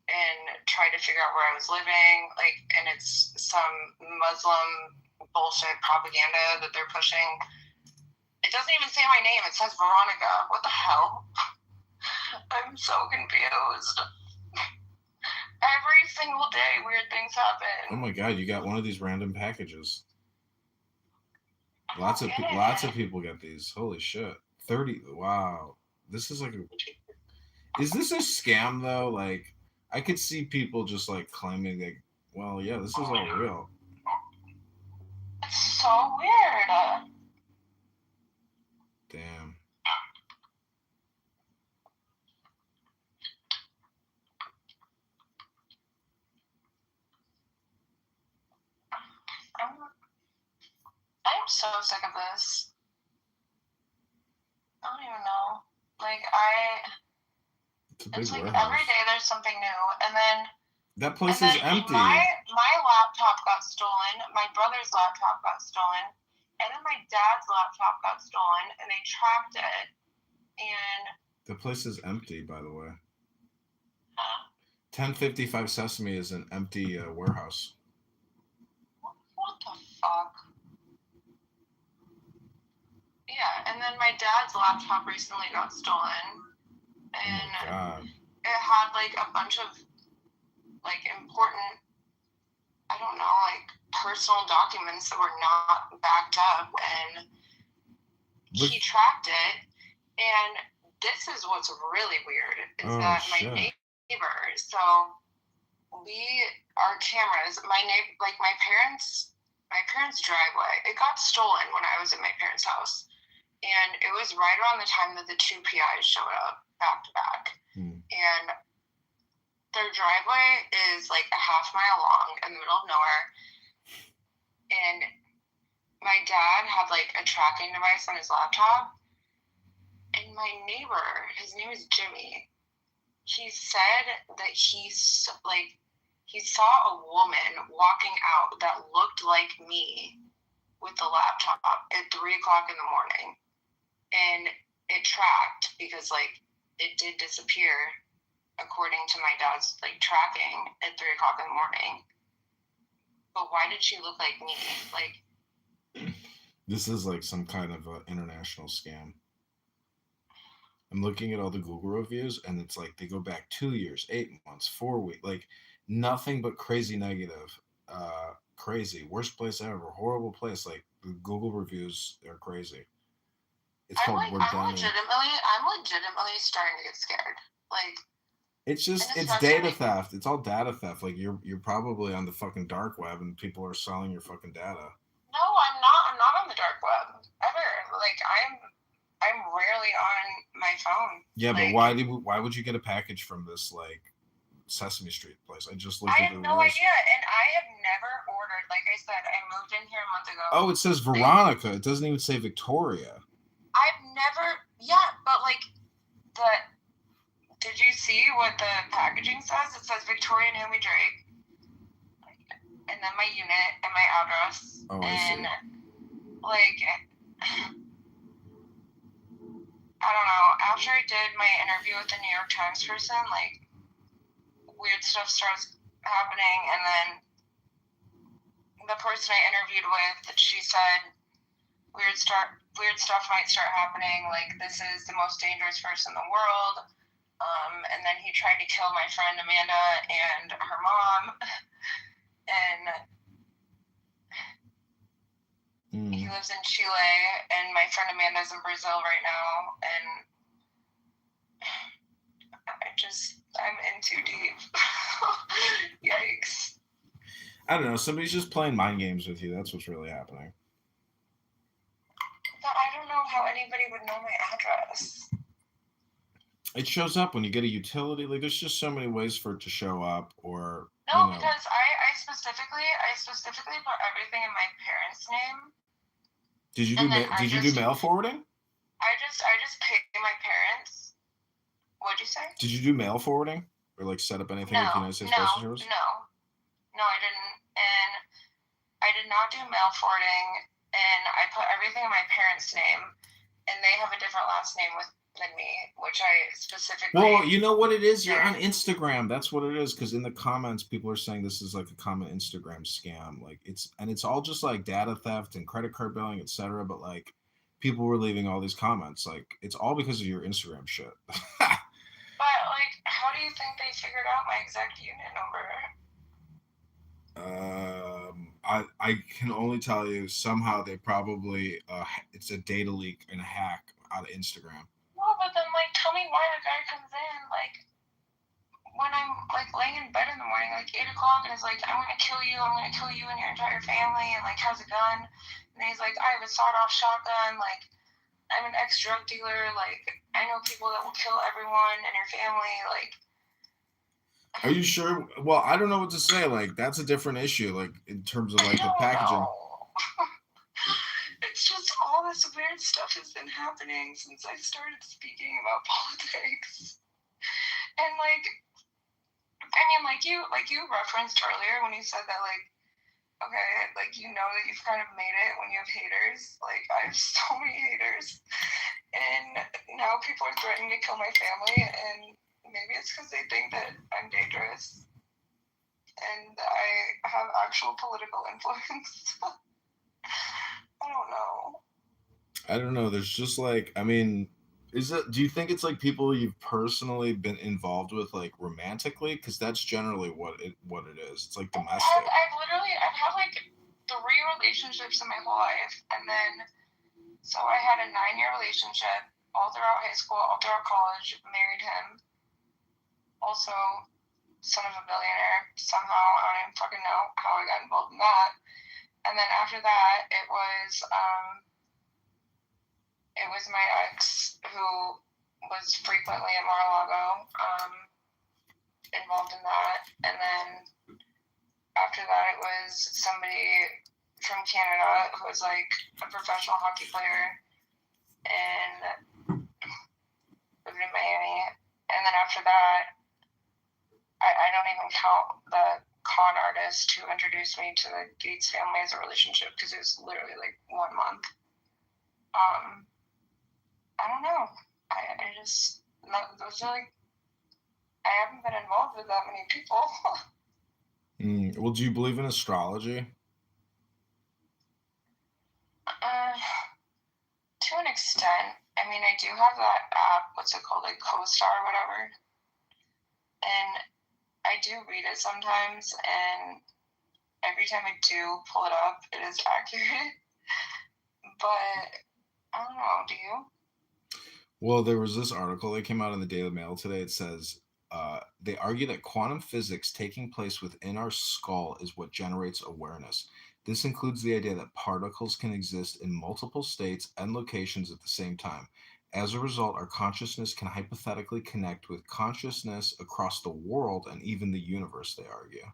and tried to figure out where I was living, like, and it's some Muslim bullshit propaganda that they're pushing. It doesn't even say my name. It says Veronica. What the hell? I'm so confused. all day, weird things happen. Oh my god, you got one of these random packages. Lots of Yeah. people get these. Holy shit. 30. Wow. This is like is this a scam though? Like I could see people just like claiming like, well, yeah, this is all real. It's so weird. Damn. I'm so sick of this. I don't even know. Like It's a big it's like warehouse. every day there's something new, and then That place and is then empty. My laptop got stolen. My brother's laptop got stolen, and then my dad's laptop got stolen, and they tracked it. And The place is empty, by the way. 1055 Sesame is an empty warehouse. what the fuck? Yeah, and then my dad's laptop recently got stolen, and Oh my god. it had like a bunch of like important, I don't know, like personal documents that were not backed up, and he tracked it. And this is what's really weird is that my neighbor, so our cameras, my parents' driveway, it got stolen when I was at my parents' house, and it was right around the time that the two PIs showed up back to back. And their driveway is like a half mile long in the middle of nowhere, and my dad had like a tracking device on his laptop, and my neighbor, his name is Jimmy, he said that he saw a woman walking out that looked like me with the laptop at 3 o'clock in the morning, and it tracked because like it did disappear according to my dad's like tracking at 3 o'clock in the morning. But why did she look like me? Like, this is like some kind of international scam. I'm looking at all the Google reviews, and it's like they go back 2 years, 8 months, 4 weeks, like nothing but crazy negative. Crazy, worst place ever, horrible place. Like the Google reviews are crazy. It's called I'm legitimately starting to get scared. Like, it's data theft. It's all data theft. Like you're probably on the fucking dark web, and people are selling your fucking data. No, I'm not. I'm not on the dark web ever. Like I'm rarely on my phone. Yeah, like, but why would you get a package from this like Sesame Street place? I just looked at the I have no idea, and I have never ordered. Like I said, I moved in here a month ago. Oh, it says Veronica. It doesn't even say Victoria. I've never. Yeah, but like did you see what the packaging says? It says Victoria Naomi Drake, and then my unit and my address. Oh, I see. Like, I don't know. After I did my interview with the New York Times person, like, weird stuff starts happening, and then the person I interviewed with, she said weird stuff might start happening. Like, this is the most dangerous person in the world. And then he tried to kill my friend Amanda and her mom, and he lives in Chile, and my friend Amanda's in Brazil right now, and I'm in too deep. Yikes. I don't know. Somebody's just playing mind games with you. That's what's really happening. But I don't know how anybody would know my address. It shows up when you get a utility. Like, there's just so many ways for it to show up, or because I specifically put everything in my parents' name. Did you do mail forwarding? I just pay my parents. What'd you say? Did you do mail forwarding or like set up anything with the United States Postal Service? No, I didn't, and I did not do mail forwarding, and I put everything in my parents' name, and they have a different last name than me, which I specifically. Well, you know what it is? You're on Instagram. That's what it is. Because in the comments, people are saying this is like a common Instagram scam. Like it's all just like data theft and credit card billing, etc. But like people were leaving all these comments. Like it's all because of your Instagram shit. But like, how do you think they figured out my exact unit number? I can only tell you somehow they probably it's a data leak and a hack out of Instagram. No, but then like tell me why the guy comes in like when I'm like laying in bed in the morning, like 8 o'clock, and is like, I'm gonna kill you and your entire family, and like has a gun, and he's like, I have a sawed-off shotgun, like I'm an ex-drug dealer, like I know people that will kill everyone and your family, like. Are you sure? Well, I don't know what to say. Like that's a different issue. Like in terms of like the packaging. It's just all this weird stuff has been happening since I started speaking about politics, and like. I mean, like you referenced earlier when you said that, like, okay, like you know that you've kind of made it when you have haters. Like I have so many haters, and now people are threatening to kill my family, and maybe it's because they think that I'm dangerous and I have actual political influence. I don't know. I don't know. There's just like, I mean, do you think it's like people you've personally been involved with, like romantically? Because that's generally what it is. It's like domestic. I've had like 3 relationships in my whole life, and then so I had a 9-year relationship all throughout high school, all throughout college. Married him. Also, son of a billionaire. Somehow I don't even fucking know how I got involved in that. And then after that, it was my ex who was frequently at Mar-a-Lago, involved in that. And then after that, it was somebody from Canada who was like a professional hockey player and lived in Miami. And then after that, I don't even count the con artist who introduced me to the Gates family as a relationship because it was literally like 1 month. I don't know. I just, those are like, I haven't been involved with that many people. Well, do you believe in astrology? To an extent. I mean, I do have that app, what's it called, like CoStar or whatever. And I do read it sometimes, and every time I do pull it up, it is accurate. But I don't know, do you? Well, there was this article that came out in the Daily Mail today. It says they argue that quantum physics taking place within our skull is what generates awareness. This includes the idea that particles can exist in multiple states and locations at the same time. As a result, our consciousness can hypothetically connect with consciousness across the world and even the universe, they argue.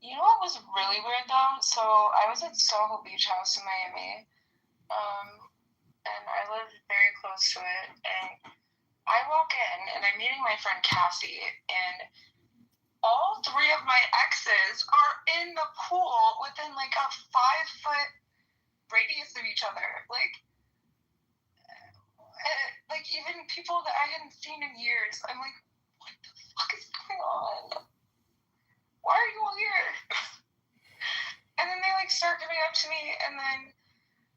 You know what was really weird though? So I was at Soho Beach House in Miami, and I lived very close to it. And I walk in, and I'm meeting my friend Cassie, and all 3 of my exes are in the pool within like a 5-foot radius of each other. Like even people that I hadn't seen in years. I'm like, what the fuck is going on? Why are you all here? And then they like start coming up to me, and then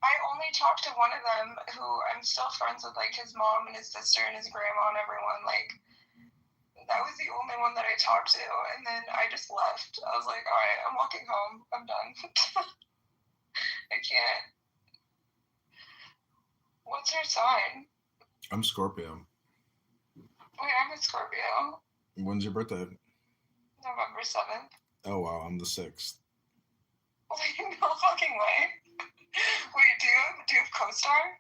I only talked to one of them who I'm still friends with, like his mom and his sister and his grandma and everyone. Like that was the only one that I talked to, and then I just left. I was like, all right, I'm walking home. I'm done. I can't. What's your sign? I'm Scorpio. Wait, I'm a Scorpio. When's your birthday? November 7th. Oh wow, I'm the 6th. Wait, no fucking way. Wait, do you have CoStar?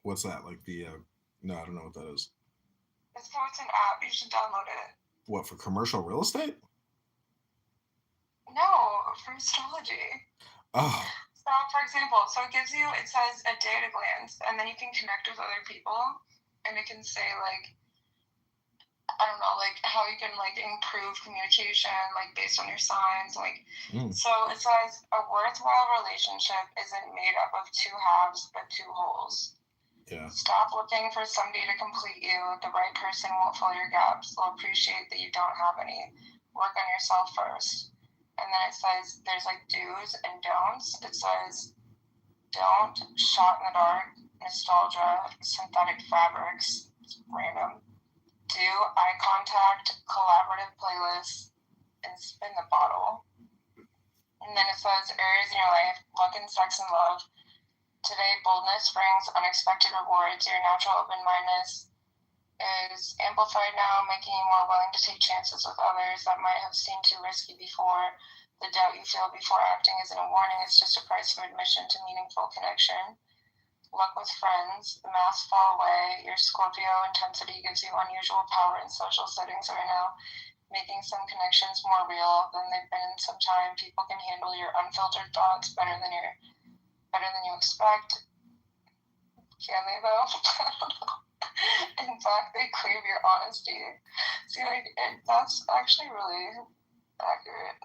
What's that? Like the no, I don't know what that is. It's an app. You should download it. What, for commercial real estate? No, for astrology. Oh. So, for example, it says a day at a glance, and then you can connect with other people, and it can say, like, I don't know, like, how you can, like, improve communication, like, based on your signs, like, So it says, a worthwhile relationship isn't made up of 2 halves, but 2 wholes. Yeah. Stop looking for somebody to complete you. The right person won't fill your gaps. They'll appreciate that you don't have any. Work on yourself first. And then it says there's like do's and don'ts. It says don't shot in the dark, nostalgia, synthetic fabrics, it's random. Do eye contact, collaborative playlists, and spin the bottle. And then it says, Aries in your life, luck in sex and love. Today, boldness brings unexpected rewards. Your natural open-mindedness is amplified now, making you more willing to take chances with others that might have seemed too risky before. The doubt you feel before acting isn't a warning, it's just a price of admission to meaningful connection. Luck with friends, the masks fall away. Your Scorpio intensity gives you unusual power in social settings right now, making some connections more real than they've been in some time. People can handle your unfiltered thoughts better than you expect. Can they though? In fact, they crave your honesty. See, like that's actually really accurate.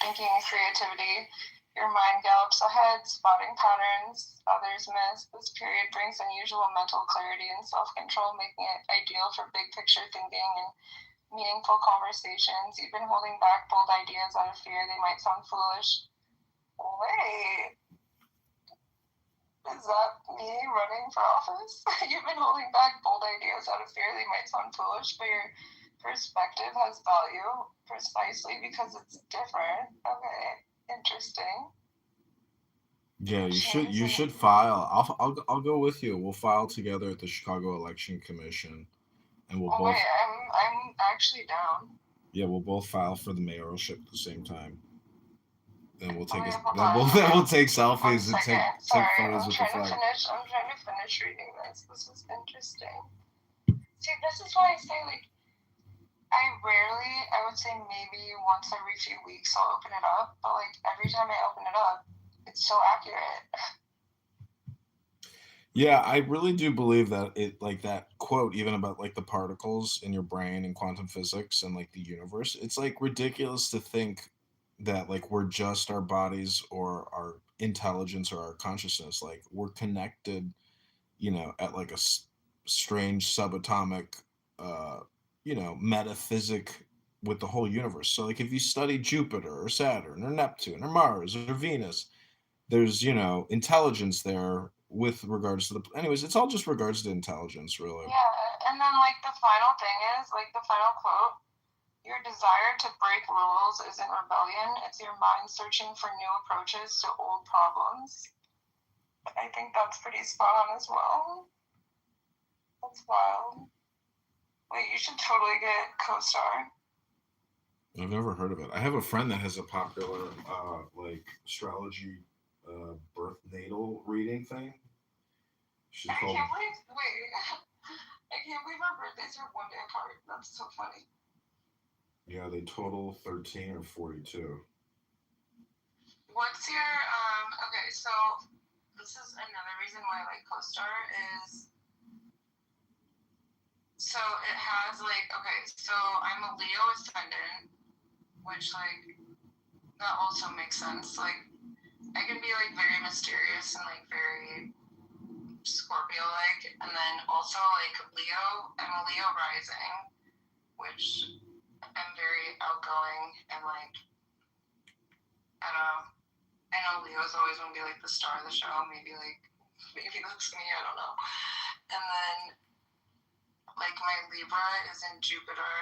Thinking, creativity. Your mind gallops ahead, spotting patterns others miss. This period brings unusual mental clarity and self-control, making it ideal for big picture thinking and meaningful conversations. You've been holding back bold ideas out of fear they might sound foolish. Wait, is that me running for office? You've been holding back bold ideas out of fear they might sound foolish, but your perspective has value precisely because it's different. Okay, interesting. Yeah, you should file. I'll go with you. We'll file together at the Chicago Election Commission, and we'll both. Wait, I'm actually down. Yeah, we'll both file for the mayoralship at the same time. And we'll take Hold we'll take on. selfies and take Sorry, photos I'm with the trying flag. I'm trying to finish reading this. This is interesting. See, this is why I say like I would say maybe once every few weeks I'll open it up, but like every time I open it up, it's so accurate. Yeah, I really do believe that it like that quote even about like the particles in your brain and quantum physics and like the universe. It's like ridiculous to think that like we're just our bodies or our intelligence or our consciousness. Like we're connected, at like a strange subatomic, uh, metaphysic with the whole universe. So like if you study Jupiter or Saturn or Neptune or Mars or Venus, there's intelligence there with regards to anyways, it's all just regards to intelligence, really. Yeah, and then like the final thing is like the final quote, your desire to break rules isn't rebellion, it's your mind searching for new approaches to old problems. I think that's pretty spot on as well. That's wild. Wait, you should totally get CoStar. I've never heard of it. I have a friend that has a popular like astrology birth natal reading thing. She's I called. can't believe I can't believe our birthdays are 1 day apart. That's so funny. Yeah, they total 13 or 42. What's your okay, so this is another reason why I like CoStar is so it has like okay, so I'm a Leo ascendant, which like that also makes sense. Like I can be like very mysterious and like very Scorpio like, and then also like I'm a Leo rising, which I'm very outgoing and like I don't know. I know Leo's always gonna be like the star of the show. Maybe that's me. I don't know. And then like my Libra is in Jupiter.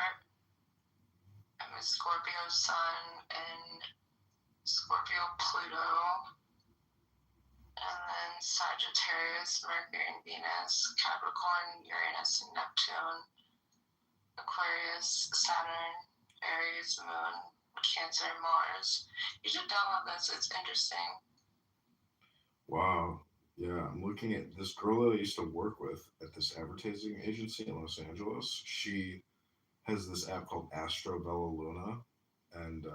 I'm a Scorpio Sun and Scorpio Pluto. And then Sagittarius, Mercury and Venus, Capricorn, Uranus and Neptune, Aquarius, Saturn, Aries, Moon, Cancer, Mars. You should download this. It's interesting. Wow. Yeah, I'm looking at this girl that I used to work with at this advertising agency in Los Angeles. She has this app called Astro Bella Luna, and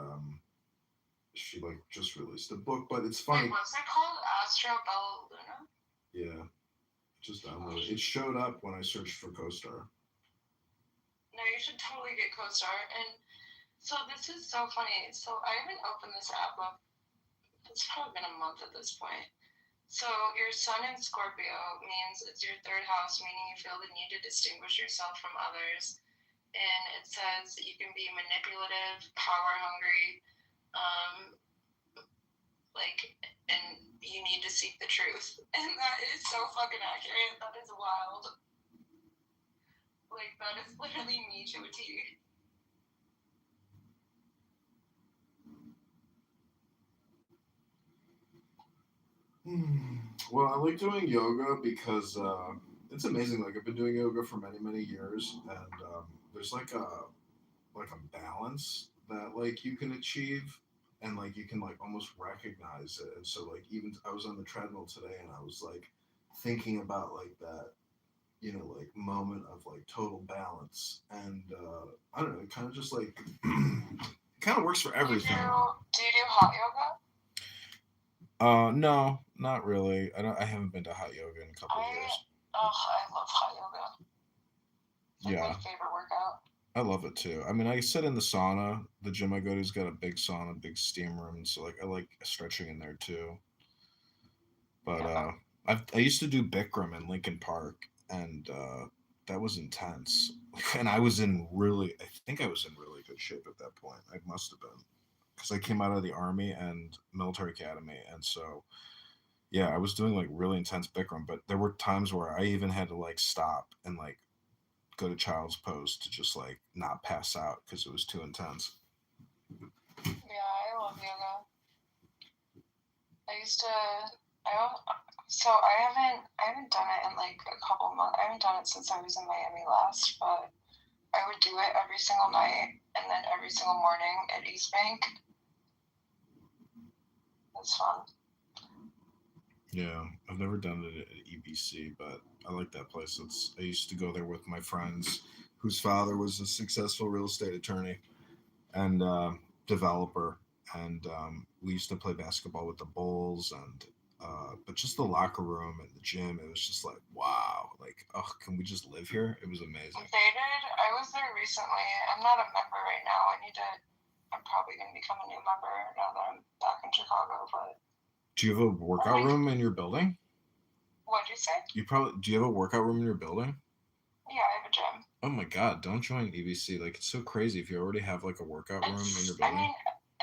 she like just released a book, but it's funny. Wait, what's it called? Astro Bella Luna? Yeah, just download it. It showed up when I searched for CoStar. No, you should totally get CoStar. And so this is so funny. So I haven't opened this app up. It's probably been a month at this point. So your sun in Scorpio means it's your third house, meaning you feel the need to distinguish yourself from others. And it says that you can be manipulative, power hungry, and you need to seek the truth. And that is so fucking accurate. That is wild. Like that is literally me to a T. Well, I like doing yoga because it's amazing. Like I've been doing yoga for many years, and there's like a balance that like you can achieve, and like you can like almost recognize it. And so like even I was on the treadmill today, and I was like thinking about like that, like moment of like total balance, and I don't know, it kind of just like it kind of works for everything. Do you do hot yoga? No, not really. I haven't been to hot yoga in a couple of I years. I love hot yoga. It's like my Yeah, favorite workout. I love it too. I mean, I sit in the sauna. The gym I go to's got a big sauna, big steam room, so like I like stretching in there too. But Yeah. I used to do Bikram in Lincoln Park, and that was intense. And I was in really, I think I was in really good shape at that point. I must have been because I came out of the army and military academy, and so yeah, I was doing like really intense Bikram. But there were times where I even had to like stop and like go to child's pose to just like not pass out because it was too intense. Yeah, I love yoga. I used to. I don't. So I haven't done it in like a couple months. I haven't done it since I was in Miami last, but I would do it every single night and then every single morning at East Bank. It's fun. Yeah, I've never done it at EBC, but I like that place. I used to go there with my friends, whose father was a successful real estate attorney and developer, and we used to play basketball with the Bulls, and but just the locker room and the gym, it was just like wow, like oh, can we just live here? It was amazing. They did. I was there recently. I'm not a member right now. I need to. I'm probably going to become a new member now that I'm back in Chicago. But Do you have a workout room in your building? what'd you say? Do you have a workout room in your building? Yeah, I have a gym. Oh my god, don't join EBC. Like it's so crazy if you already have like a workout room in your I building. mean,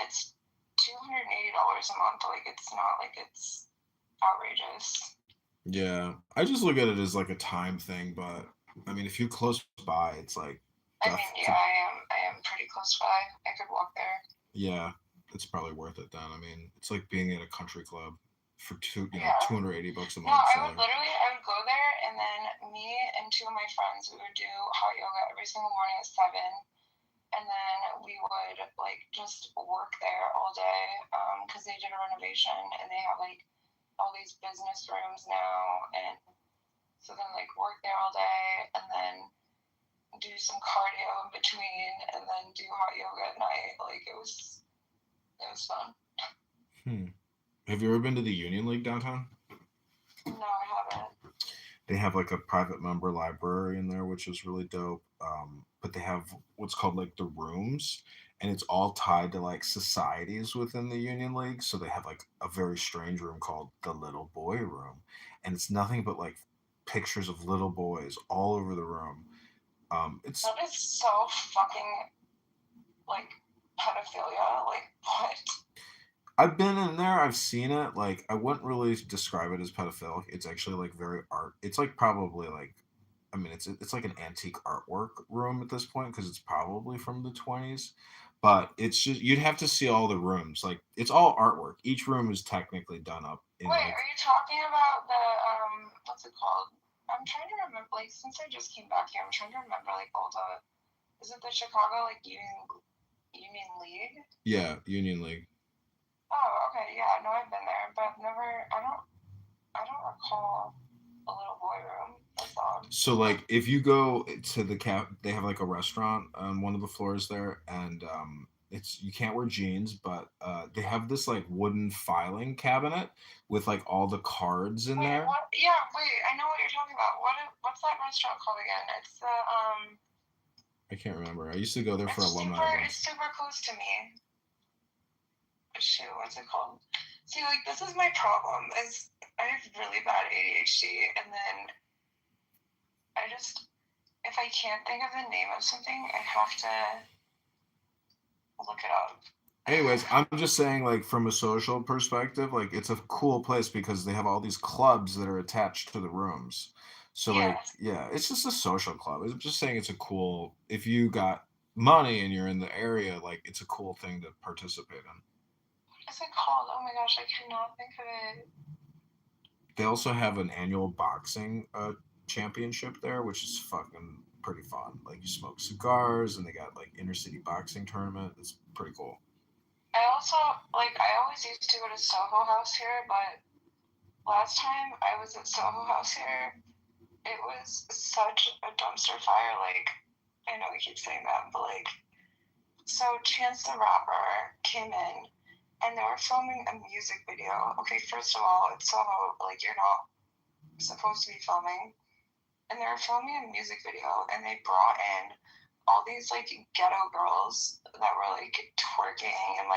it's $280 a month. Like it's not like it's outrageous. Yeah, I just look at it as like a time thing, but I mean, if you're close by, it's like, I mean, yeah, I am pretty close by. I could walk there. yeah, it's probably worth it then. I mean, it's like being at a country club for Yeah. $280 a No, month. I So would go there, and then me and two of my friends, we would do hot yoga every single morning at 7, and then we would like just work there all day because they did a renovation and they have like all these business rooms now, and so then like work there all day and then do some cardio in between and then do hot yoga at night. Like it was fun. have you ever been to the Union League downtown? No, I haven't. They have like a private member library in there, which is really dope. But they have what's called like the rooms, and it's all tied to like societies within the Union League. So they have like a very strange room called the Little Boy Room, and it's nothing but like pictures of little boys all over the room. It's That is so fucking like pedophilia. Like what? I've been in there. I've seen it. Like I wouldn't really describe it as pedophilic. It's actually like very art. It's like probably like I mean, it's like an antique artwork room at this point because it's probably from the 20s. But it's just you'd have to see all the rooms. Like it's all artwork. Each room is technically done up in Wait, like are you talking about the what's it called? I'm trying to remember. Like since I just came back here, I'm trying to remember like all the. Is it the Chicago like Union League? yeah, Union League. Oh, okay, yeah. No, I've been there, but I've never. I don't recall a little boy room. That's odd. So like if you go to the cap, they have like a restaurant on one of the floors there, and it's you can't wear jeans, but they have this like wooden filing cabinet with like all the cards in Wait, there. what? Yeah, wait. I know what you're talking about. What's that restaurant called again? It's the I can't remember. I used to go there for It's alumni super. events. It's super close to me. Shoot, what's it called? See, like this is my problem. Is I have really bad ADHD, and then I just if I can't think of the name of something, I have to look it up. Anyways, I'm just saying, like from a social perspective, like it's a cool place because they have all these clubs that are attached to the rooms. So Yeah. like, yeah, it's just a social club. I'm just saying it's a cool. If you got money and you're in the area, like it's a cool thing to participate in. What is it called? Oh my gosh, I cannot think of it. they also have an annual boxing championship there, which is fucking pretty fun. Like you smoke cigars, and they got like inner city boxing tournament. It's pretty cool. I also I always used to go to Soho House here, but last time I was at Soho House here, it was such a dumpster fire. Like, I know we keep saying that, but so Chance the Rapper came in and they were filming a music video. Okay, first of all, it's Soho, you're not supposed to be filming. And they were filming a music video and they brought in all these ghetto girls that were twerking and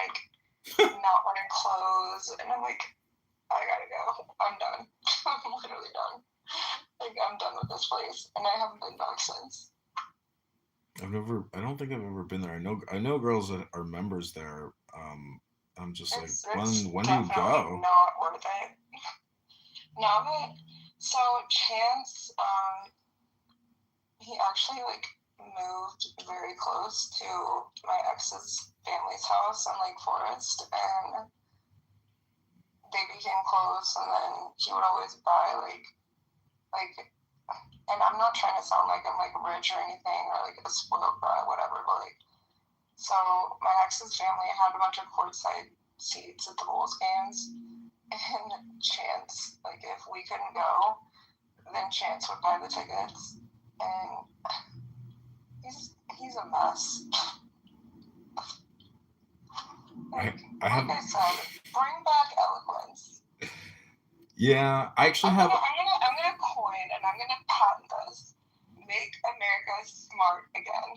not wearing clothes. And I'm like, I gotta go. I'm done. I'm literally done. I'm done with this place, and I haven't been back since. I don't think I've ever been there. I know girls that are members there. I'm just It's when do you go? Not worth it. Now that Chance, he actually moved very close to my ex's family's house in Lake Forest, and they became close. And then he would always buy and I'm not trying to sound like I'm rich or anything or a spoiled brat, whatever, but so my ex's family had a bunch of courtside seats at the Bulls games, and Chance, if we couldn't go, then Chance would buy the tickets, and he's a mess. I said, bring back eloquence. Yeah, I actually have. I'm gonna coin and I'm gonna patent this. Make America smart again.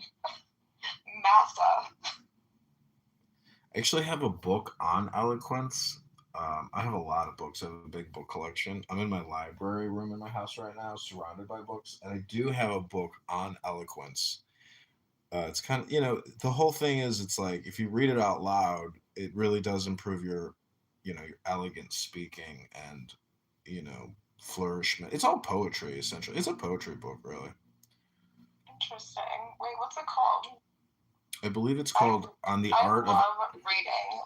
Massa. I actually have a book on eloquence. I have a lot of books. I have a big book collection. I'm in my library room in my house right now, surrounded by books, and I do have a book on eloquence. It's kind of, the whole thing is, it's like if you read it out loud, it really does improve your elegant speaking and, flourishment. It's all poetry, essentially. It's a poetry book, really. Interesting. Wait, what's it called? I believe it's called On the Art of... I love reading.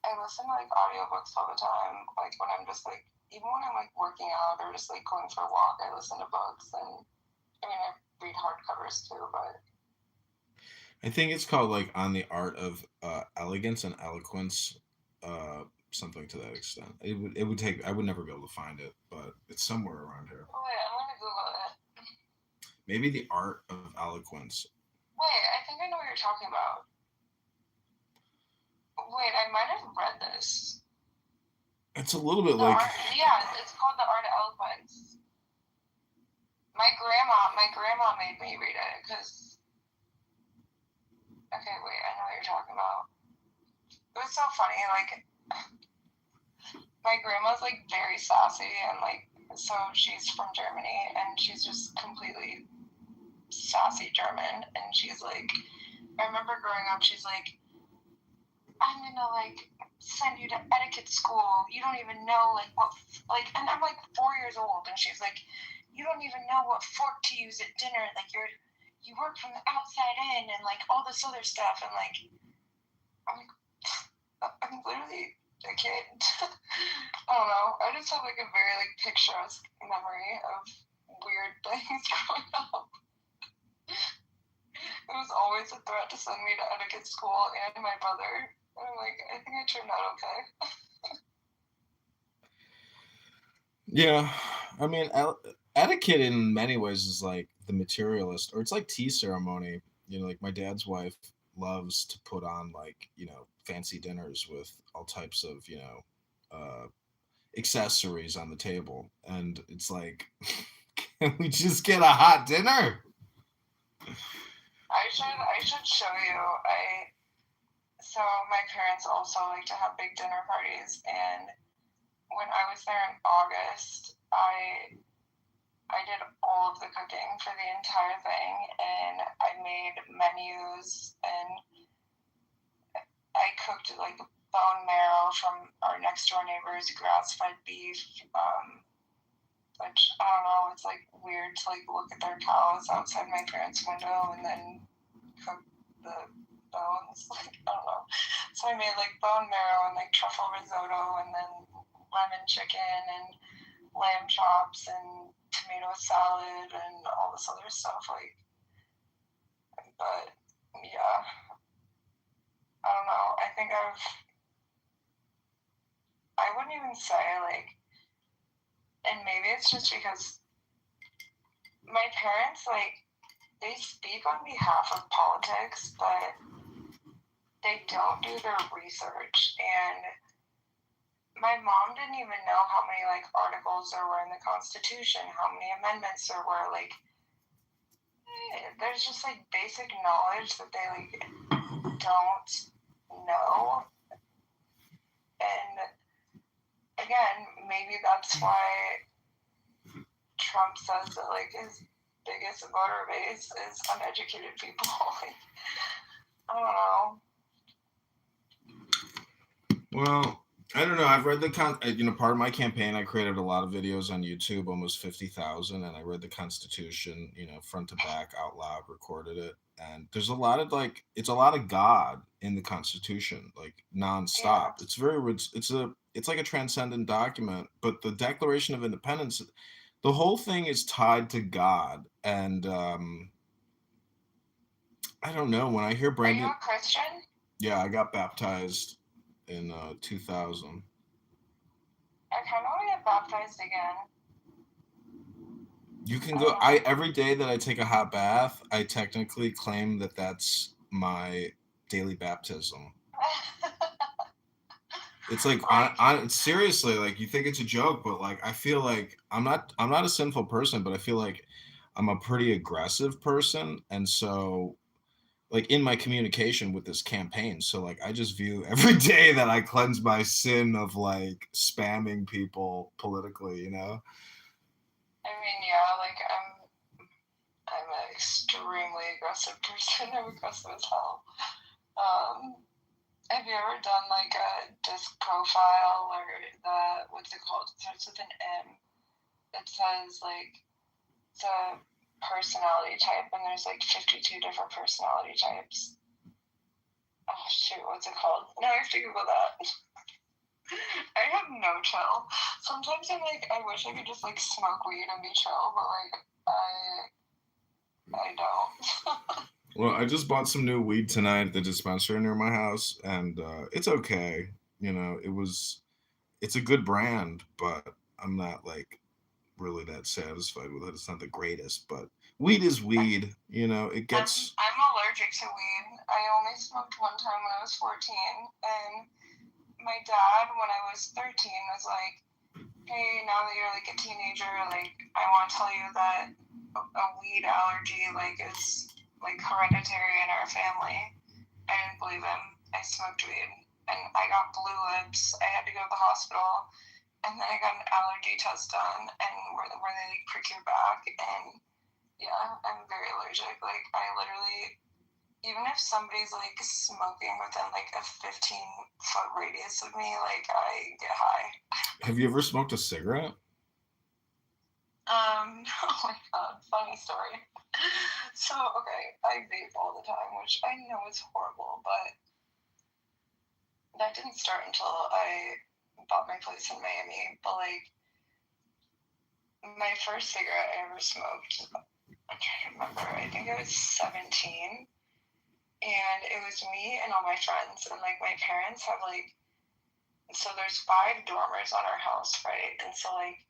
I listen to audiobooks all the time. When I'm just even when I'm working out or just going for a walk, I listen to books. And I mean, I read hardcovers too, but I think it's called On the Art of Elegance and Eloquence, something to that extent. It would take... I would never be able to find it, but it's somewhere around here. Oh, wait, I'm gonna Google it. Maybe The Art of Eloquence. Wait, I think I know what you're talking about. Wait, I might have read this. It's a little bit it's called The Art of Eloquence. My grandma made me read it because. Okay, wait, I know what you're talking about. It was so funny. My grandma's very sassy and so she's from Germany and she's just completely sassy German, and she's I remember growing up, she's I'm gonna send you to etiquette school. You don't even know what and I'm 4 years old, and she's you don't even know what fork to use at dinner. You work from the outside in and all this other stuff, and I'm literally a kid. I don't know. I just have a very picturesque memory of weird things growing up. It was always a threat to send me to etiquette school and my brother. And I'm I think I turned out okay. Yeah, I mean, etiquette in many ways is the materialist, or it's tea ceremony. My dad's wife loves to put on fancy dinners with all types of accessories on the table, and it's can we just get a hot dinner? I should show you. So my parents also like to have big dinner parties, and when I was there in August, I did all of the cooking for the entire thing, and I made menus, and I cooked bone marrow from our next door neighbor's grass-fed beef, which I don't know, it's weird to look at their cows outside my parents' window and then cook the bones. I don't know. So I made bone marrow and truffle risotto, and then lemon chicken and lamb chops and tomato salad and all this other stuff. Like, but yeah, I don't know. I wouldn't even say like, and maybe it's just because my parents, like, they speak on behalf of politics, but they don't do their research. And my mom didn't even know how many like articles there were in the Constitution, how many amendments there were. Like, there's just like basic knowledge that they like don't know. And again, maybe that's why Trump says that like his biggest voter base is uneducated people. Like, I don't know. Well, I don't know. I've read part of my campaign, I created a lot of videos on YouTube, almost 50,000, and I read the Constitution, front to back, out loud, recorded it. And there's a lot of it's a lot of God in the Constitution, like nonstop. Yeah. It's like a transcendent document, but the Declaration of Independence, the whole thing is tied to God. And I don't know, when I hear Brandon. Are you a Christian? Yeah, I got baptized in 2000. I kind of want to get baptized again. You can go. Every day that I take a hot bath, I technically claim that that's my daily baptism. It's like seriously, like, you think it's a joke, but like I feel like I'm not a sinful person, but I feel like I'm a pretty aggressive person, and so like in my communication with this campaign, so like I just view every day that I cleanse my sin of like spamming people politically, I mean, yeah, like I'm an extremely aggressive person. I'm aggressive as hell. Have you ever done like a disc profile or what's it called? It starts with an M. It says like it's a personality type, and there's like 52 different personality types. Oh shoot, what's it called? Now I have to Google that. I have no chill. Sometimes I'm like, I wish I could just like smoke weed and be chill, but like I don't. Well, I just bought some new weed tonight at the dispensary near my house, and it's okay. It's a good brand, but I'm not like really that satisfied with it. It's not the greatest, but weed is weed. It gets. I'm allergic to weed. I only smoked one time when I was 14, and my dad, when I was 13, was like, hey, now that you're like a teenager, like I want to tell you that a weed allergy like is like hereditary in our family. I didn't believe him. I smoked weed and I got blue lips. I had to go to the hospital, and then I got an allergy test done, and where they like prick your back, and yeah, I'm very allergic. Like I literally, even if somebody's like smoking within like a 15-foot radius of me, like I get high. Have you ever smoked a cigarette? Oh my god, funny story. So, okay, I vape all the time, which I know is horrible, but that didn't start until I bought my place in Miami. But like, my first cigarette I ever smoked, I'm trying to remember, I think I was 17, and it was me and all my friends, and like my parents have like, so there's 5 dormers on our house, right? And so like,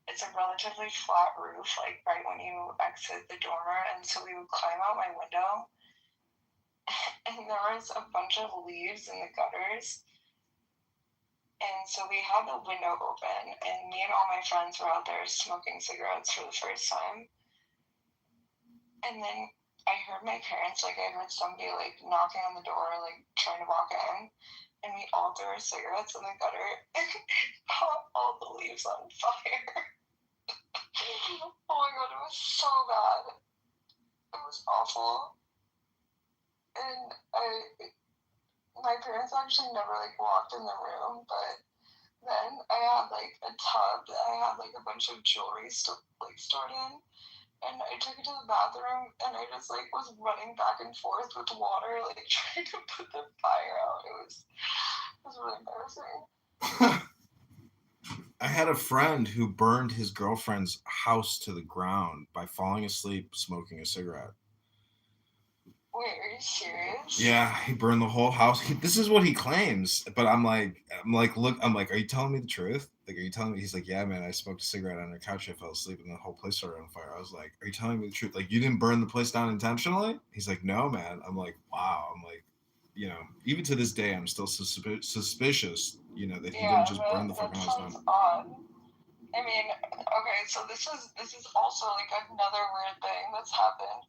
it's a relatively flat roof, like right when you exit the dormer, and so we would climb out my window, and there was a bunch of leaves in the gutters, and so we had the window open, and me and all my friends were out there smoking cigarettes for the first time, and then I heard my parents, like I heard somebody like knocking on the door, like trying to walk in, and we all threw our cigarettes in the gutter and caught all the leaves on fire. Oh my god, it was so bad. It was awful. And my parents actually never like walked in the room, but then I had like a tub that I had like a bunch of jewelry stored in, and I took it to the bathroom, and I just like was running back and forth with water, like trying to put the fire out. It was really embarrassing. I had a friend who burned his girlfriend's house to the ground by falling asleep smoking a cigarette. Wait, are you serious? Yeah, he burned the whole house. This is what he claims, but I'm like, look, I'm like, are you telling me the truth? Like, are you telling me? He's like, yeah, man, I smoked a cigarette on the couch. I fell asleep, and the whole place started on fire. I was like, are you telling me the truth? Like, you didn't burn the place down intentionally? He's like, no, man. I'm like, wow. I'm like, you know, even to this day, I'm still suspicious. You know, that he didn't just burn the fucking that house sounds down. odd. I mean, okay, so this is also like another weird thing that's happened,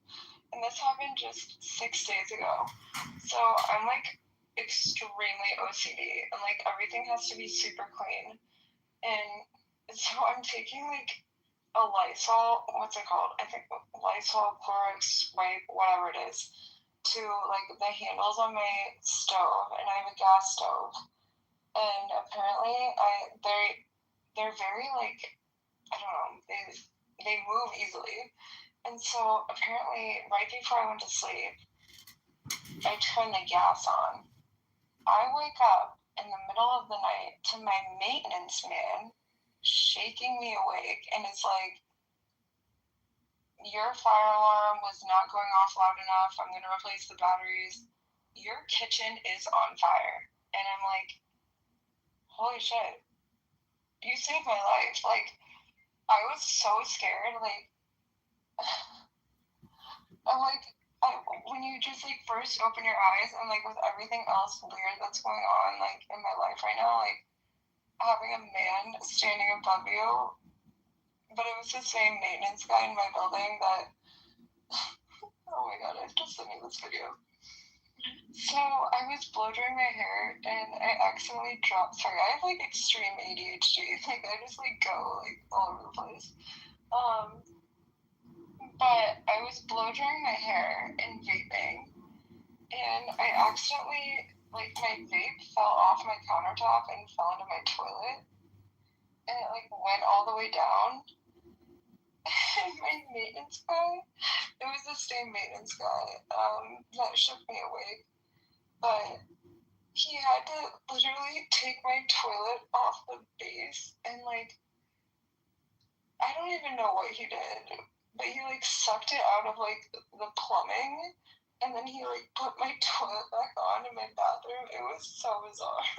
and this happened just 6 days ago. So I'm like extremely OCD, and like everything has to be super clean, and so I'm taking like a Lysol, what's it called? I think Lysol, Clorox, wipe, whatever it is, to like the handles on my stove, and I have a gas stove, and apparently they're very like, I don't know, they move easily. And so apparently right before I went to sleep, I turned the gas on. I wake up in the middle of the night to my maintenance man shaking me awake, and it's like, your fire alarm was not going off loud enough. I'm going to replace the batteries. Your kitchen is on fire. And I'm like, holy shit, you saved my life. Like, I was so scared. Like, I'm like, when you just like first open your eyes and like with everything else weird that's going on like in my life right now, like having a man standing above you, but it was the same maintenance guy in my building that, oh my god, I just sent you this video. So I was blow drying my hair and I accidentally dropped. Sorry, I have like extreme ADHD. Like I just like go like all over the place. But I was blow drying my hair and vaping, and I accidentally like my vape fell off my countertop and fell into my toilet, and it like went all the way down. And my maintenance guy, it was the same maintenance guy that shook me awake, but he had to literally take my toilet off the base and like, I don't even know what he did, but he like sucked it out of like the plumbing, and then he like put my toilet back on in my bathroom. It was so bizarre.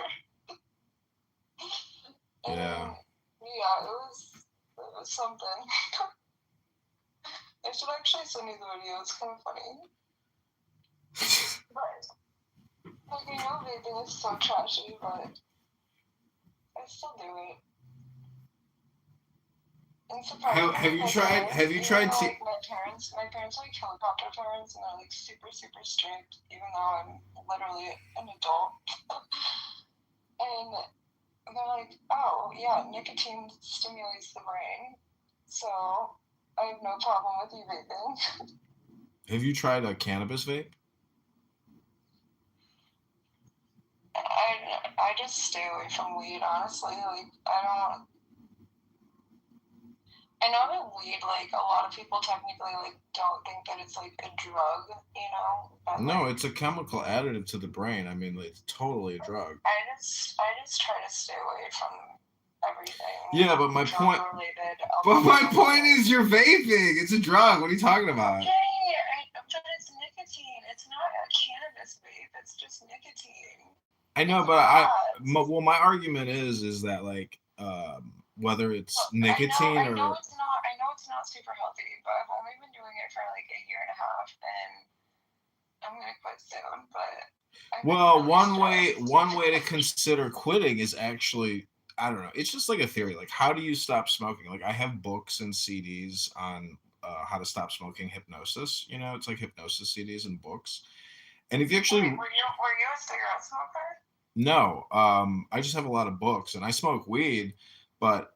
And Yeah. yeah, it was something. I should actually send you the video. It's kind of funny. But like, I know vaping is so trashy, but I still do it. And surprisingly, Have you my tried? parents, Have you even tried? though, like, my parents are like helicopter parents, and they're like super, super strict, even though I'm literally an adult. And they're like, oh yeah, nicotine stimulates the brain, so I have no problem with you vaping. Have you tried a cannabis vape? I just stay away from weed, honestly. Like, I know that weed, like, a lot of people technically, like, don't think that it's, like, a drug, you know? But, No, like, it's a chemical additive to the brain. I mean, it's totally a drug. I just try to stay away from everything. Yeah, but my point. Related. But my point is, you're vaping. It's a drug. What are you talking about? Okay, but it's nicotine. It's not a cannabis vape. It's just nicotine. I know, but my argument is that like whether it's nicotine I or know it's not super healthy, but I've only been doing it for like a year and a half, and I'm gonna quit soon. But well, really one way to consider quitting is actually, I don't know. It's just like a theory. Like, how do you stop smoking? Like, I have books and CDs on how to stop smoking, hypnosis. You know, it's like hypnosis CDs and books. And if you actually, Wait, were you a cigarette smoker? no, I just have a lot of books, and I smoke weed, but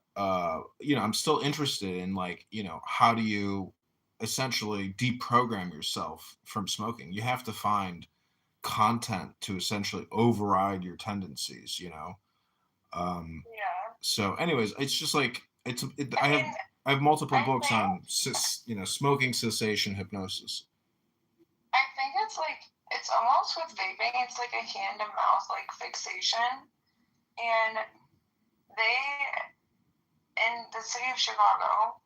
you know, I'm still interested in like, you know, how do you essentially deprogram yourself from smoking? You have to find content to essentially override your tendencies, you know. Yeah. So, anyways, it's just like I have multiple books on you know, smoking cessation hypnosis. I think it's almost with vaping. It's like a hand to mouth like fixation, and they in the city of Chicago,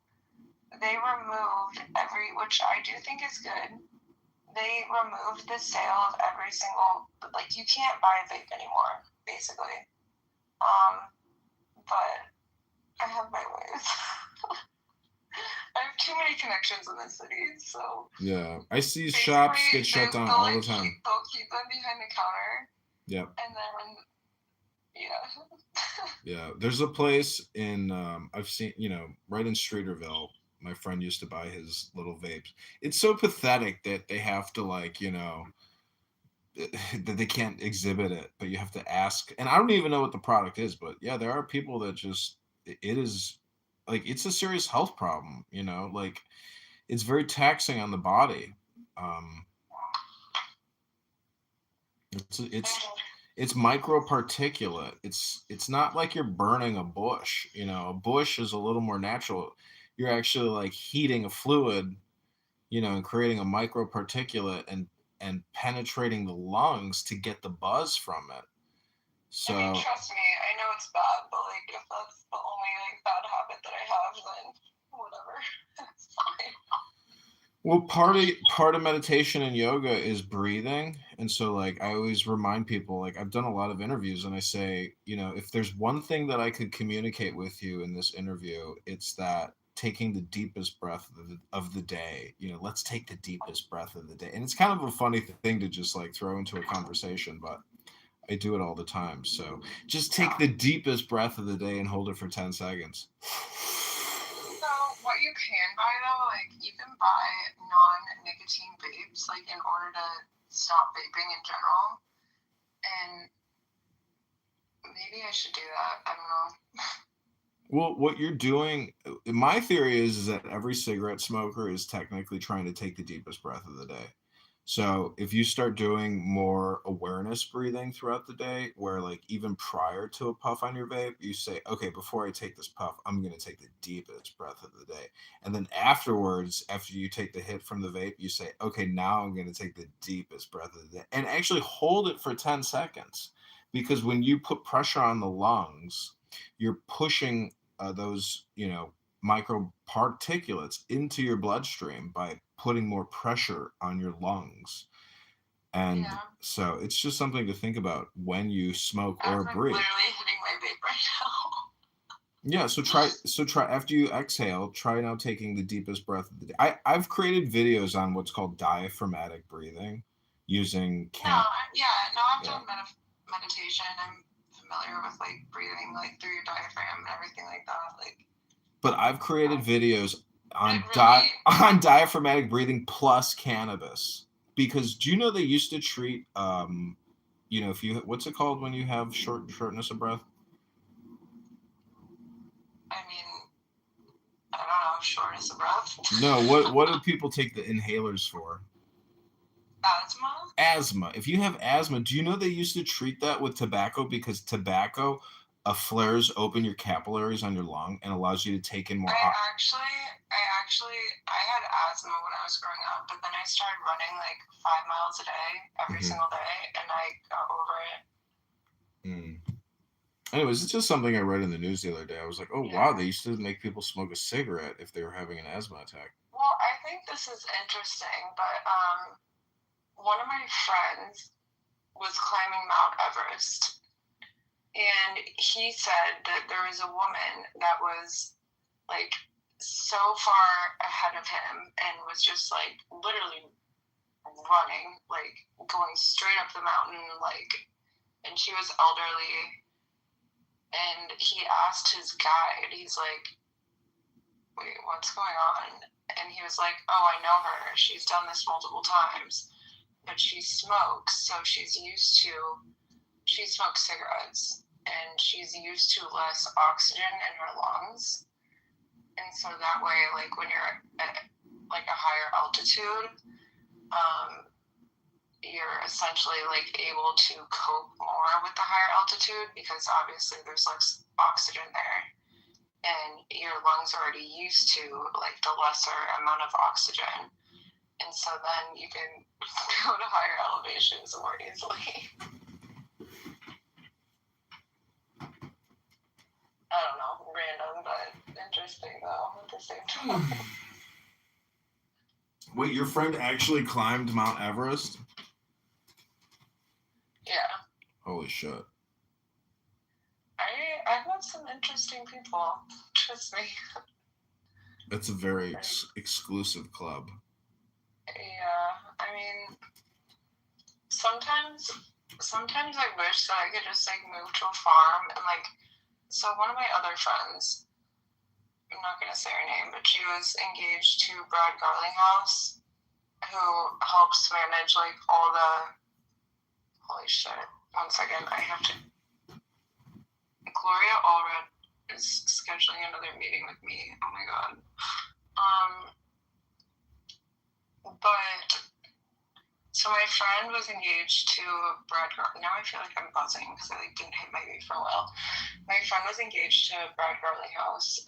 they removed which I do think is good. They removed the sale of every single, like, you can't buy a vape anymore, basically. But I have my ways. I have too many connections in the city, so. Yeah, I see shops get shut down all the time. They'll keep them behind the counter. Yep. And then, yeah. Yeah, there's a place in I've seen, right in Streeterville. My friend used to buy his little vapes. It's so pathetic that they have to that they can't exhibit it, but you have to ask. And I don't even know what the product is, but yeah, there are people that just it is like it's a serious health problem. Like it's very taxing on the body. It's microparticulate. It's not like you're burning a bush. A bush is a little more natural. You're actually like heating a fluid, and creating a microparticulate and penetrating the lungs to get the buzz from it. So I mean, trust me, I know it's bad, but like if that's the only like bad habit that I have, then whatever. It's fine. Well, part of meditation and yoga is breathing. And so like I always remind people, like I've done a lot of interviews and I say, if there's one thing that I could communicate with you in this interview, it's that taking the deepest breath of the day, let's take the deepest breath of the day. And it's kind of a funny thing to just like throw into a conversation, but I do it all the time. So just take the deepest breath of the day and hold it for 10 seconds. So what you can buy though, like you can buy non-nicotine vapes, like in order to stop vaping in general. And maybe I should do that. I don't know. Well, what you're doing, my theory is that every cigarette smoker is technically trying to take the deepest breath of the day. So if you start doing more awareness breathing throughout the day, where like even prior to a puff on your vape, you say, okay, before I take this puff, I'm going to take the deepest breath of the day. And then afterwards, after you take the hit from the vape, you say, okay, now I'm going to take the deepest breath of the day and actually hold it for 10 seconds. Because when you put pressure on the lungs, you're pushing those, microparticulates into your bloodstream by putting more pressure on your lungs. And so it's just something to think about when you smoke or breathe. I'm literally hitting my vape right now. Yeah, so try after you exhale, try now taking the deepest breath of the day. I've created videos on what's called diaphragmatic breathing using I've done meditation. I'm familiar with like breathing like through your diaphragm and everything like that. But I've created videos on on diaphragmatic breathing plus cannabis, because do you know they used to treat if you, what's it called when you have shortness of breath? I mean, I don't know, shortness of breath. No, what do people take the inhalers for? Asthma. If you have asthma, do you know they used to treat that with tobacco, because tobacco flares open your capillaries on your lung and allows you to take in more I had asthma when I was growing up, but then I started running like 5 miles a day every single day, and I got over it. Anyways, it's just something I read in the news the other day. I was like, oh wow, they used to make people smoke a cigarette if they were having an asthma attack. Well, I think this is interesting, but one of my friends was climbing Mount Everest, and he said that there was a woman that was like so far ahead of him and was just like literally running, like going straight up the mountain, and she was elderly, and he asked his guide, he's like, wait, what's going on? And he was like, oh, I know her, she's done this multiple times, but she smokes, so she smokes cigarettes, and she's used to less oxygen in her lungs. And so that way, like when you're at like a higher altitude, you're essentially like able to cope more with the higher altitude, because obviously there's less oxygen there, and your lungs are already used to like the lesser amount of oxygen, and so then you can go to higher elevations more easily. I don't know, random, but interesting though at the same time. Wait, your friend actually climbed Mount Everest? Yeah. Holy shit. I've met some interesting people. Trust me. It's a very exclusive club. Yeah. I mean, sometimes I wish that I could just like move to a farm and like. So one of my other friends, I'm not gonna say her name, but she was engaged to Brad Garlinghouse, who helps manage like all the. Holy shit! 1 second, I have to. Gloria Allred is scheduling another meeting with me. Oh my god. But so my friend was engaged to Brad. Now I feel like I'm buzzing because I like didn't hit my vape for a while. My friend was engaged to Brad Garlinghouse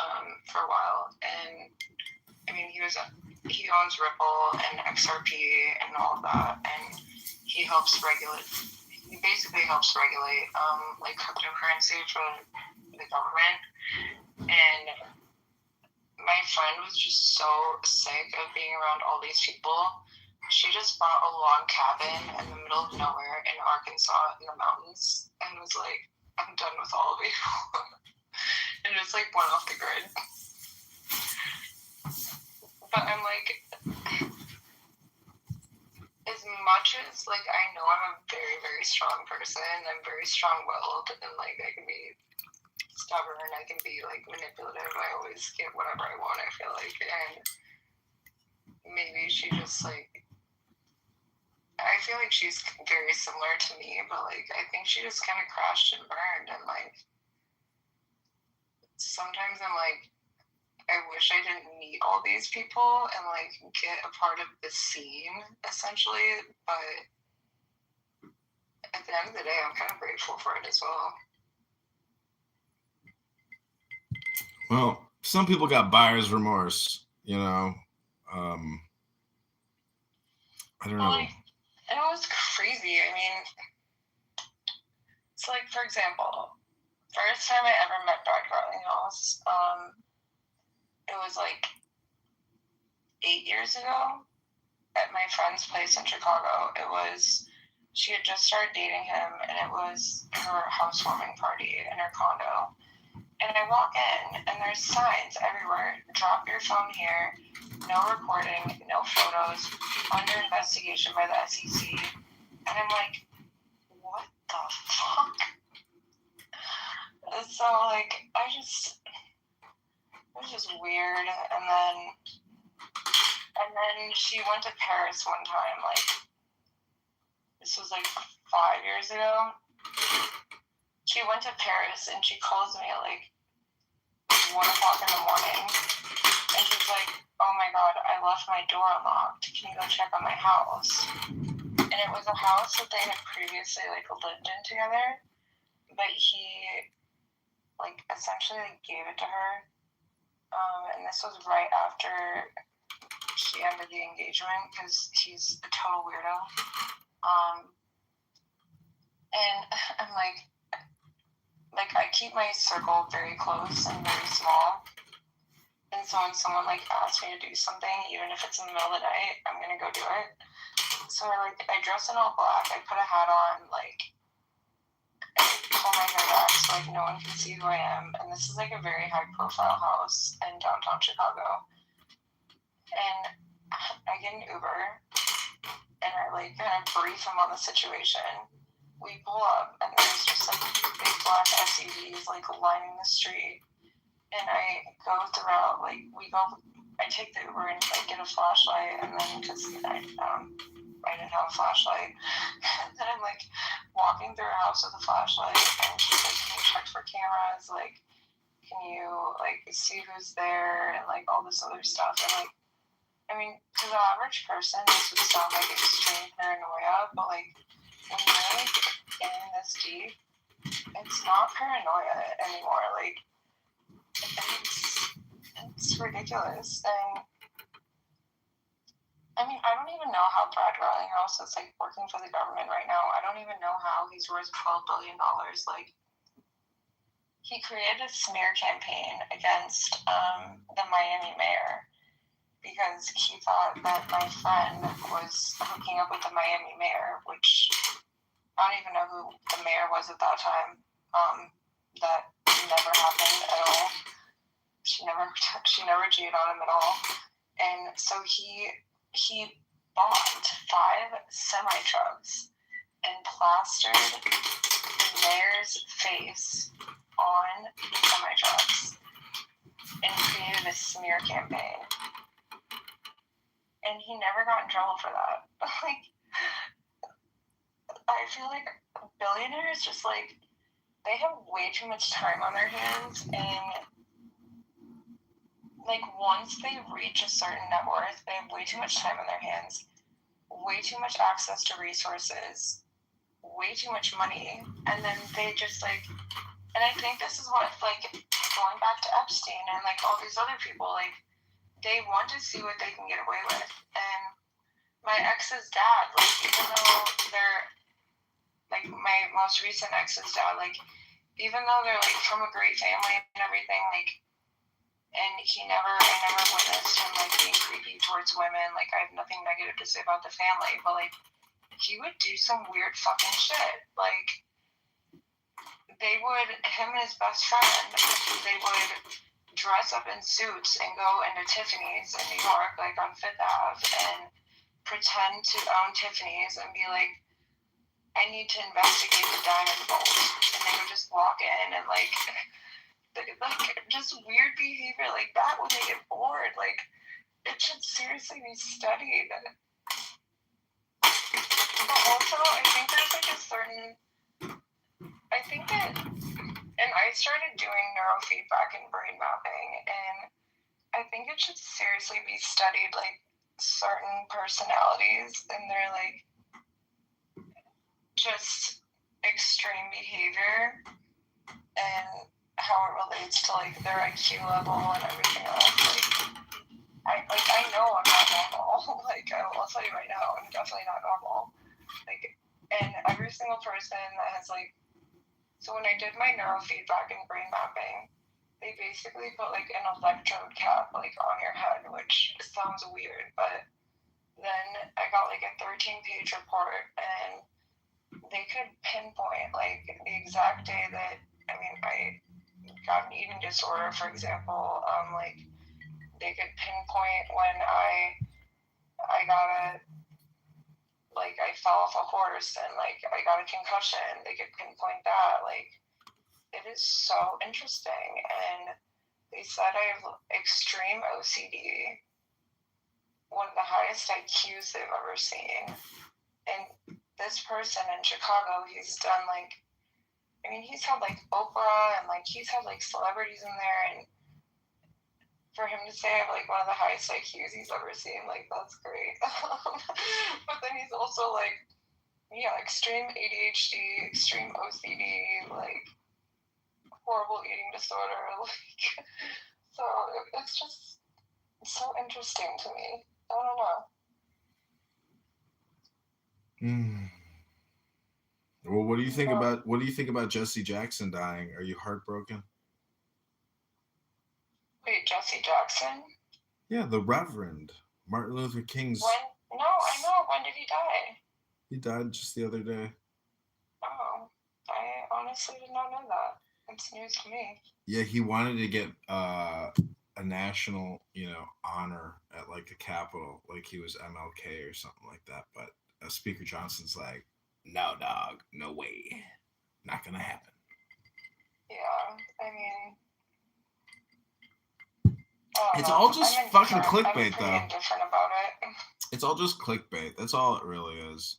for a while, and I mean he owns Ripple and XRP and all of that, and he basically helps regulate like cryptocurrency for the government. And my friend was just so sick of being around all these people. She just bought a log cabin in the middle of nowhere in Arkansas in the mountains and was like, I'm done with all of you. And just like went off the grid. But I'm like, as much as like I know I'm a very, very strong person, I'm very strong-willed, and like I can be stubborn, I can be like manipulative, I always get whatever I want, I feel like, and maybe she just like, I feel like she's very similar to me, but like I think she just kind of crashed and burned, and like sometimes I'm like, I wish I didn't meet all these people and like get a part of the scene essentially, but at the end of the day I'm kind of grateful for it as well. Well, some people got buyer's remorse, you know. I don't know. And it was crazy. I mean, it's like, for example, first time I ever met Brad Garlinghouse, it was like 8 years ago at my friend's place in Chicago. She had just started dating him, and it was her housewarming party in her condo. And I walk in, and there's signs everywhere. Drop your phone here. No recording, no photos. Under investigation by the SEC. And I'm like, what the fuck? So, like, it was just weird. And then she went to Paris one time, like, this was like 5 years ago. She went to Paris, and she calls me at like 1 o'clock in the morning, and she's like, oh my god, I left my door unlocked, can you go check on my house? And it was a house that they had previously like lived in together, but he like essentially like, gave it to her, and this was right after she ended the engagement because he's a total weirdo. And I'm like I keep my circle very close and very small. And so when someone like asks me to do something, even if it's in the middle of the night, I'm gonna go do it. So I dress in all black, I put a hat on, like I pull my hair back so like no one can see who I am. And this is like a very high profile house in downtown Chicago. And I get an Uber and I like kind of brief him on the situation. We pull up and there's just like big black SUVs like lining the street, and I go throughout like I take the Uber and like get a flashlight, and then because I didn't have a flashlight, then I'm like walking through her house with a flashlight, and she's like, can you check for cameras, like can you like see who's there, and like all this other stuff. And like I mean, to the average person this would sound like extreme paranoia, but like when you're like in this deep, it's not paranoia anymore. Like it's ridiculous. And I mean, I don't even know how Brad Garlinghouse is like working for the government right now. I don't even know how he's worth $12 billion. Like he created a smear campaign against the Miami mayor because he thought that my friend was hooking up with the Miami mayor, which I don't even know who the mayor was at that time. That never happened at all. She never cheated on him at all. And so he bought 5 semi-trucks and plastered the mayor's face on the semi-trucks and created a smear campaign. And he never got in trouble for that. Like, I feel like billionaires just, like, they have way too much time on their hands, and, like, once they reach a certain net worth, they have way too much time on their hands, way too much access to resources, way too much money, and then they just, like, and I think this is what, like, going back to Epstein and, like, all these other people, like, they want to see what they can get away with. And my ex's dad, like, even though they're, like, my most recent ex's dad, like, even though they're, like, from a great family and everything, like, and I never witnessed him, like, being creepy towards women. Like, I have nothing negative to say about the family, but, like, he would do some weird fucking shit. Like, him and his best friend, they would dress up in suits and go into Tiffany's in New York, like, on Fifth Ave, and pretend to own Tiffany's and be like, I need to investigate the diamond vault. And they would just walk in and, like, just weird behavior like that when they get bored. Like, it should seriously be studied. But also, I think there's, like, and I started doing neurofeedback and brain mapping, and I think it should seriously be studied, like, certain personalities and their, like, just extreme behavior and how it relates to, like, their IQ level and everything else. Like, I know I'm not normal. Like, I'll tell you right now, I'm definitely not normal. Like, and every single person that has, like, so when I did my neurofeedback and brain mapping, they basically put, like, an electrode cap, like, on your head, which sounds weird, but then I got, like, a 13-page report, and they could pinpoint, like, the exact day that, I mean, I got an eating disorder, for example. Like, they could pinpoint when I got like, I fell off a horse and, like, I got a concussion. They could pinpoint that. Like, it is so interesting. And they said I have extreme OCD, one of the highest IQs they've ever seen. And this person in Chicago, he's done, like, I mean, he's had, like, Oprah, and, like, he's had, like, celebrities in there, and for him to say I have, like, one of the highest IQs he's ever seen, like, that's great. But then he's also, like, yeah, extreme ADHD, extreme OCD, like, horrible eating disorder, like, so it's just so interesting to me. I don't know. Well, what do you think about Jesse Jackson dying? Are you heartbroken? Wait, Jesse Jackson? Yeah, the Reverend Martin Luther King's. When? No, I know. When did he die? He died just the other day. Oh, I honestly did not know that. It's news to me. Yeah, he wanted to get a national, honor at, like, the Capitol, like he was MLK or something like that. But Speaker Johnson's like, no, dog, no way, not gonna happen. Yeah, I mean, it's all just fucking clickbait, I'm pretty indifferent about it. It's all just clickbait. That's all it really is.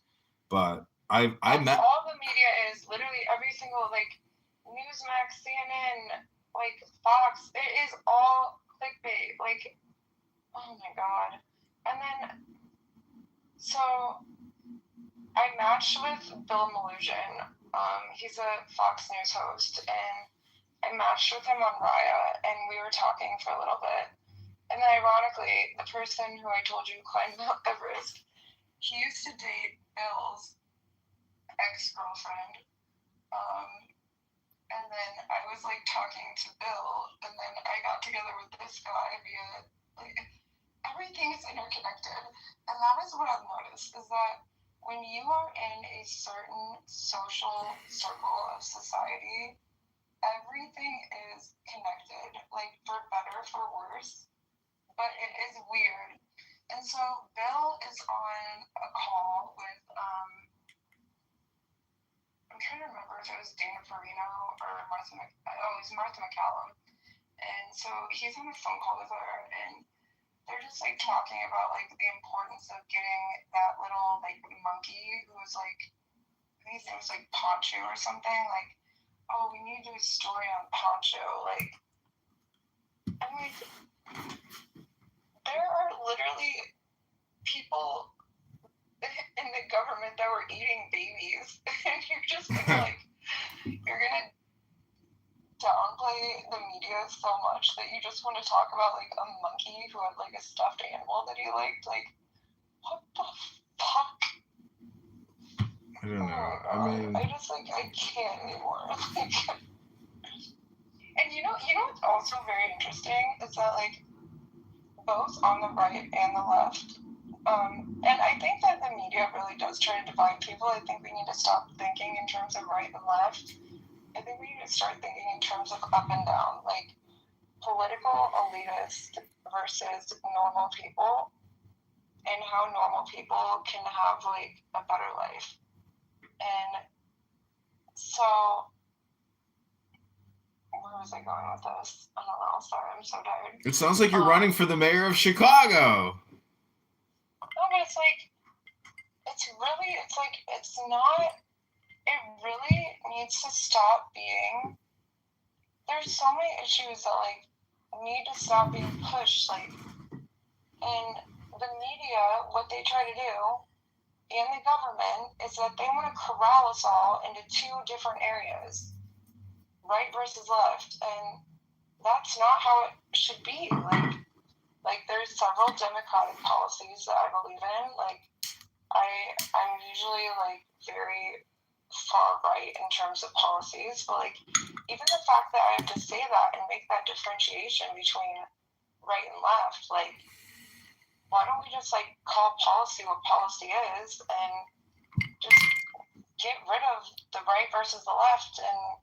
But I met all the media is literally every single, like, Newsmax, CNN, like, Fox. It is all clickbait. Like, oh my god. And then, so I matched with Bill Malugin. He's a Fox News host, and I matched with him on Raya, and we were talking for a little bit. And then, ironically, the person who I told you climbed Mount Everest, he used to date Bill's ex-girlfriend. and then I was like talking to Bill, and then I got together with this guy via like everything is interconnected, and that is what I've noticed is that when you are in a certain social circle of society, everything is connected, like for better, for worse, but it is weird. And so Bill is on a call with I'm trying to remember if it was Dana Farino or Martha. It was Martha McCallum. And so he's on a phone call with her, and they're just like talking about like the importance of getting that little like monkey who was like, I think his name was like Poncho or something. Like, oh, we need to do a story on Poncho. Like, I'm like, there are literally people in the government that were eating babies, and you're just gonna like, you're gonna downplay the media so much that you just want to talk about like a monkey who had like a stuffed animal that he liked. Like, what the fuck? I don't know. I mean, I just like I can't anymore. And you know what's also very interesting is that like both on the right and the left, and I think that the media really does try to divide people. I think we need to stop thinking in terms of right and left. I think we need to start thinking in terms of up and down, like political elitists versus normal people, and how normal people can have like a better life. And so, where was I going with this? I don't know. Sorry, I'm so tired. it sounds like you're running for the mayor of Chicago. No, but it's like, it's like, it's not. It really needs to stop being. There's so many issues that like need to stop being pushed. Like, and the media, what they try to do, and the government is that they want to corral us all into two different areas, right versus left, and that's not how it should be. Like there's several democratic policies that I believe in. Like I'm usually like very far right in terms of policies, but like even the fact that I have to say that and make that differentiation between right and left, like why don't we just like call policy what policy is and just get rid of the right versus the left? And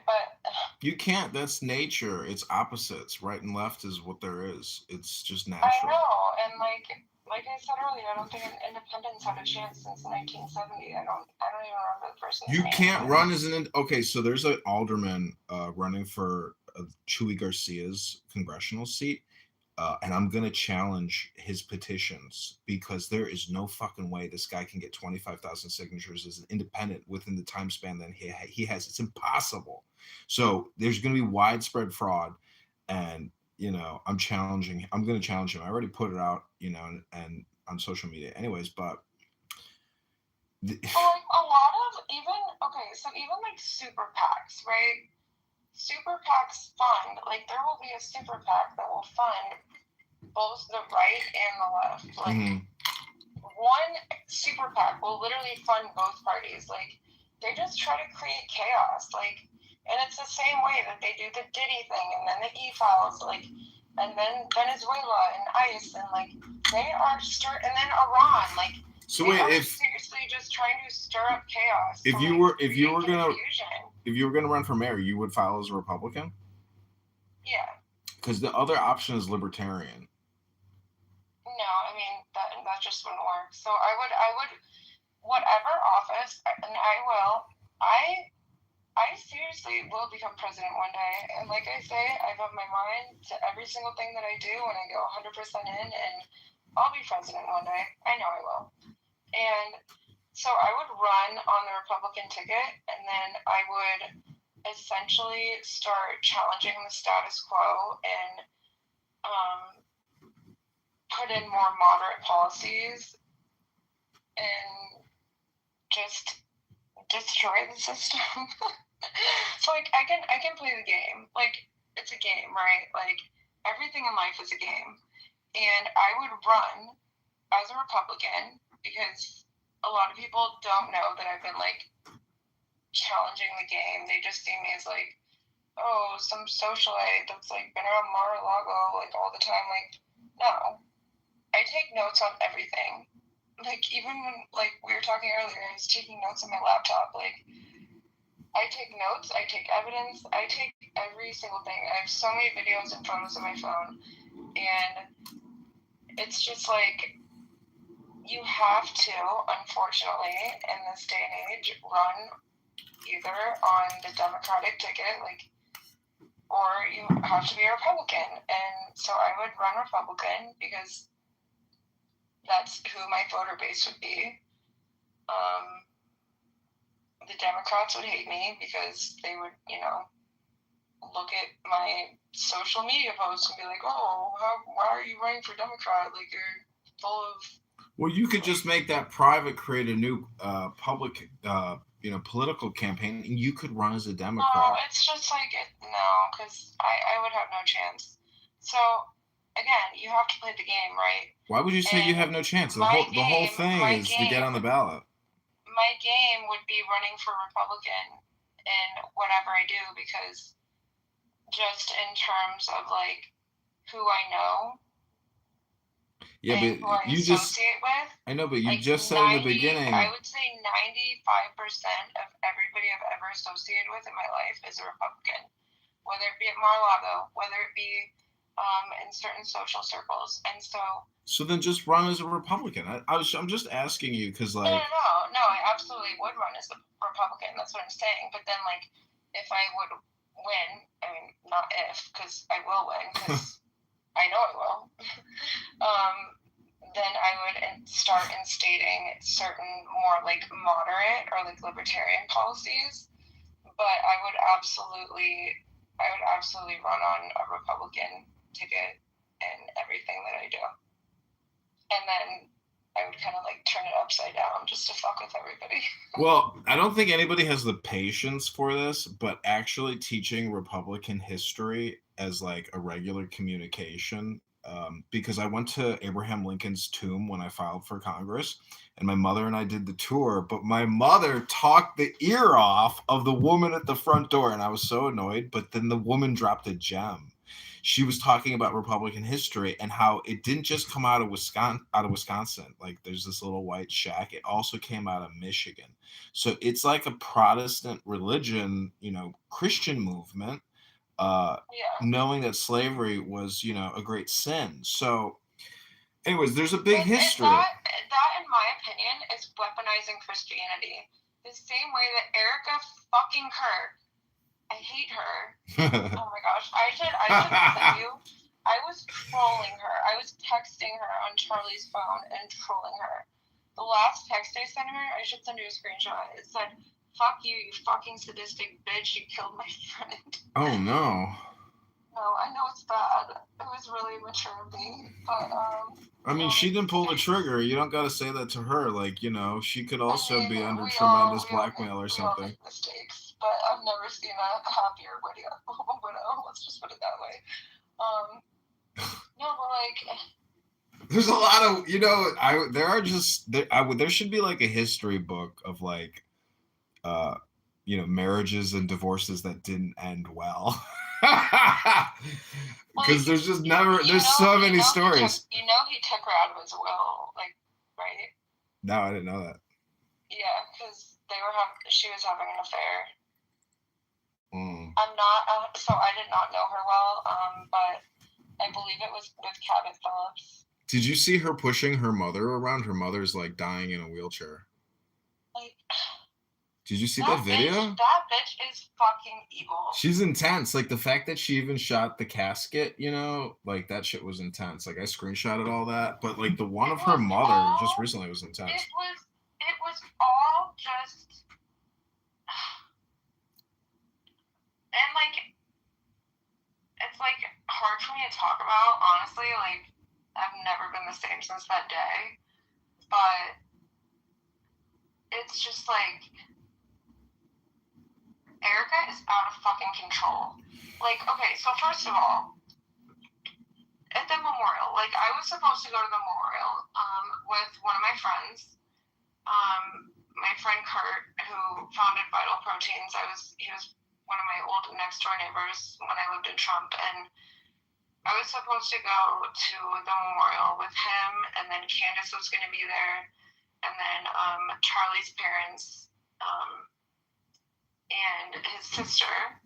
but You can't. That's nature. It's opposites. Right and left is what there is. It's just natural. I know, and like I said earlier, I don't think independence had a chance since 1970. I don't even remember the person's You name. can't run as an okay. So there's an alderman running for Chuy Garcia's congressional seat, and I'm gonna challenge his petitions because there is no fucking way this guy can get 25,000 signatures as an independent within the time span that he has. It's impossible. So there's gonna be widespread fraud, and I'm going to challenge him. I already put it out, and on social media anyways, but like a lot of even like super PACs, right? Super PACs fund, like there will be a super PAC that will fund both the right and the left. Like one super PAC will literally fund both parties. Like they just try to create chaos. Like, and it's the same way that they do the Diddy thing and then the e-files, like, and then Venezuela and ICE, and like they are and then Iran, like. So wait, if seriously just trying to stir up chaos. If you were gonna run for mayor, you would file as a Republican? Yeah. Because the other option is libertarian. No, I mean that just wouldn't work. So I would whatever office, and I seriously will become president one day. And like I say, I put my mind to every single thing that I do, and I go 100% in, and I'll be president one day. I know I will. And so I would run on the Republican ticket, and then I would essentially start challenging the status quo and put in more moderate policies and just destroy the system. So like I can play the game. Like it's a game, right? Like everything in life is a game. And I would run as a Republican because a lot of people don't know that I've been like challenging the game. They just see me as like, oh, some socialite that's like been around Mar-a-Lago like all the time. Like, no, I take notes on everything. Like, even when like we were talking earlier, I was taking notes on my laptop. Like, I take notes, I take evidence, I take every single thing. I have so many videos and photos on my phone, and it's just like, you have to, unfortunately, in this day and age, run either on the Democratic ticket, like, or you have to be a Republican. And so I would run Republican because that's who my voter base would be. The Democrats would hate me because they would, look at my social media posts and be like, oh, why are you running for Democrat? Like, you're full of... Well, you could just make that private, create a new public, political campaign, and you could run as a Democrat. No, it's just like, no, because I would have no chance. So, again, you have to play the game, right? Why would you say you have no chance? The whole thing is to get on the ballot. My game would be running for Republican in whatever I do, because just in terms of like who I know, yeah, and but who I associate with. I know, but you like just said in the beginning. I would say 95% of everybody I've ever associated with in my life is a Republican, whether it be at Mar-a-Lago, whether it be in certain social circles, and so. So then just run as a Republican. I'm just asking you because like. No, I absolutely would run as a Republican. That's what I'm saying. But then, like, if I would win, I mean, not if, because I will win, because I know I will. Then I would start instating certain more like moderate or like libertarian policies. But I would absolutely run on a Republican ticket in everything that I do. And then I would kind of like turn it upside down just to fuck with everybody. Well, I don't think anybody has the patience for this, but actually teaching Republican history as like a regular communication, because I went to Abraham Lincoln's tomb when I filed for Congress, and my mother and I did the tour, but my mother talked the ear off of the woman at the front door, and I was so annoyed, but then the woman dropped a gem. She was talking about Republican history and how it didn't just come out of Wisconsin. Like there's this little white shack. It also came out of Michigan. So it's like a Protestant religion, Christian movement, knowing that slavery was, a great sin. So anyways, there's a big history. That, in my opinion, is weaponizing Christianity. The same way that Erica fucking Kirk, I hate her. Oh my gosh. I should tell you. I was trolling her. I was texting her on Charlie's phone and trolling her. The last text I sent her, I should send you a screenshot. It said, fuck you, you fucking sadistic bitch. You killed my friend. Oh no. No, I know it's bad. It was really immature of me. But, I mean, she didn't pull the trigger. You don't got to say that to her. Like, she could also be under tremendous blackmail or something. We all make mistakes, but I've never seen a happier widow. Let's just put it that way. No, but like. There's a lot of, there should be like a history book of like, marriages and divorces that didn't end well. Because there's just so many stories. He took her out of his will, like, right? No, I didn't know that. Yeah, because she was having an affair. Mm. So I did not know her well, but I believe it was with Cabot Phillips. Did you see her pushing her mother around? Her mother's like dying in a wheelchair. Like. Did you see that video? That bitch is fucking evil. She's intense. Like the fact that she even shot the casket, like that shit was intense. Like I screenshotted all that, but like the one of her mother just recently was intense. It was all just, and like, it's like hard for me to talk about, honestly. Like, I've never been the same since that day, but it's just like, Erica is out of fucking control. Like, okay, so first of all, at the memorial, like, I was supposed to go to the memorial with one of my friends, my friend Kurt, who founded Vital Proteins. He was one of my old next door neighbors when I lived in Trump, and I was supposed to go to the memorial with him, and then Candace was going to be there, and then Charlie's parents, and his sister,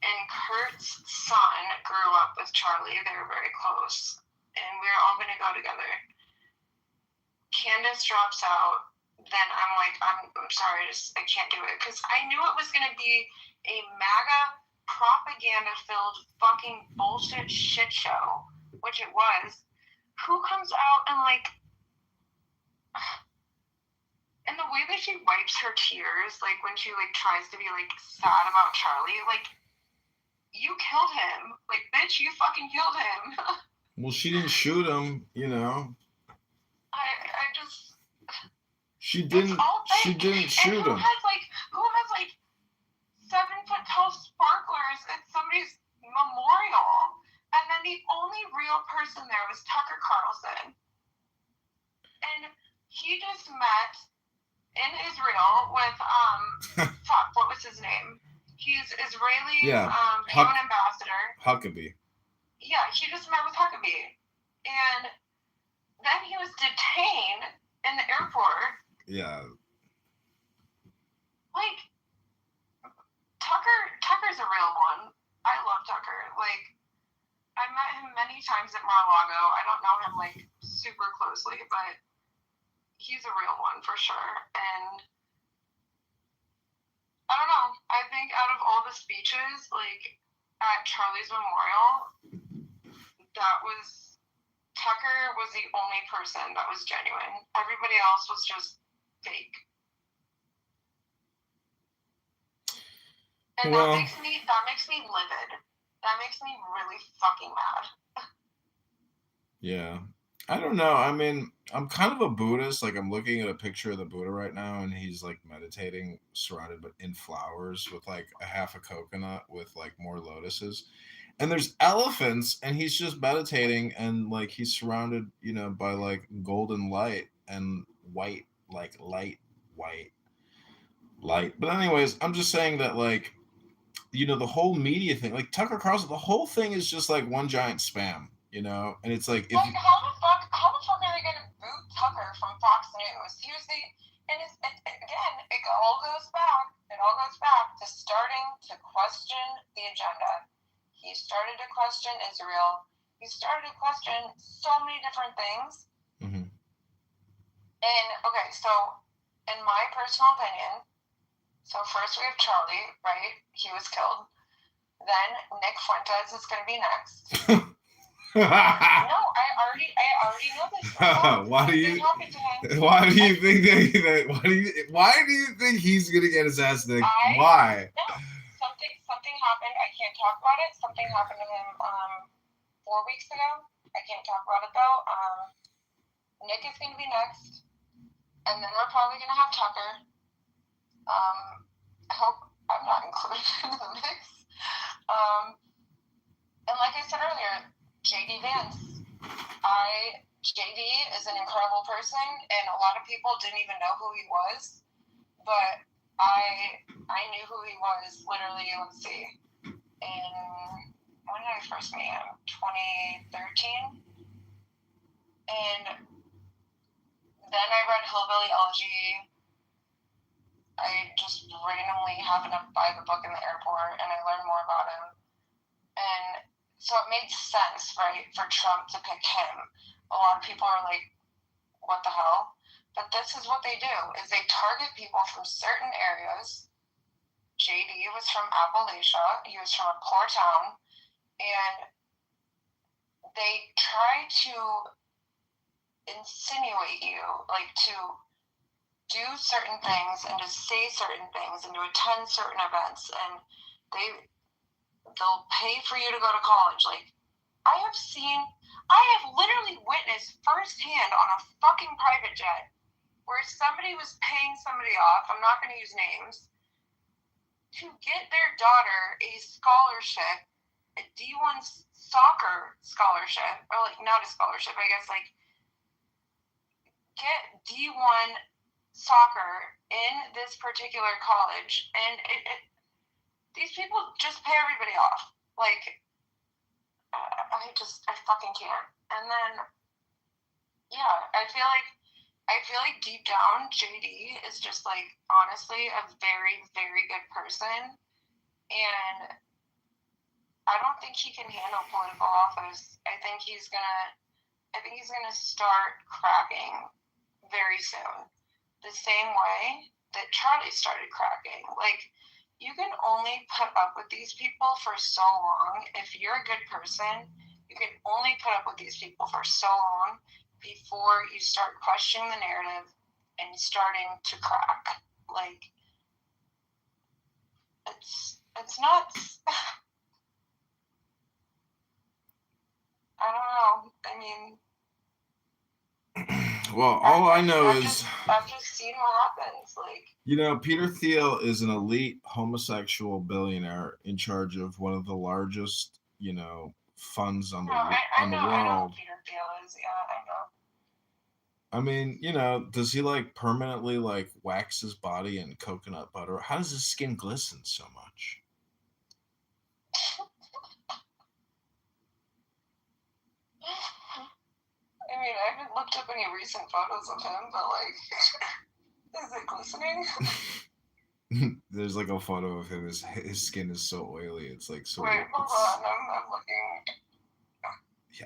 and Kurt's son grew up with Charlie. They were very close, and we were all going to go together. Candace drops out. Then I'm like, I'm sorry, I can't do it, because I knew it was going to be a MAGA propaganda-filled fucking bullshit shit show, which it was. Who comes out and like, and the way that she wipes her tears, like when she like tries to be like sad about Charlie, like, you killed him, like, bitch, you fucking killed him. Well, she didn't shoot him, you know. I just. She didn't. She didn't shoot him. Who has like 7-foot tall sparklers at somebody's memorial? And then the only real person there was Tucker Carlson. And he just met in Israel with fuck, what was his name? He's Israeli UN ambassador. Huckabee. Yeah, he just met with Huckabee. And then he was detained in the airport. Yeah. Like, Tucker's a real one. I love Tucker. Like, I met him many times at Mar-a-Lago. I don't know him, like, super closely, but he's a real one for sure. And I don't know. I think out of all the speeches, like, at Charlie's memorial, Tucker was the only person that was genuine. Everybody else was just fake. And that makes me livid. That makes me really fucking mad. Yeah. I don't know. I mean, I'm kind of a Buddhist. Like, I'm looking at a picture of the Buddha right now, and he's like meditating, surrounded but in flowers, with like a half a coconut with like more lotuses. And there's elephants, and he's just meditating, and like he's surrounded, you know, by like golden light and white, like light, white light. But anyways, I'm just saying that, like, you know, the whole media thing, like Tucker Carlson, the whole thing is just like one giant spam, you know. And it's like, how the fuck are they gonna boot Tucker from Fox News? He was again, it all goes back to starting to question the agenda. He started to question Israel. He started to question so many different things. Mm-hmm. And, okay, so, in my personal opinion, so first we have Charlie, right? He was killed. Then Nick Fuentes is going to be next. No, I already know this. Why do you think he's going to get his ass nicked? Why? No. Something happened. I can't talk about it. Something happened to him 4 weeks ago. I can't talk about it though. Nick is going to be next, and then we're probably going to have Tucker. I hope I'm not included in the mix. And like I said earlier, JD Vance. JD is an incredible person, and a lot of people didn't even know who he was, but I knew who he was literally, let's see, when did I first meet him? 2013? And then I read Hillbilly Elegy. I just randomly happened to buy the book in the airport, and I learned more about him. And so it made sense, right, for Trump to pick him. A lot of people are like, what the hell? But this is what they do, is they target people from certain areas. JD was from Appalachia. He was from a poor town. And they try to insinuate you, like to do certain things and to say certain things and to attend certain events. And they'll pay for you to go to college. Like, I have literally witnessed firsthand on a fucking private jet where somebody was paying somebody off, I'm not going to use names, to get their daughter a scholarship, a D1 soccer scholarship, or like not a scholarship, I guess, like get D1 soccer in this particular college, and these people just pay everybody off. Like, I fucking can't. And then, yeah, I feel like deep down, JD is just like honestly a very, very good person, and I don't think he can handle political office. I think he's gonna start cracking very soon, the same way that Charlie started cracking. Like, you can only put up with these people for so long. If you're a good person, you can only put up with these people for so long before you start questioning the narrative and starting to crack. Like, it's nuts. I don't know. I mean, Well, all I know is, I've just seen what happens. Like, you know, Peter Thiel is an elite homosexual billionaire in charge of one of the largest, you know, funds on the I know world. who Peter Thiel is. Yeah, I know. I mean, you know, does he like permanently like wax his body in coconut butter? How does his skin glisten so much? I mean, I haven't looked up any recent photos of him, but like, is it glistening? There's like a photo of him. His skin is so oily. It's like so. Wait, hold on. I'm looking.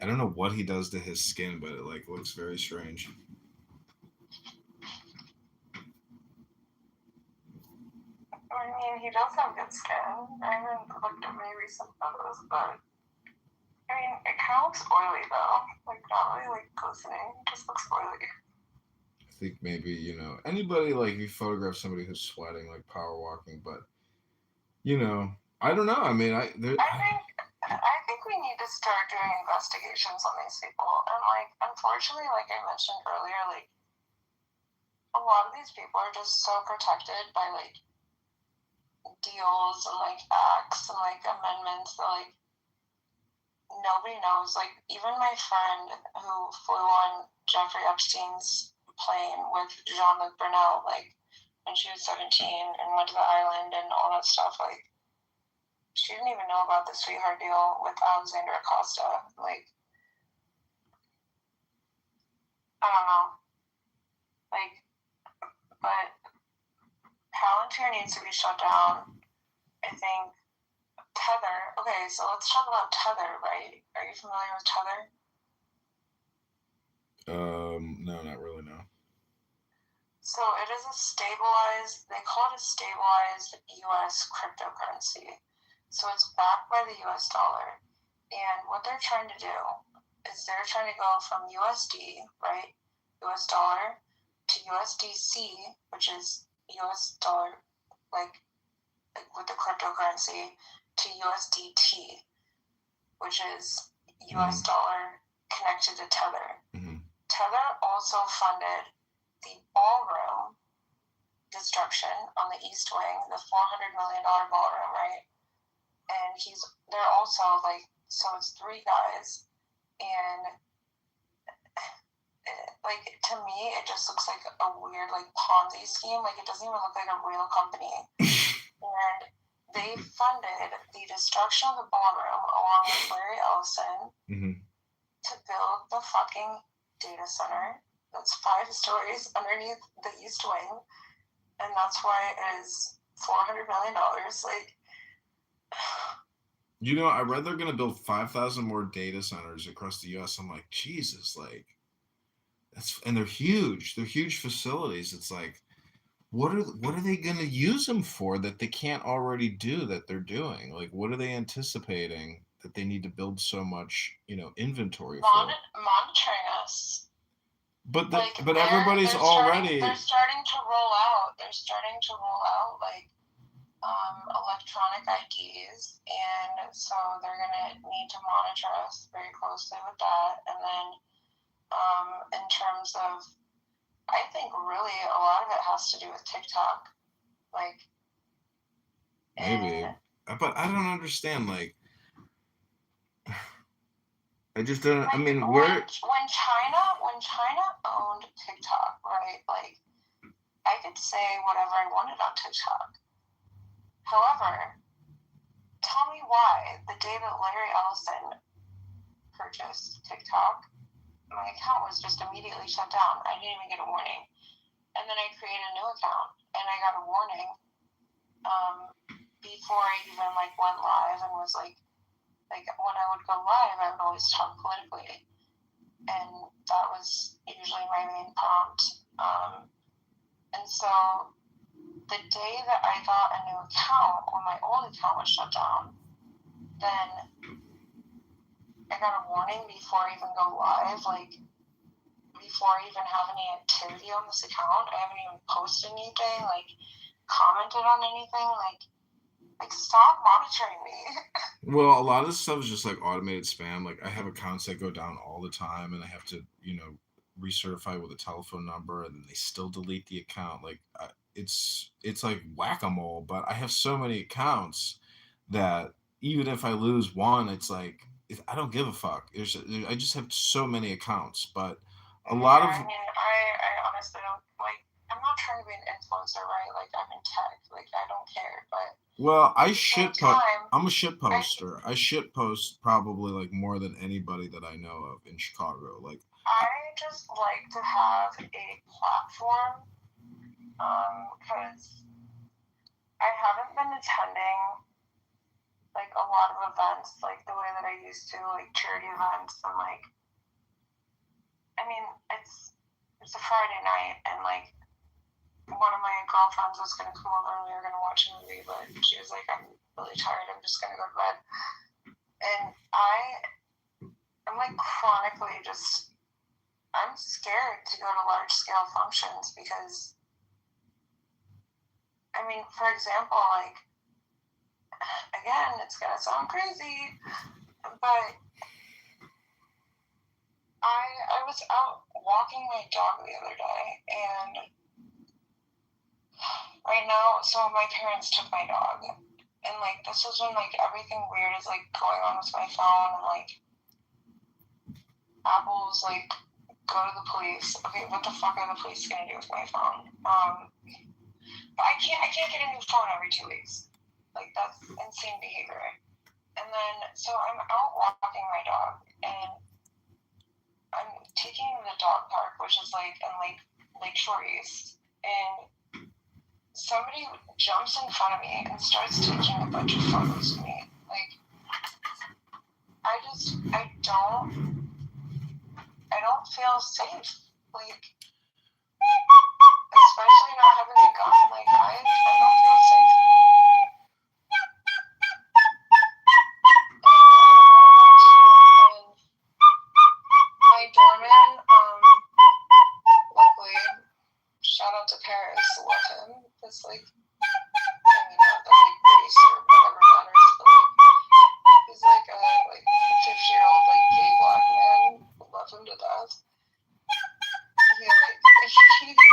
I don't know what he does to his skin, but it like looks very strange. I mean, he does have good skin. I haven't looked at many recent photos, but I mean, it kind of looks oily though. Like, not really like glistening. It just looks oily. I think maybe, you know, anybody, like, if you photograph somebody who's sweating, like power walking, but, you know, I don't know. I mean, I think we need to start doing investigations on these people. And like, unfortunately, like I mentioned earlier, like a lot of these people are just so protected by like deals and like acts and like amendments that like nobody knows. Like, even my friend who flew on Jeffrey Epstein's plane with Jean-Luc Brunel, like when she was 17 and went to the island and all that stuff, like she didn't even know about the sweetheart deal with Alexander Acosta. Like, I don't know. Like, but Palantir needs to be shut down. I think Tether. Okay, so let's talk about Tether, right? Are you familiar with Tether? No, not really, no. So it is a stabilized, they call it a stabilized US cryptocurrency. So it's backed by the US dollar. And what they're trying to do is they're trying to go from USD, right, US dollar, to USDC, which is US dollar, like with the cryptocurrency, to USDT, which is US dollar connected to Tether. Mm-hmm. Tether also funded the ballroom destruction on the East Wing, the $400 million ballroom, right? And they're also like, so it's three guys, and like, to me, it just looks like a weird like Ponzi scheme. Like, it doesn't even look like a real company. And they funded the destruction of the ballroom along with Larry Ellison to build the fucking data center that's 5 stories underneath the East Wing, and that's why it is $400 million. Like, you know, I read they're gonna build 5,000 more data centers across the U.S. I'm like, Jesus, like and they're huge. They're huge facilities. It's like, what are they gonna use them for that they can't already do that they're doing? Like, what are they anticipating that they need to build so much, you know, inventory for? Monitoring us. But like, everybody's already. They're starting to roll out. Like electronic IDs, and so they're gonna need to monitor us very closely with that. And then, in terms of, I think really a lot of it has to do with TikTok, like. Maybe, but I don't understand. Like, I just don't. Like, I mean, when China owned TikTok, right? Like, could say whatever I wanted on TikTok. However, tell me why the day that Larry Ellison purchased TikTok, my account was just immediately shut down. I didn't even get a warning. And then I created a new account and I got a warning before I even like went live and was like when I would go live, I would always talk politically. And that was usually my main prompt. And so the day that I got a new account, when my old account was shut down, then I got a warning before I even go live, like before I even have any activity on this account. I haven't even posted anything, like commented on anything, like stop monitoring me. Well, a lot of this stuff is just like automated spam. Like I have accounts that go down all the time, and I have to, recertify with a telephone number, and then they still delete the account. Like it's like whack-a-mole. But I have so many accounts that even if I lose one, it's like I don't give a fuck. I just have so many accounts, but a lot of. I mean, I honestly don't like. I'm not trying to be an influencer, right? Like I'm in tech, like I don't care, but. Well, I'm a shit I poster. I shit post probably like more than anybody that I know of in Chicago. Like just like to have a platform, because I haven't been attending like a lot of events like the way that I used to, like charity events, and like, I mean, it's a Friday night, and like one of my girlfriends was gonna come over and we were gonna watch a movie, but she was like, I'm really tired, I'm just gonna go to bed. And I'm like chronically I'm scared to go to large scale functions because, I mean, for example, like, again, it's gonna sound crazy, but I was out walking my dog the other day, and right now, so my parents took my dog, and like this was when like everything weird is like going on with my phone, and like Apple's like, go to the police. Okay, what the fuck are the police gonna do with my phone? But I can't get a new phone every 2 weeks. Like that's insane behavior. And then so I'm out walking my dog, and I'm taking him to the dog park, which is like in Lake Shore East, and somebody jumps in front of me and starts taking a bunch of photos of me. Like, I don't feel safe. Like, especially not having a gun. Like, I don't feel safe. And my doorman, luckily, shout out to Paris, love him. It's like, I mean, not the like race or whatever matters, but like he's like a 50-year-old like gay black man. Love him to death. He makes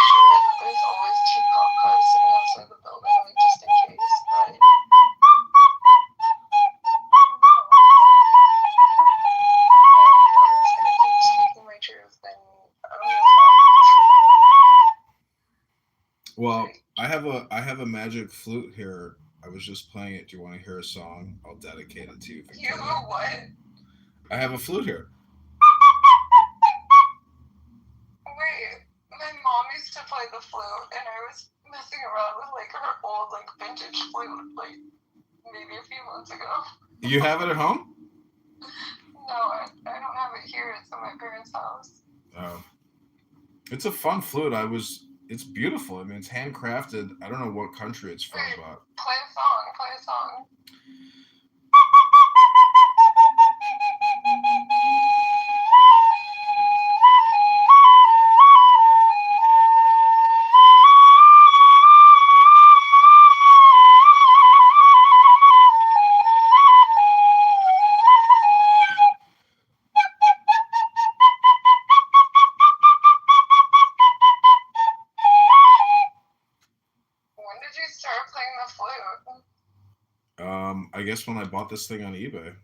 sure that there's always 2 cop cars sitting outside the building, like just in case. But I'm just gonna keep speaking my truth, and I don't give a fuck. Well, I have a magic flute here. I was just playing it. Do you want to hear a song? I'll dedicate it to you. You know what? I have a flute here. Wait, my mom used to play the flute, and I was messing around with like her old like vintage flute, like maybe a few months ago. You have it at home? No, I don't have it here. It's at my parents' house. Oh, it's a fun flute. It's beautiful. I mean, it's handcrafted. I don't know what country it's from, but play a song. Play a song. I guess when I bought this thing on eBay. When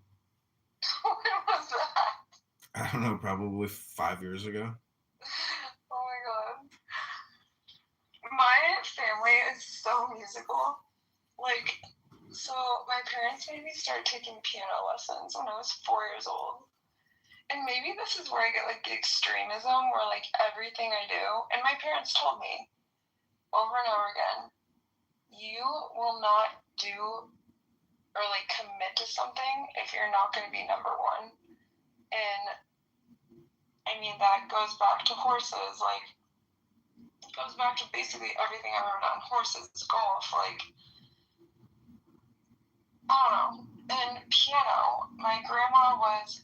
was that? I don't know, probably 5 years ago. Oh my god. family is so musical. Like, so my parents made me start taking piano lessons when I was 4 years old. And maybe this is where I get like the extremism where like everything I do, and my parents told me over and over again, you will not do or like commit to something if you're not going to be number one. And I mean, that goes back to horses, like, it goes back to basically everything I've ever done. Horses, golf, like, I don't know. And piano, my grandma was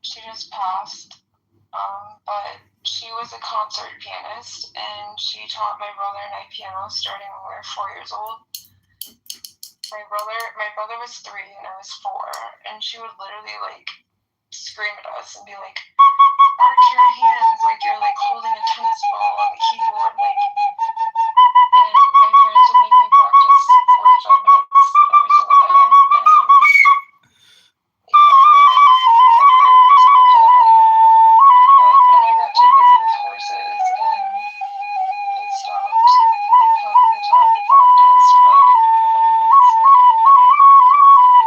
she just passed, but she was a concert pianist, and she taught my brother and I piano starting when we were 4 years old. My brother was 3 and I was 4, and she would literally like scream at us and be like, arch your hands like you're like holding a tennis ball on the keyboard, like, and my parents would make me practice 45 minutes every single day. And yeah, we're like a very musical family. But then I got too busy with horses and I stopped like having the time to practice. But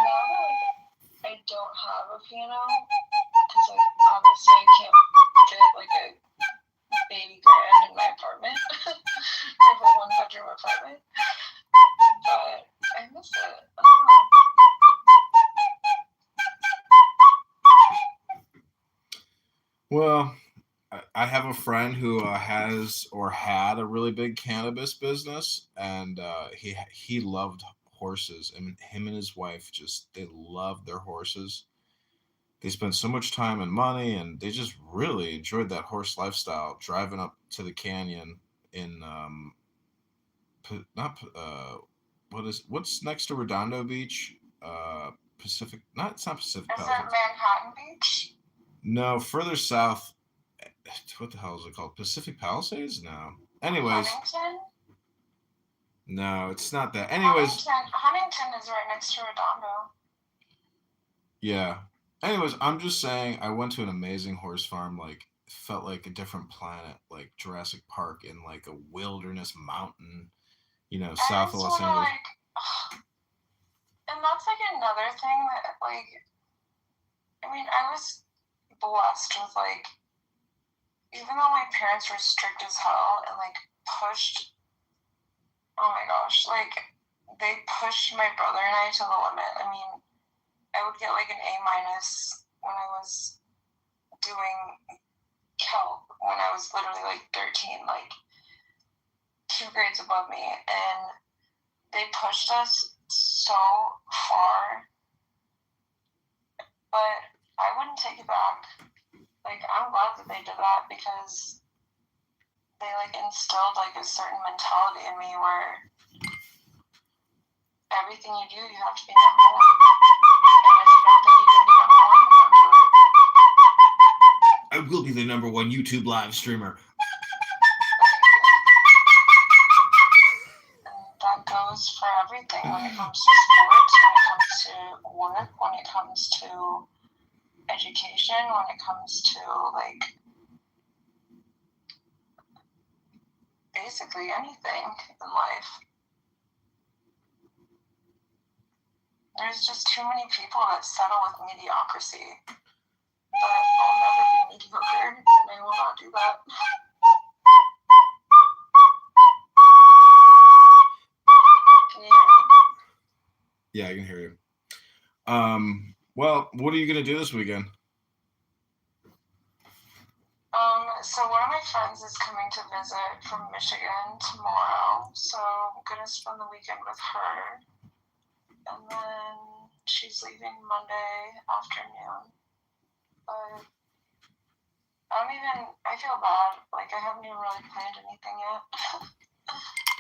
now that like I don't have a piano, because like obviously I can't get like a baby grand in my apartment. I have a 1-bedroom apartment, but I miss it. I don't know. Well, I have a friend who has or had a really big cannabis business, and he loved horses. And him and his wife they loved their horses. They spent so much time and money, and they just really enjoyed that horse lifestyle. Driving up to the canyon in not what's next to Redondo Beach? Pacific? Not it's not Pacific Is it Palisades. Manhattan Beach? No, further south. What the hell is it called? Pacific Palisades? No. Anyways, Huntington? no, it's not that. Anyways, Huntington is right next to Redondo. yeah. Anyways, I'm just saying I went to an amazing horse farm, like felt like a different planet, like Jurassic Park in like a wilderness mountain, south of Los Angeles. And that's like another thing that like, I mean, I was blessed with like, even though my parents were strict as hell and like pushed, oh my gosh, like they pushed my brother and I to the limit. I mean, I would get like an A- when I was doing Calc when I was literally like 13, like 2 grades above me, and they pushed us so far, but I wouldn't take it back. Like, I'm glad that they did that because they like instilled like a certain mentality in me where everything you do, you have to be number one. And if you don't think you can be number one, you don't do it. I will be the number one YouTube live streamer. And that goes for everything when it comes to sports, when it comes to work, when it comes to education, when it comes to like basically anything in life. There's just too many people that settle with mediocrity. But I'll never be mediocre, and I will not do that. Can you hear me? Yeah, I can hear you. Well, what are you gonna do this weekend? So one of my friends is coming to visit from Michigan tomorrow, so I'm gonna spend the weekend with her, and then she's leaving Monday afternoon. But I feel bad, like I haven't even really planned anything yet.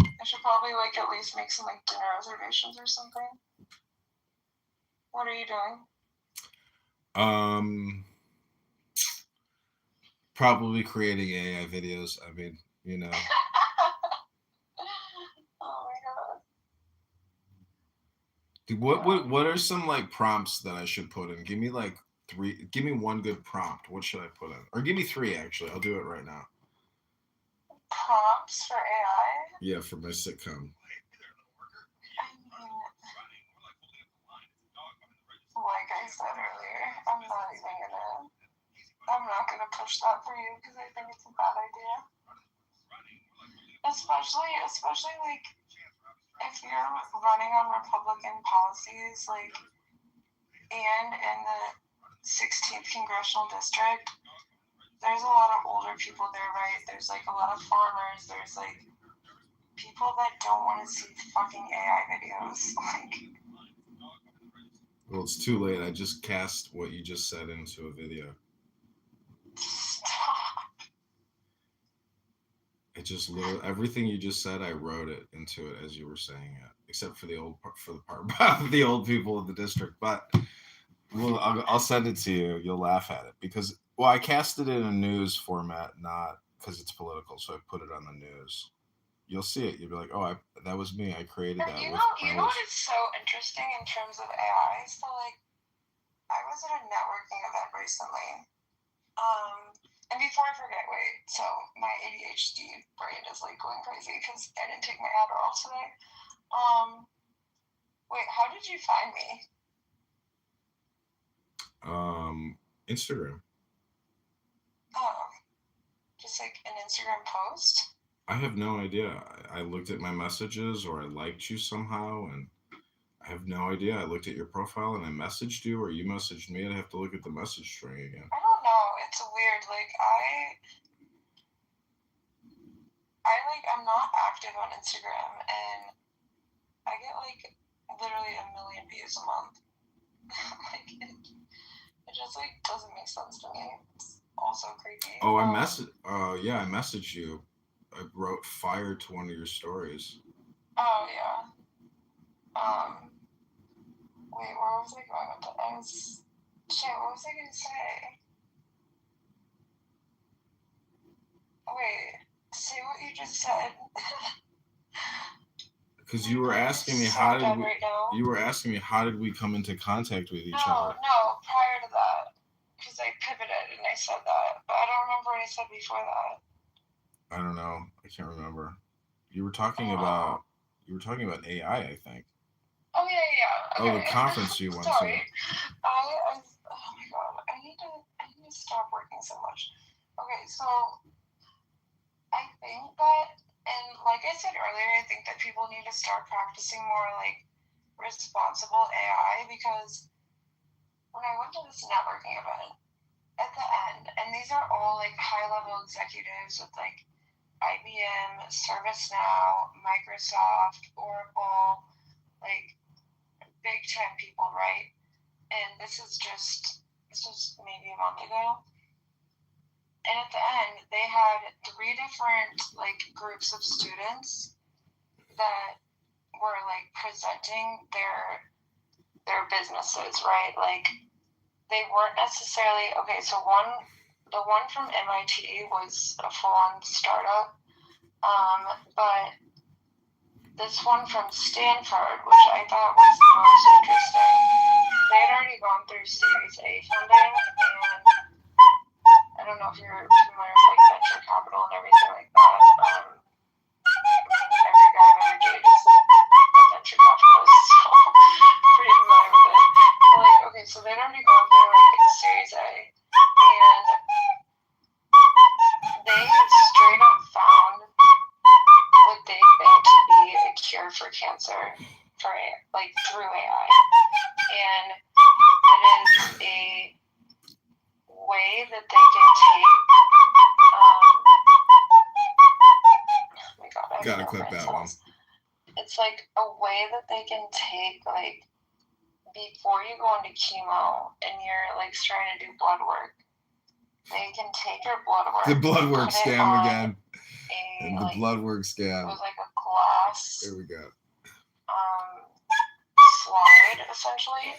I should probably like at least make some like dinner reservations or something. What are you doing? Probably creating AI videos. I mean, Oh my god. Dude, what are some like prompts that I should put in? Give me like 3. Give me one good prompt. What should I put in? Or give me 3 actually. I'll do it right now. Prompt? prompts for AI? Yeah, for my sitcom. I mean, like I said earlier, I'm not gonna push that for you because I think it's a bad idea. Especially like if you're running on Republican policies, like, and in the 16th congressional district, there's a lot of older people there, right? There's like a lot of farmers. There's like people that don't want to see fucking AI videos. Like, Well, it's too late. I just cast what you just said into a video. stop. It just literally everything you just said. I wrote it into it as you were saying it, except for the part about the old people of the district. But well, I'll send it to you. You'll laugh at it because I cast it in a news format, not because it's political. So I put it on the news. You'll see it. You'll be like, oh, that was me. I created that. You know what is so interesting in terms of AI? So like, I was at a networking event recently. And before I forget, wait, so my ADHD brain is like going crazy because I didn't take my Adderall today. Wait, how did you find me? Instagram. Oh, just like an Instagram post? I have no idea. I looked at my messages or I liked you somehow and I have no idea. I looked at your profile and I messaged you or you messaged me. I'd have to look at the message string again. I don't know. It's weird. Like I'm not active on Instagram and I get like literally 1 million views a month. Like it just like doesn't make sense to me. It's also creepy. Oh, I messaged you. I wrote fire to one of your stories. Oh yeah. Wait, where was I going with that? What was I gonna say? Wait, say what you just said. Because you were asking me how did we come into contact with each other? No, prior to that. Because I pivoted and I said that. But I don't remember what I said before that. I don't know. I can't remember. You were talking about AI, I think. Oh yeah. Okay. Oh, the conference you went to. Sorry. Oh my god. I need to stop working so much. Okay, so I think that, and like I said earlier, I think that people need to start practicing more like responsible AI because when I went to this networking event at the end, and these are all like high level executives with like IBM, ServiceNow, Microsoft, Oracle, like big time people, right? And this was maybe a month ago. And at the end, they had 3 different like groups of students that were like presenting their businesses, right? Like they weren't necessarily okay. So the one from MIT was a full-on startup, but this one from Stanford, which I thought was the most interesting, they had already gone through Series A funding, and I don't know if you're familiar with like venture capital and everything like that. Every guy I've ever dated is like a venture capitalist, so pretty familiar with it. But like, okay, so they'd already gone through like Series A, and they straight up found what they think to be a cure for cancer through AI, and it is a way that they can take. Oh my god! Gotta clip that one. It's like a way that they can take like before you go into chemo and you're like trying to do blood work. They can take your blood work. The blood work scam again. The blood work It scam. was like a glass. There we go. Slide essentially,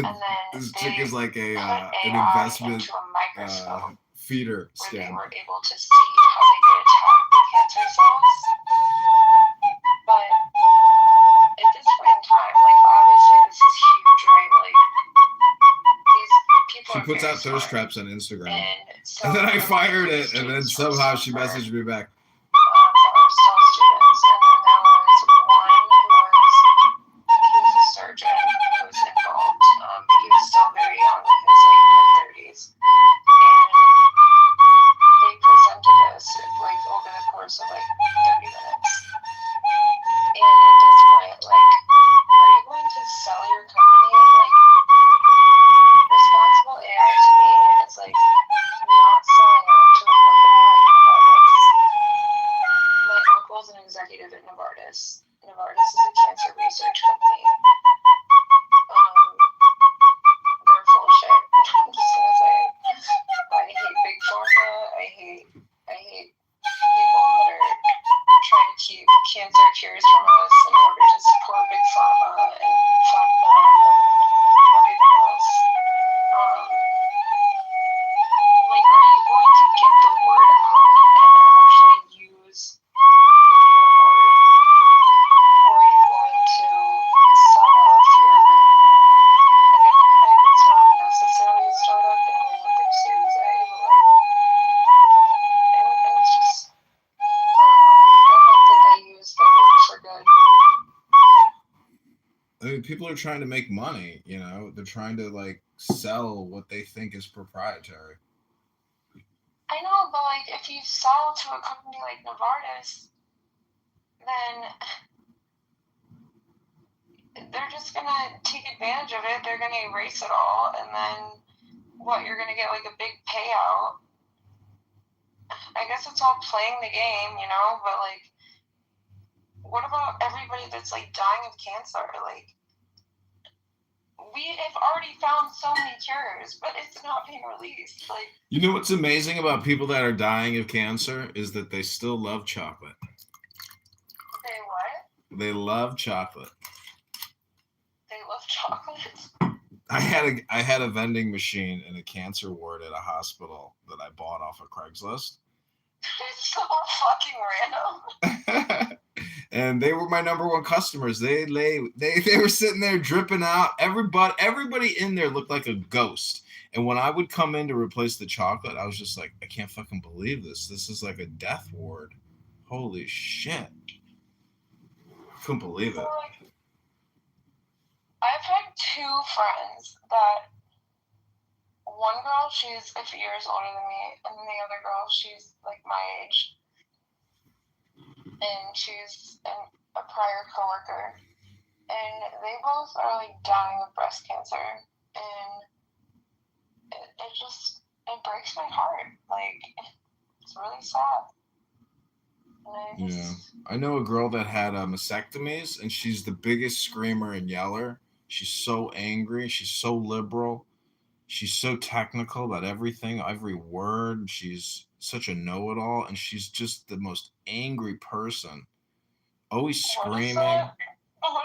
and then This chick is like an put investment into a microscope feeder where they scam. were able to see how they could attack the cancer cells. But at this point in time, like obviously this is huge, right? Like these people. She are puts very out thirst smart. traps on Instagram. And so And then I for fired these it, and then students from somehow she Stanford, messaged me back. that 30 minutes. And at this point, like, are you going to sell your company? Like, responsible AI to me is like not selling out to a company like Novartis. My uncle's an executive at Novartis. Novartis is a cancer research company. They're full of shit. I'm just gonna say it. I hate big pharma. I hate people that are trying to keep cancer cures from us in order to support big pharma and fund them and everything else. Like, are you going to get the word out and actually use your word, or are you going to sell off your? Again, it's not necessarily a startup. They only went their Series A, but like, it was just. I hope that they use their work for good. I mean, people are trying to make money, you know? They're trying to, like, sell what they think is proprietary. I know, but like, if you sell to a company like Novartis, then they're just gonna take advantage of it. They're gonna erase it all, and then what? You're gonna get like a big payout. I guess it's all playing the game, you know. But like, what about everybody that's like dying of cancer? Like, we have already found so many cures, but it's not being released. Like, You know what's amazing about people that are dying of cancer is that they still love chocolate. they what? They love chocolate. They love chocolate. I had a vending machine in a cancer ward at a hospital that I bought off of Craigslist. It's so fucking random. And they were my number one customers. They were sitting there dripping out. Everybody in there looked like a ghost. And when I would come in to replace the chocolate, I was just like, I can't fucking believe this. This is like a death ward. Holy shit. Couldn't believe it. So, like, I've had two friends that one girl, she's a few years older than me, and then the other girl, she's like my age. And she's a prior coworker. And they both are like dying of breast cancer. And it breaks my heart. Like, it's really sad. Yeah, I know a girl that had mastectomies, and she's the biggest screamer and yeller. She's so angry. She's so liberal. She's so technical about everything, every word. She's such a know-it-all, and she's just the most angry person. Always screaming. What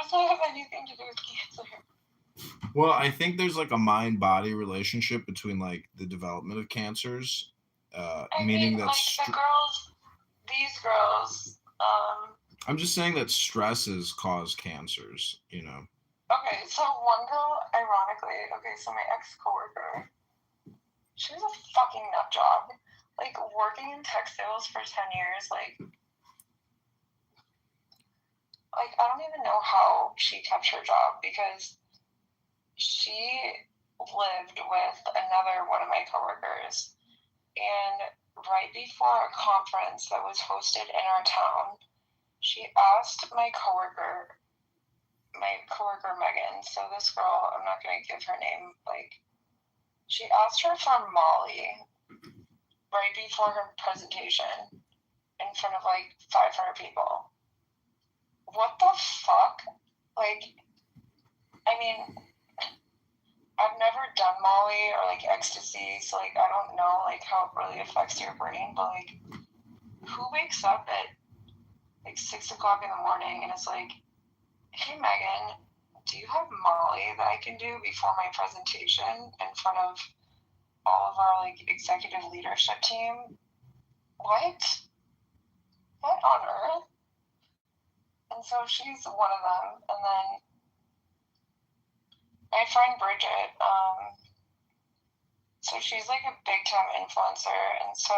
does that have anything to do with cancer? Well, I think there's like a mind-body relationship between like the development of cancers, meaning that like these girls. I'm just saying that stresses cause cancers, you know. Okay, so one girl, ironically, so my ex-coworker, she was a fucking nut job. Like, working in tech sales for 10 years, like, I don't even know how she kept her job, because she lived with another one of my coworkers, and right before a conference that was hosted in our town, she asked my coworker Megan, so this girl, I'm not going to give her name, like, she asked her for Molly right before her presentation in front of like 500 people. What the fuck? Like, I mean, I've never done Molly or like ecstasy, so like I don't know like how it really affects your brain, but like, who wakes up at like 6 o'clock in the morning and is like, hey Megan, do you have Molly that I can do before my presentation in front of all of our like executive leadership team? What on earth? And so she's one of them. And then my friend Bridget, so she's like a big time influencer, and so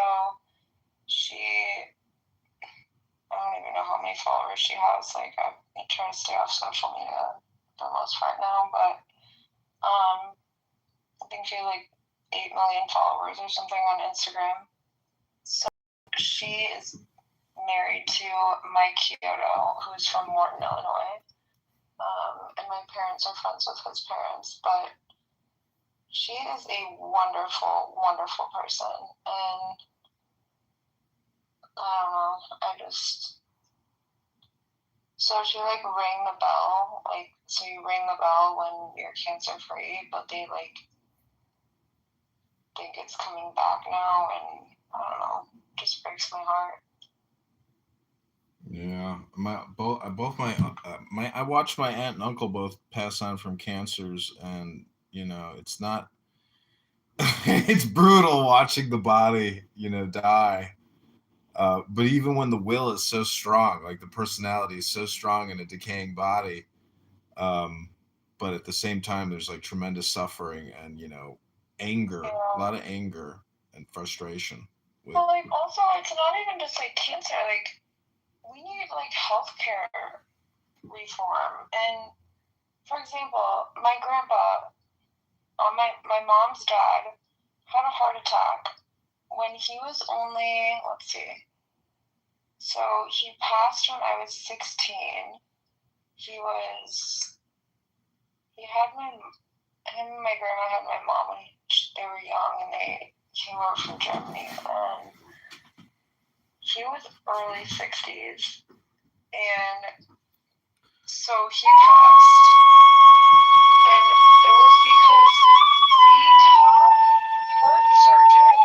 I don't even know how many followers she has. Like, I try to stay off social media for the most part now, but I think she has like 8 million followers or something on Instagram. So she is married to Mike Kyoto, who's from Morton, Illinois. And my parents are friends with his parents, but she is a wonderful, wonderful person. And I don't know, so she like rang the bell, so you ring the bell when you're cancer free, but they think it's coming back now, and I don't know, just breaks my heart. Yeah, I watched my aunt and uncle both pass on from cancers, and it's not. It's brutal watching the body, die. But even when the will is so strong, like the personality is so strong in a decaying body, but at the same time, there's like tremendous suffering and anger, a lot of anger and frustration. But also, it's not even just like cancer. Like, we need like healthcare reform. And for example, my grandpa, my mom's dad, had a heart attack when he was only, let's see. So he passed when I was 16. Him and my grandma had my mom when they were young, and they came over from Germany. He was early 60s, and so he passed, and it was because the top heart surgeon,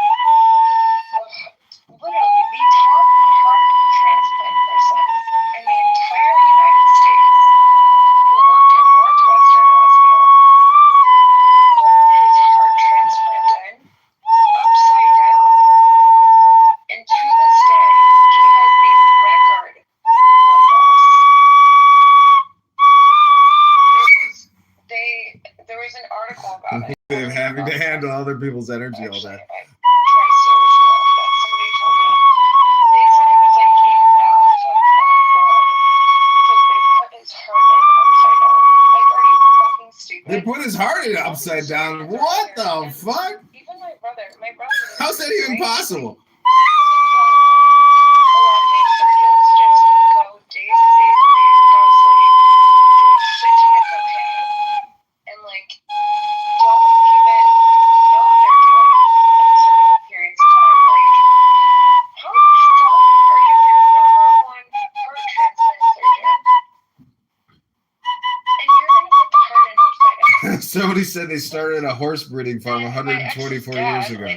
literally the top heart transplant person in the entire United States, who worked at Northwestern Hospital, put his heart transplant in upside down. And to this day, he has the record blood loss. There was an article about it. They're having to handle other people's energy all day. I tried so much, but somebody told me. They said it was like a bathtub full of blood because they put his heart in upside down. Like, are you fucking stupid? They put his heart in upside down. What the fuck? Even my brother. How's that even possible? A lot of these surgeons just go days and days and days without sleep, do a shit ton of cocaine, and like don't even know what they're doing in certain periods of time. Like, how the fuck are you the number one heart transplant surgeon, and you're gonna put the heart in upside down? Somebody said they started a horse breeding farm 124 years ago.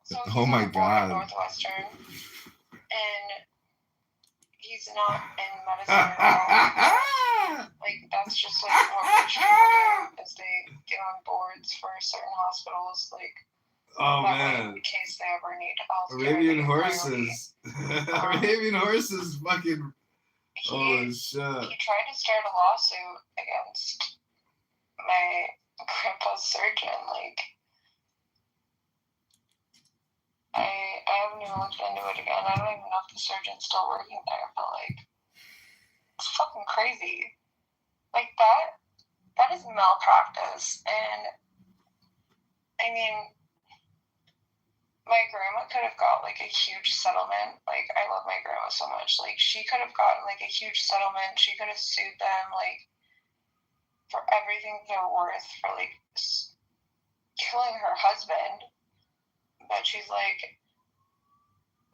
So Oh my God. Northwestern, and he's not in medicine at all. Like, that's just like what rich people do, is they get on boards for certain hospitals, like, that way, in case they ever need health. Arabian horses. Arabian horses fucking. Oh shit. He tried to start a lawsuit against my grandpa's surgeon. Like, I haven't even looked into it again. I don't even know if the surgeon's still working there, but like, it's fucking crazy. Like, that is malpractice. And I mean, my grandma could have got like a huge settlement. Like, I love my grandma so much. Like, she could have gotten like a huge settlement. She could have sued them like for everything they're worth for like killing her husband. But she's like,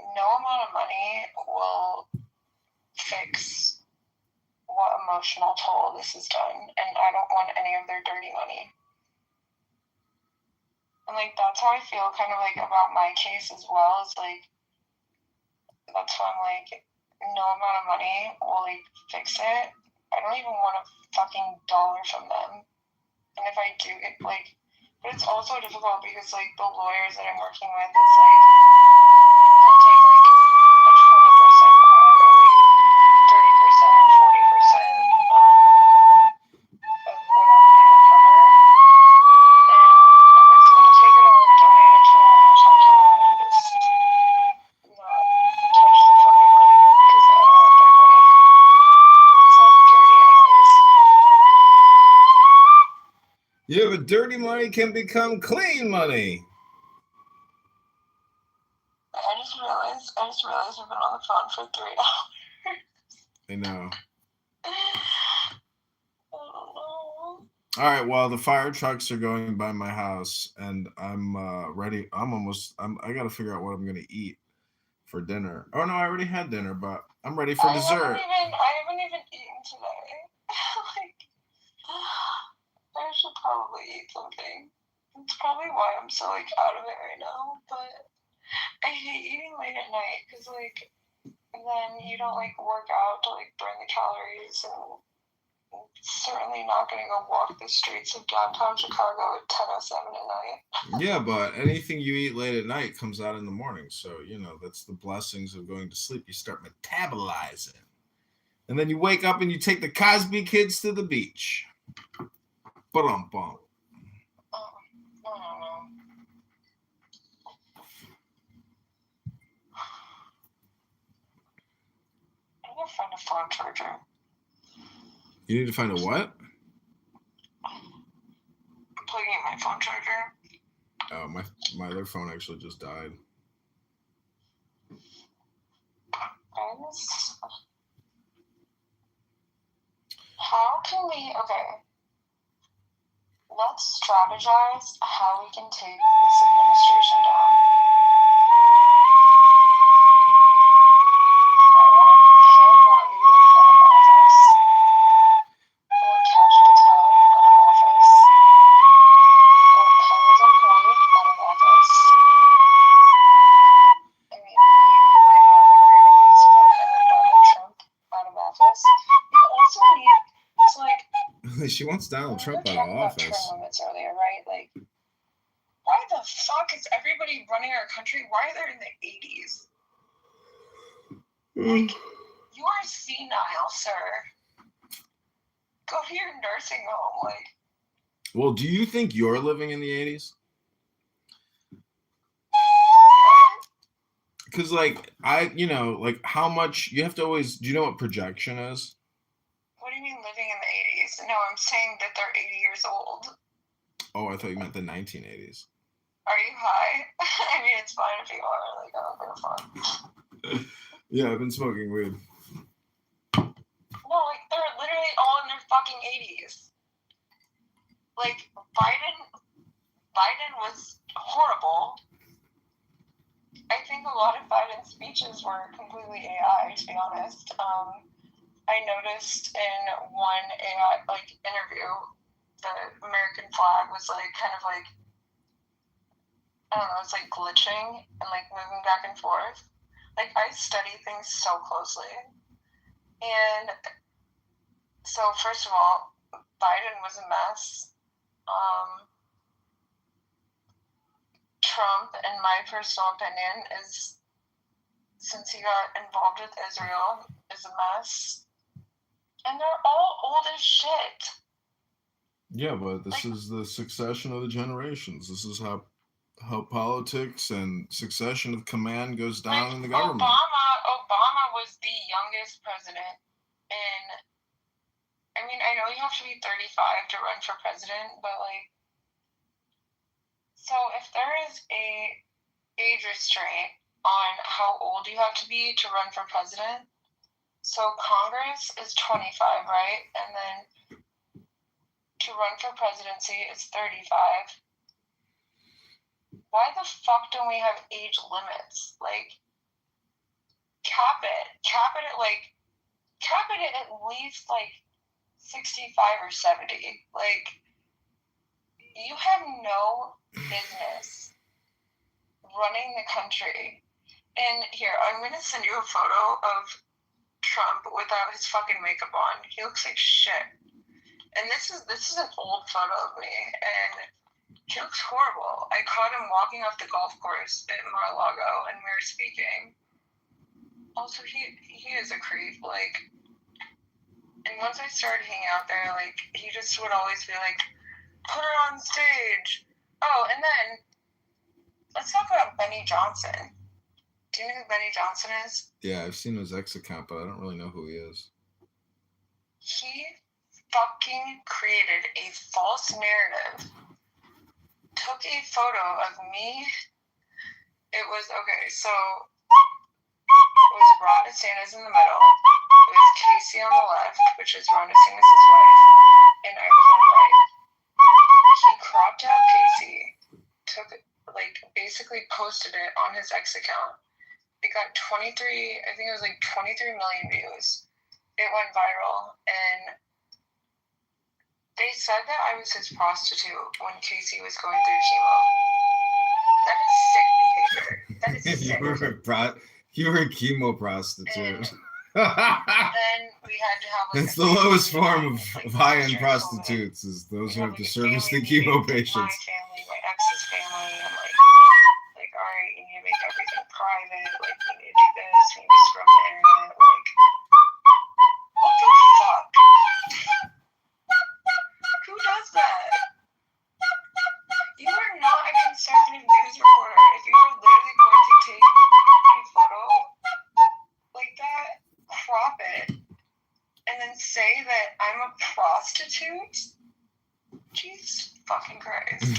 no amount of money will fix what emotional toll this has done, and I don't want any of their dirty money. And like, that's how I feel kind of like about my case as well. It's like, that's why I'm like, no amount of money will like fix it. I don't even want a fucking dollar from them. And if I do get like, but it's also difficult because like the lawyers that I'm working with, it's like they'll take like a 20% cut or like 30% or 40% of whatever they recover. And I'm just gonna take it all and donate it to a women's shelter and just not touch the fucking money because I don't want their money. It's all dirty anyways. Yeah, but dirty money can become clean money. I just realized around for 3 hours. I know. I don't know. All right, well, the fire trucks are going by my house, and I'm ready. I gotta figure out what I'm gonna eat for dinner. Oh no, I already had dinner, but I'm ready for dessert. I haven't even eaten today. Like, I should probably eat something. It's probably why I'm so like out of it right now. But I hate eating late at night because like then you don't like work out to like burn the calories, and certainly not going to go walk the streets of downtown Chicago at 10:07 at night. Yeah, but anything you eat late at night comes out in the morning. So, that's the blessings of going to sleep. You start metabolizing. And then you wake up and you take the Cosby kids to the beach. Ba-dum-bum. I don't know. I'm going to find a phone charger. You need to find a what? I'm plugging in my phone charger. Oh, my other phone actually just died. How can we, okay, let's strategize how we can take this administration down. I want Pam Bondi out of office. I want Cash Patel out of office. I want Powers Employee out of office. I mean, you might not agree with this, but I want Donald Trump out of office. You also need to like. She wants Donald Trump We out were of talking about office. term limits earlier, right? Like, why the fuck is everybody running our country? Why are they in the 80s? Like, you are senile, sir. Go to your nursing home. Like, Well, do you think you're living in the 80s? what? Because, how much you have to always. Do you know what projection is? What do you mean living in the 80s? No, I'm saying that they're 80 years old. Oh, I thought you meant the 1980s. Are you high? I mean, it's fine if you are. Like, I don't give a fuck. Yeah, I've been smoking weed. No, like, they're literally all in their fucking 80s. Like, Biden was horrible. I think a lot of Biden's speeches were completely AI, to be honest. I noticed in one AI interview, the American flag was kind of I don't know, it's glitching and moving back and forth. I study things so closely. And so first of all, Biden was a mess. Trump, in my personal opinion, is, since he got involved with Israel, is a mess. And they're all old as shit. Yeah, but this is the succession of the generations. This is how politics and succession of command goes down in the government. Obama was the youngest president. And, I mean, I know you have to be 35 to run for president, but, so if there is a age restraint on how old you have to be to run for president, so Congress is 25, right? And then to run for presidency is 35. Why the fuck don't we have age limits? Cap it at least 65 or 70. You have no business running the country. And here, I'm gonna send you a photo of Trump without his fucking makeup on. He looks like shit. And this is an old photo of me, and he looks horrible. I caught him walking off the golf course at Mar-a-Lago, and we were speaking. Also, he is a creep. And once I started hanging out there, he just would always be like, put her on stage. Oh, and then let's talk about Benny Johnson. Do you know who Benny Johnson is? Yeah, I've seen his X account, but I don't really know who he is. He fucking created a false narrative. Took a photo of me. It was, okay, so was Ron DeSantis in the middle. It was Casey on the left, which is Ron DeSantis' wife, and I was on the right. He cropped out Casey, basically posted it on his X account. It got 23 million views. It went viral, and they said that I was his prostitute when Casey was going through chemo. That is sick behavior. That is sick. You were a chemo prostitute. Then we had to have That's the lowest form of high-end prostitutes, is those who have to service the chemo patients. My family, my ex's family, and all right, you need to make everything private. You need to do this. You need to scrub the internet. What the fuck? Who does that? You are not a conservative news reporter. If you are literally going to take a photo like that, crop it, and then say that I'm a prostitute? Jesus fucking Christ.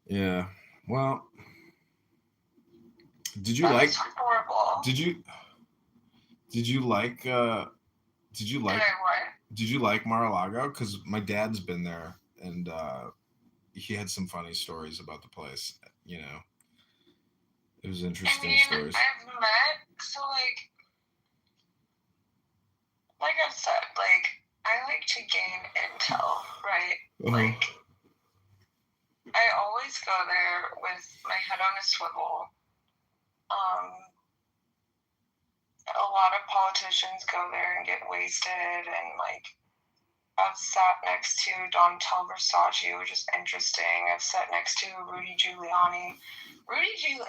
Yeah. Well, did you That like? is horrible. Did you like? Did you like Mar-a-Lago? Because my dad's been there, and he had some funny stories about the place. You know, it was interesting stories. I've met, like I said, I like to gain intel, right? I always go there with my head on a swivel. A lot of politicians go there and get wasted, and I've sat next to Don Versace, which is interesting. I've sat next to Rudy Giuliani. Rudy's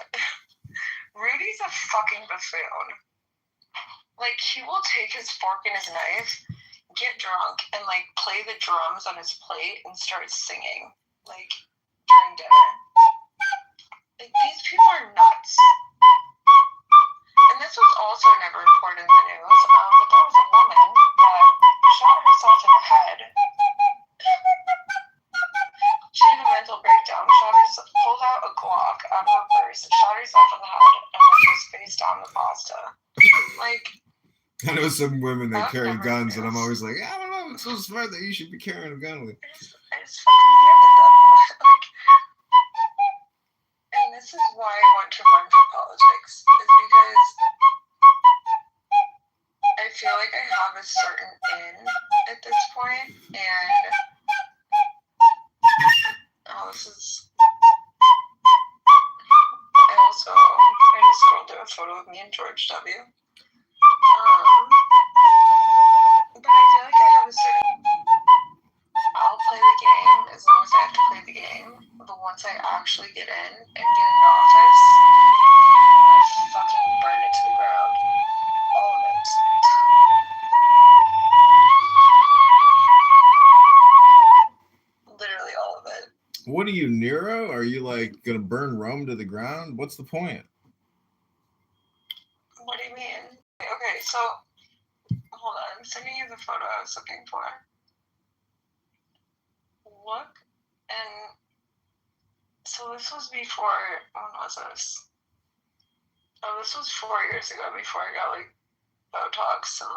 a fucking buffoon. He will take his fork and his knife, get drunk, and play the drums on his plate and start singing during dinner. These people are nuts. And this was also never reported in the news, but there was a woman that shot herself in the head. She had a mental breakdown, pulled out a Glock out of her purse, shot herself in the head, and then just face down the pasta. I know some women that carry guns, and I'm always like, I don't know, it's so smart that you should be carrying a gun with you. I just fucking hate it that point. And this is why I want to run for politics, is because I feel like I have a certain in at this point, and I just scrolled through a photo of me and George W. But I feel like I have a certain. I'll play the game as long as I have to play the game. But once I actually get in and get into office, I'm gonna fucking burn it to the ground. All of it. Literally all of it. What are you, Nero? Are you gonna burn Rome to the ground? What's the point? What do you mean? Okay, so hold on. I'm sending you the photo I was looking for. Look, and so this was before. When was this? Oh, this was 4 years ago. Before I got Botox and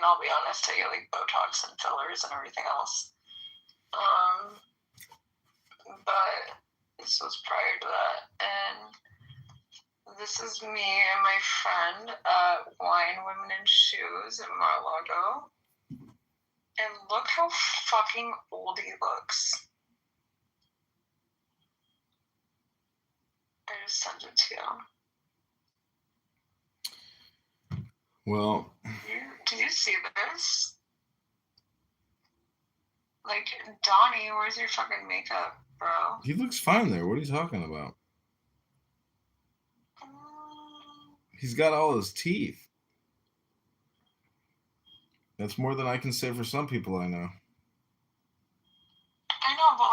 I'll be honest, I get Botox and fillers and everything else. But this was prior to that, and this is me and my friend at Wine, Women, and Shoes at Mar-a-Lago. And look how fucking old he looks. I just sent it to you. Well, Did you see this? Donnie, where's your fucking makeup, bro? he looks fine there. What are you talking about? He's got all his teeth. That's more than I can say for some people I know. I know, but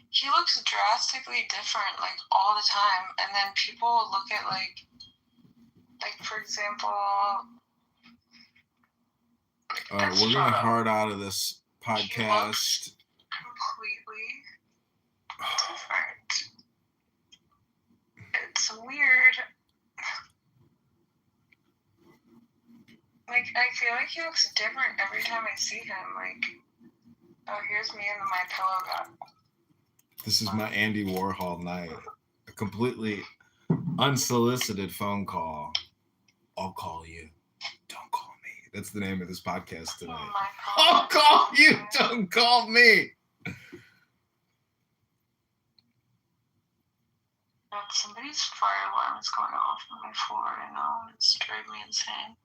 he looks drastically different all the time, and then people look at for example. All right, we're gonna hard out of this podcast. Completely different. It's weird. like, I feel like he looks different every time I see him. Like, oh, here's me and my pillow guy. This is my Andy Warhol night. A completely unsolicited phone call. I'll call you. Don't call me. That's the name of this podcast Oh, tonight. my I'll call you. Don't call me. Somebody's fire alarm is going off on my floor right now. It's driving me insane.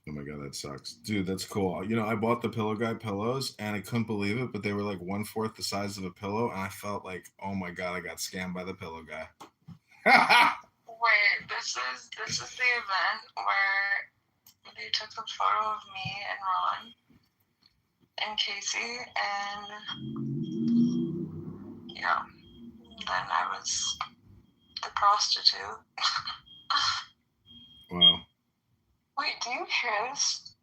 Oh my god, that sucks. Dude, that's cool. You know, I bought the Pillow Guy pillows and I couldn't believe it, but they were like 1/4 the size of a pillow, and I felt like, oh my god, I got scammed by the Pillow Guy. Wait, this is the event where they took a photo of me and Ron and Casey, and yeah, then I was the prostitute. Wow. Wait, do you hear this?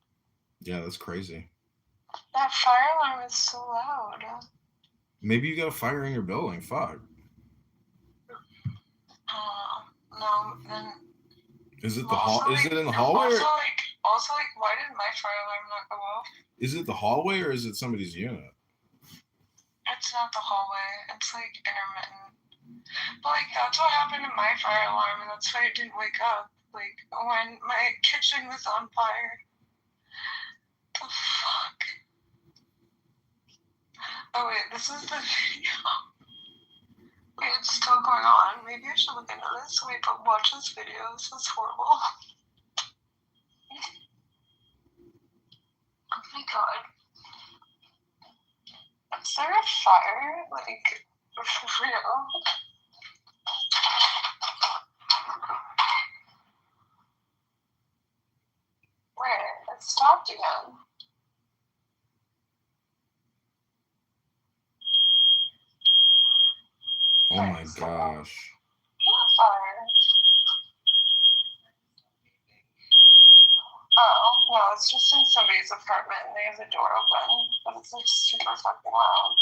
Yeah, that's crazy. That fire alarm is so loud. Maybe you got a fire in your building. Fuck. No, then. Is it the Also, hall? Is like, it in the hallway? Also, why did my fire alarm not go off? Is it the hallway or is it somebody's unit? It's not the hallway. It's like intermittent. But like that's what happened to my fire alarm, and that's why it didn't wake up. Like when my kitchen was on fire. The fuck? Oh wait, this is the video. Wait, it's still going on. Maybe I should look into this. Wait, but watch this video. This is horrible. Oh my god. Is there a fire? Like, for real? Where? It stopped again. Oh my gosh. Fire. Oh, no, it's just in somebody's apartment and they have the door open, but it's like super fucking loud.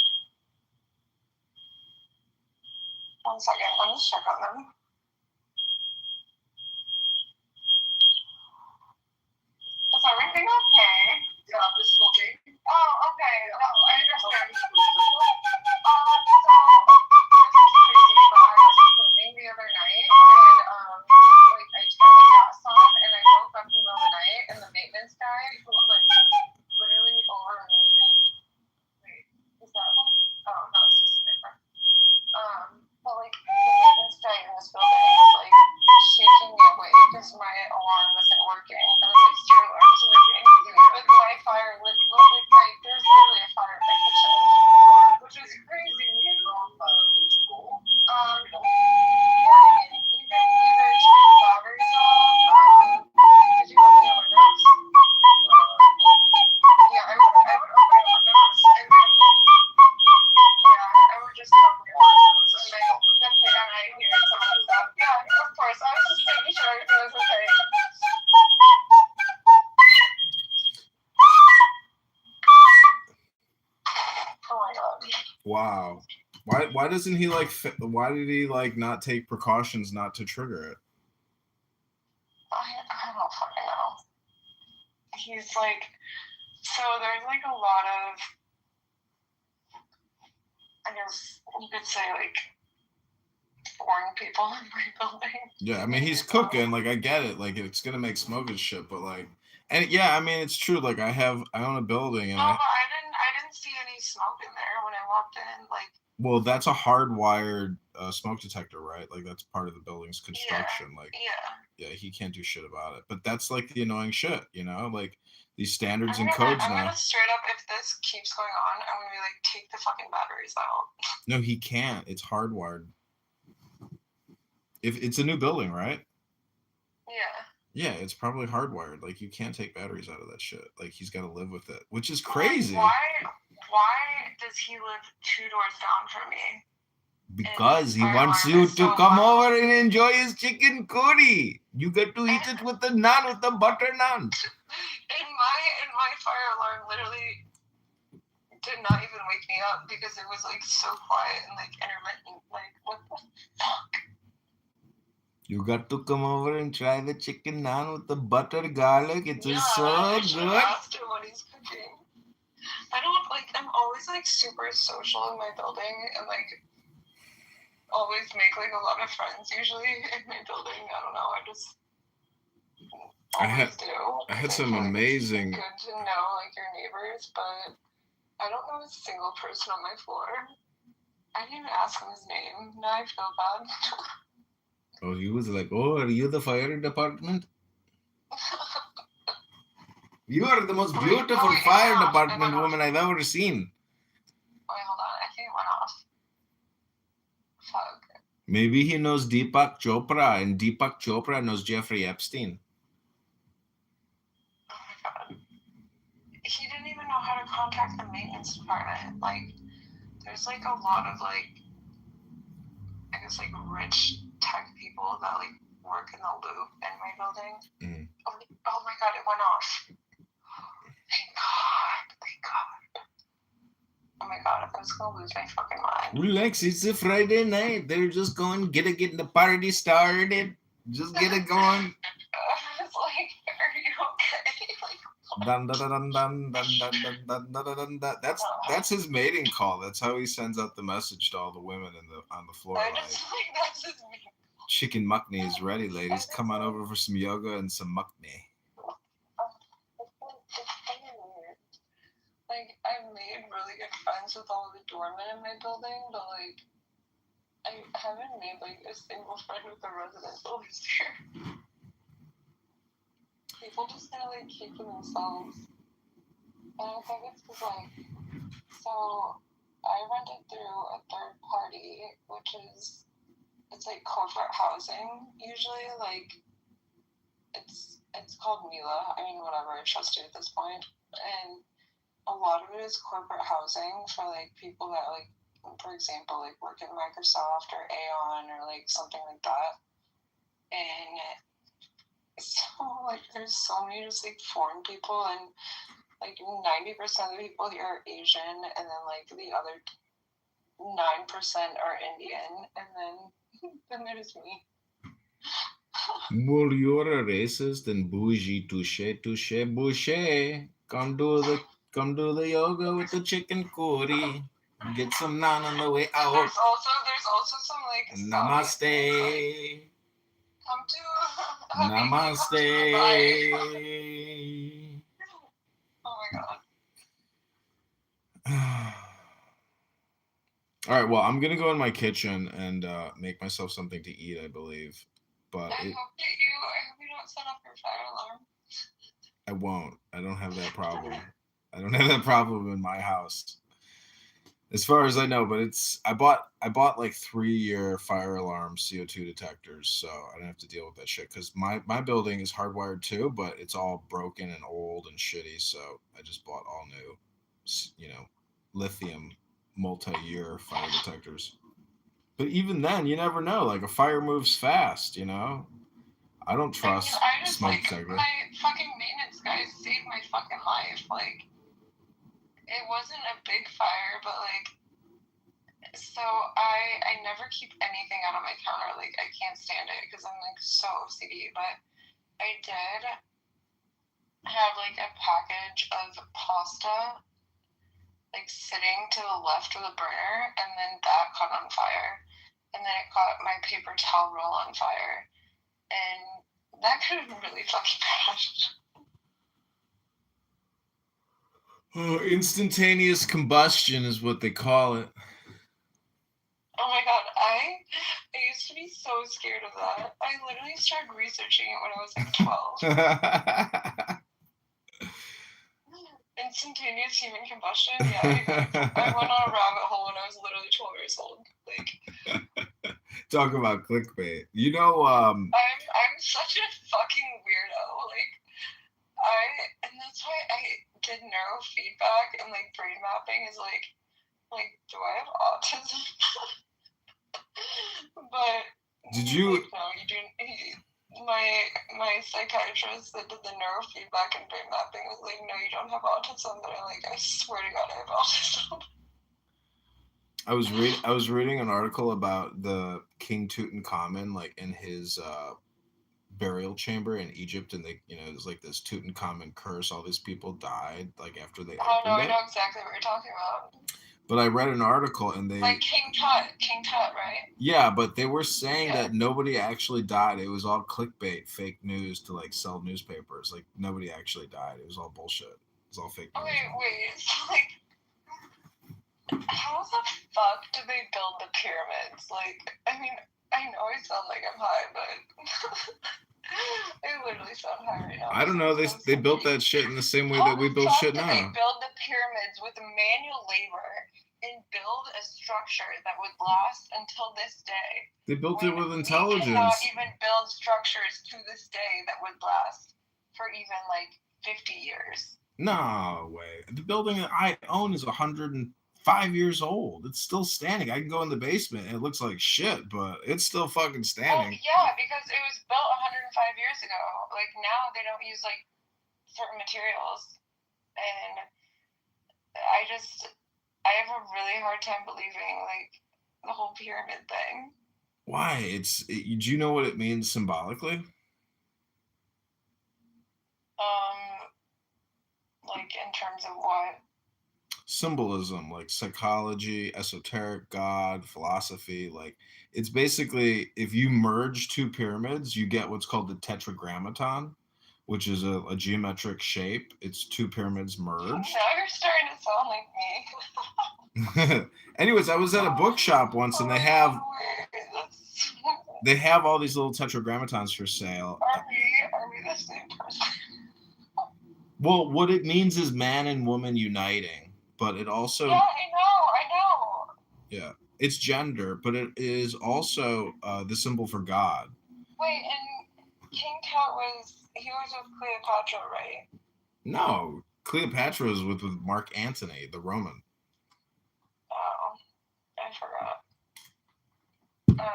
1 second, let me check on them. Is everything okay? Yeah, I'm just looking. Oh, okay. Oh, I understand. So, this is crazy, but I was cleaning the other night, and, like, I turned the gas on, and I woke up in the middle of the night, and the maintenance guy, who was, like, literally over me, and, wait, is that one? Oh, no, it's just different. But, like, the maintenance guy in this building was, like, shaking me awake because my alarm wasn't working, and at least your alarm was working. But my fire lit, like, there's literally a fire in my kitchen, which is crazy. Yeah, I mean, you can either check the batteries out. Did you open your windows? Yeah, I would open your windows and then, yeah, I would just open your windows and then I hear some of the stuff. Yeah, of course. I was just making sure everything was okay. Oh my god. Wow. Why doesn't he like? Why did he like not take precautions not to trigger it? I don't fucking know. He's like, so there's like a lot of, I guess you could say like, foreign people in my building. Yeah, I mean he's cooking. Like I get it. Like it's gonna make smoke and shit, but like, and yeah, I mean it's true. Like I own a building, and No, but I didn't see any smoke in there when I walked in. Like, well, that's a hardwired smoke detector, right? Like that's part of the building's construction. yeah, Like, yeah. he can't do shit about it. But that's like the annoying shit, you know? Like these standards I'm and codes I'm now. gonna straight up, if this keeps going on, I'm gonna be like, take the fucking batteries out. No, he can't. It's hardwired. If it's a new building, right? Yeah. Yeah, it's probably hardwired. Like you can't take batteries out of that shit. Like he's got to live with it, which is crazy. Why does he live 2 doors down from me? Because he wants you to come over and enjoy his chicken curry. You get to eat it with the naan, with the butter naan. And my fire alarm literally did not even wake me up because it was like so quiet and like intermittent. Like, what the fuck? You got to come over and try the chicken naan with the butter garlic. It is so I should good. have asked him what he's cooking. I don't like. I'm always like super social in my building, and like always make like a lot of friends usually in my building. I don't know. I just I always had- do. I had 'cause some feel like amazing- It's good to know like your neighbors, but I don't know a single person on my floor. I didn't even ask him his name. Now I feel bad. Oh, he was like, "Oh, are you the fire department? You are the most beautiful wait, fire it went off, department it went woman I've ever seen." Wait, hold on. I think it went off. Fuck. Maybe he knows Deepak Chopra, and Deepak Chopra knows Jeffrey Epstein. Oh my god. He didn't even know how to contact the maintenance department. Like, there's like a lot of like, I guess like rich tech people that like work in the loop in my building. Mm. Oh my god, it went off. Thank God. Thank God. Oh my god, I was gonna lose my fucking mind. Relax, it's a Friday night. They're just going, getting the party started. Just get it going. I was like, are you okay? Like, Dun, dun, dun, dun, dun, dun, dun, dun, dun, dun, dun. That's his mating call. That's how he sends out the message to all the women on the floor. I Like, just like that's just me. chicken makni is ready, ladies. Come on over for some yoga and some makni. Like, I've made really good friends with all the doormen in my building, but like, I haven't made like a single friend with the residents over here. People just kind of like keep to themselves. And I think it's because like, so I rented through a third party, which is, it's like corporate housing usually. Like, it's called Mila. I mean, whatever. I trust you at this point. And a lot of it is corporate housing for like people that like, for example, like work at Microsoft or Aon or like something like that. And so like there's so many just like foreign people, and like 90% of the people here are Asian, and then like the other 9% are Indian, and then there's me. Well, you're a racist and bougie. Touche, touche, bouche. Come do the yoga with the chicken curry. Get some naan on the way out. There's also some like Namaste. come to Namaste. Oh my god. All right, well, I'm gonna go in my kitchen and make myself something to eat, I believe. But I hope you don't set off your fire alarm. I won't. I don't have that problem. I don't have that problem in my house, as far as I know. But I bought like 3-year fire alarm CO2 detectors, so I don't have to deal with that shit. Because my building is hardwired too, but it's all broken and old and shitty. So I just bought all new, lithium multi-year fire detectors. But even then, you never know. Like, a fire moves fast, I don't trust I just smoke like detector. my fucking maintenance guys saved my fucking life. Like, it wasn't a big fire, but like, so I never keep anything out on my counter. Like, I can't stand it because I'm like so OCD. But I did have like a package of pasta like sitting to the left of the burner, and then that caught on fire, and then it caught my paper towel roll on fire, and that could have been really fucking bad. Instantaneous combustion is what they call it. Oh my god, I used to be so scared of that. I literally started researching it when I was like 12. Instantaneous human combustion? Yeah, I went on a rabbit hole when I was literally 12 years old. Like, talk about clickbait. I'm such a fucking weirdo. Like, and that's why I did neurofeedback and like brain mapping is like, do I have autism? But Did you? like, no, you do. My psychiatrist that did the neurofeedback and brain mapping was like, no, you don't have autism. But I'm like, I swear to God, I have autism. I was reading an article about the King Tutankhamun, like in his burial chamber in Egypt, and there's like this Tutankhamun curse. All these people died like after they Oh no, opened I it. know exactly what you're talking about. But I read an article and Like King Tut, right? yeah, but they were saying Yeah. that nobody actually died. It was all clickbait, fake news to like sell newspapers. Like nobody actually died. It was all bullshit. It was all fake news. Wait. So like, how the fuck do they build the pyramids? Like, I mean, I know I sound like I'm high, but I literally sound high right now. I don't know. They built that shit in the same way that we build shit How the fuck did they now. build the pyramids with manual labor and build a structure that would last until this day? They built it with We intelligence. cannot even build structures to this day that would last for even like 50 years. No way. The building that I own is 105 years old. It's still standing. I can go in the basement and it looks like shit, but it's still fucking Well, standing. yeah, because it was built 105 years ago. Like now they don't use like certain materials, and I have a really hard time believing like the whole pyramid thing. Why? Do you know what it means symbolically? Like in terms of what? Symbolism, like psychology, esoteric, God, philosophy. Like it's basically if you merge two pyramids, you get what's called the tetragrammaton, which is a geometric shape. It's two pyramids merged. Now you're starting to sound like me. Anyways, I was at a bookshop once and they have all these little tetragrammatons for sale. Are we the same person? Well, what it means is man and woman uniting, but it also Yeah, I know. Yeah, it's gender, but it is also the symbol for God. Wait, and King Tut was with Cleopatra, right? No, Cleopatra was with Mark Antony, the Roman. Oh, I forgot. I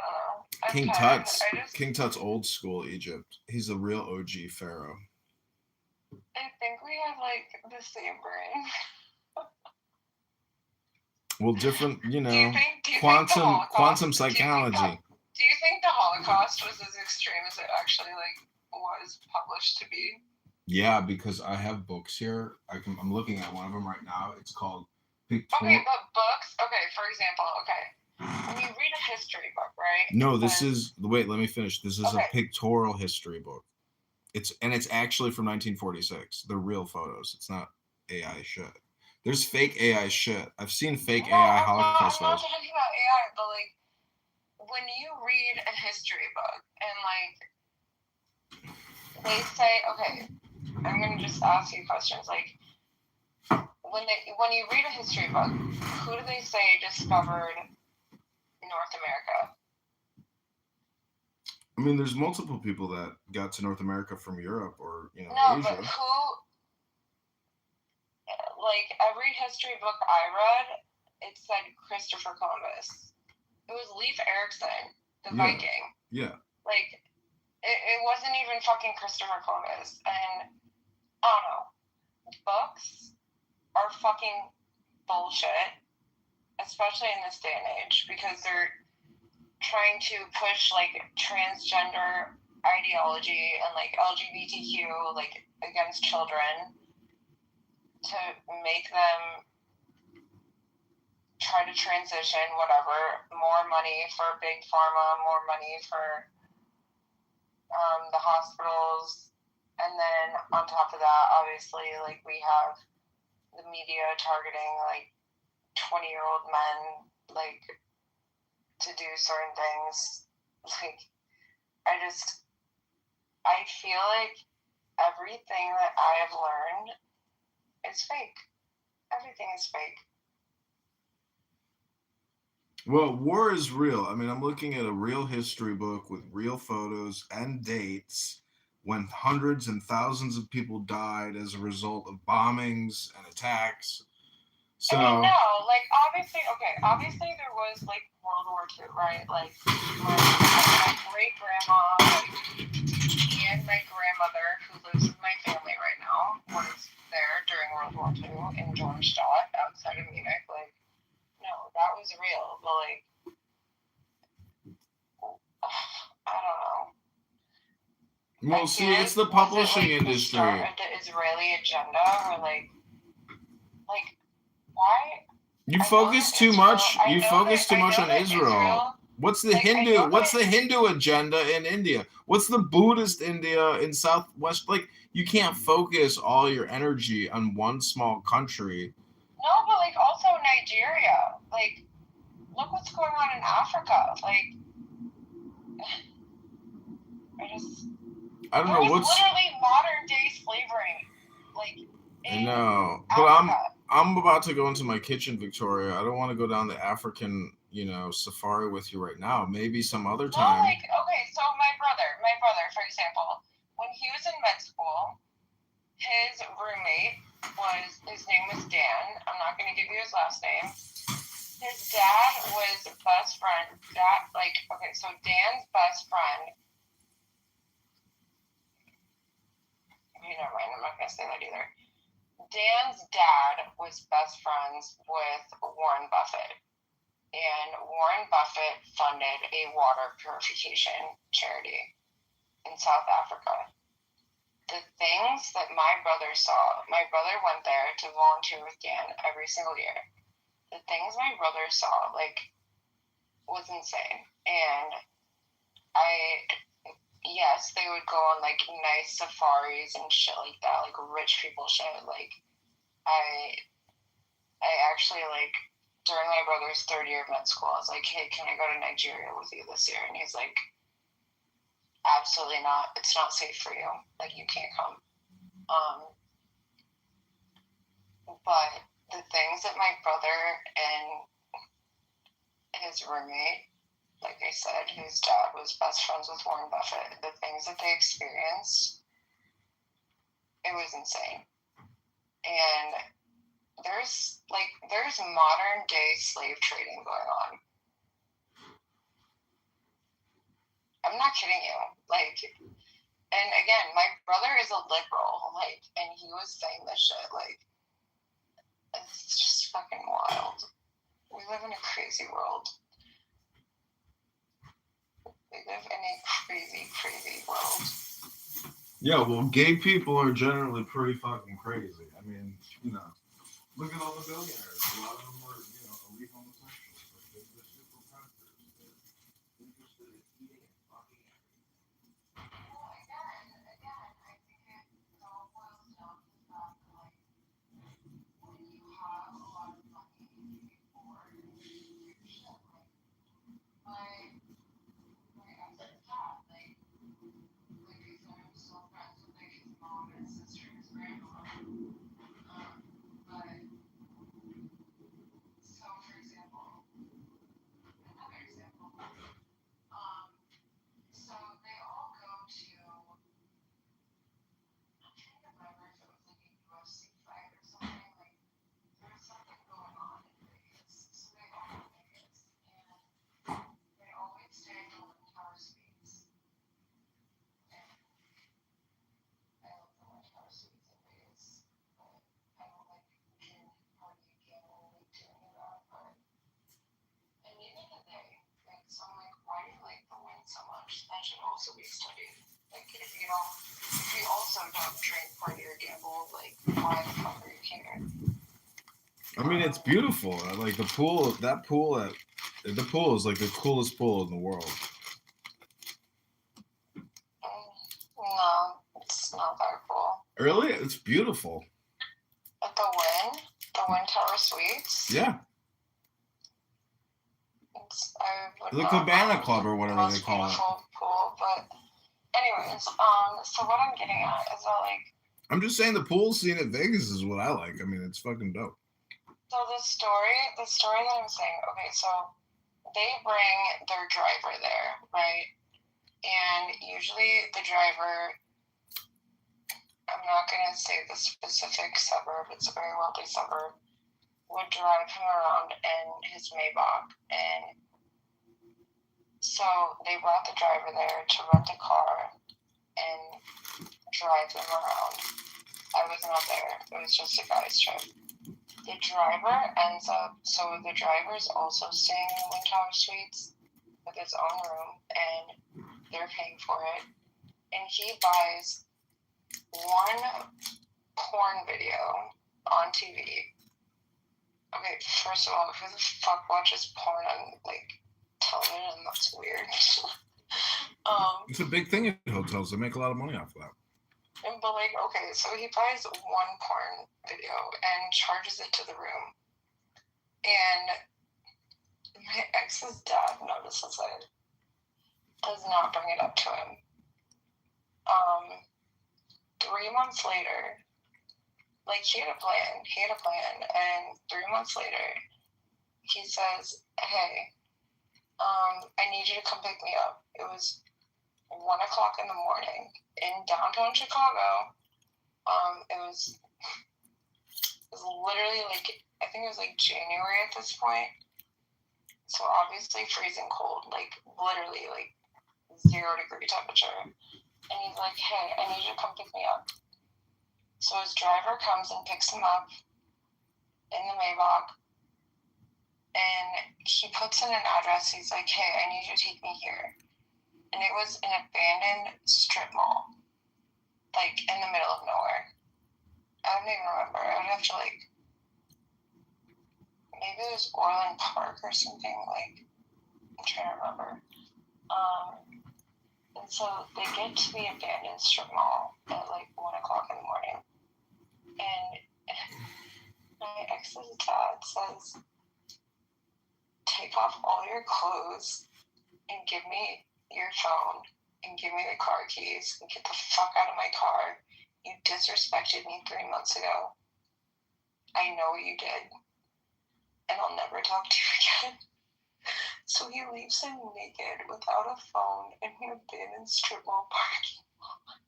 don't know. King Tut's old school Egypt. He's a real OG pharaoh. I think we have like the same brain. Well, different, Do you think quantum psychology. Do you think the Holocaust was as extreme as it actually like was published to be? Yeah, because I have books here. I'm looking at one of them right now. It's called Okay, but books. Okay, for example. Okay, when you read a history book, right? No, wait. Let me finish. This is a pictorial history book. It's actually from 1946. They're real photos. It's not AI shit. There's fake AI shit. I've seen fake AI Holocaust photos. I'm not talking about AI, but like when you read a history book and like they say, okay, I'm gonna just ask you questions. Like when you read a history book, who do they say discovered North America? I mean, there's multiple people that got to North America from Europe or Asia. But who? Like every history book I read, it said Christopher Columbus. It was Leif Erikson, the Viking. Yeah. Like it wasn't even fucking Christopher Columbus. And I don't know. Books are fucking bullshit, especially in this day and age, because they're trying to push like transgender ideology and like LGBTQ like against children to make them try to transition, whatever. More money for big pharma, more money for the hospitals, and then on top of that, obviously, like we have the media targeting like 20-year-old men, like to do certain things. Like I feel like everything that I have learned is fake. Everything is fake. Well, war is real. I mean, I'm looking at a real history book with real photos and dates when hundreds and thousands of people died as a result of bombings and attacks. So I mean, no, like obviously there was like World War II, right? Like my great grandma, and my grandmother, who lives with my family right now, was there during World War II in Dornstadt, outside of Munich. Like, no, that was real. Well, see, it's the publishing industry. The start of the Israeli agenda, where like why? You focus too much. You focus too much on Israel. What's the Hindu? What's the Hindu agenda in India? What's the Buddhist India in Southwest? Like, you can't focus all your energy on one small country. No, but like also Nigeria. Like, look what's going on in Africa. Like, I don't know what's literally modern day slavery. Like, I know, Africa. But I'm about to go into my kitchen, Victoria. I don't want to go down the African, safari with you right now. Maybe some other time. No, like, okay, so my brother, for example, when he was in med school, his roommate his name was Dan. I'm not going to give you his last name. His dad was best friend. So Dan's best friend. Never mind, I'm not going to say that either. Dan's dad was best friends with Warren Buffett. And Warren Buffett funded a water purification charity in South Africa. The things that my brother saw, my brother went there to volunteer with Dan every single year. The things my brother saw, was insane. And yes, they would go on, nice safaris and shit like that, rich people shit. I actually, during my brother's third year of med school, I was like, hey, can I go to Nigeria with you this year? And he's like, absolutely not. It's not safe for you. You can't come. But the things that my brother and his roommate, like I said, whose dad was best friends with Warren Buffett, the things that they experienced, it was insane. And there's modern day slave trading going on. I'm not kidding you. And again, my brother is a liberal, and he was saying this shit, it's just fucking wild. We live in a crazy world. We live in a crazy, crazy world. Yeah, well, gay people are generally pretty fucking crazy. I mean, look at all the billionaires. A lot of them are, elite homosexuals. They're super predators. They're interested in eating and fucking everything. Well, again, I think it all boils down to the fact that, when you have a lot of money, you get bored and you do weird shit. My ex-cat, I said, I'm still friends with his mom and his sister and his grandma. But, so for example, another example, so they all go to, I'm trying to remember if it was a UFC fight or something, there was something going on in Vegas, so they all go to Vegas, and they always stay in the Twin Tower Suites. And I love the Twin Tower Suites in Vegas, but I don't party gamble, do any of that. But at the end of the day, so I'm why do you like the win so much? That should also be studied. If you also don't drink, party, or gamble, why the fuck are you here? I mean, it's beautiful. The pool. The pool is the coolest pool in the world. No, it's not that cool. Really? It's beautiful. At the Wynn Tower Suites? Yeah. The Cabana Club or whatever they call it. Pool, but anyways, so what I'm getting at is that I'm just saying the pool scene at Vegas is what I like. I mean, it's fucking dope. So the story that I'm saying, okay, so they bring their driver there, right? And usually the driver, I'm not gonna say the specific suburb, it's a very wealthy suburb, would drive him around in his Maybach. And so they brought the driver there to rent a car and drive him around. I was not there. It was just a guy's trip. The driver ends up, so the driver's also staying in Wynn Tower Suites with his own room, and they're paying for it. and he buys one porn video on TV. Okay, first of all, who the fuck watches porn on, like, television? That's weird. It's a big thing in hotels. They make a lot of money off of that. But, like, okay, so he buys one porn video and charges it to the room. And my ex's dad notices it. Does not bring it up to him. 3 months later, like, he had a plan, and 3 months later, he says, hey, I need you to come pick me up. It was 1 o'clock in the morning in downtown Chicago. It was literally, like, I think it was, like, January at this point. So obviously freezing cold, like, literally, like, 0-degree temperature. And he's like, hey, I need you to come pick me up. So his driver comes and picks him up in the Maybach. And he puts in an address. He's like, hey, I need you to take me here. And it was an abandoned strip mall, like, in the middle of nowhere. I don't even remember. I would have to, like, maybe it was Orland Park or something. Like, I'm trying to remember. And so they get to the abandoned strip mall at, like, 1 o'clock in the morning. And my ex's dad says, take off all your clothes and give me your phone and give me the car keys and get the fuck out of my car. You disrespected me 3 months ago. I know what you did. And I'll never talk to you again. So he leaves him naked without a phone in an abandoned strip mall parking lot.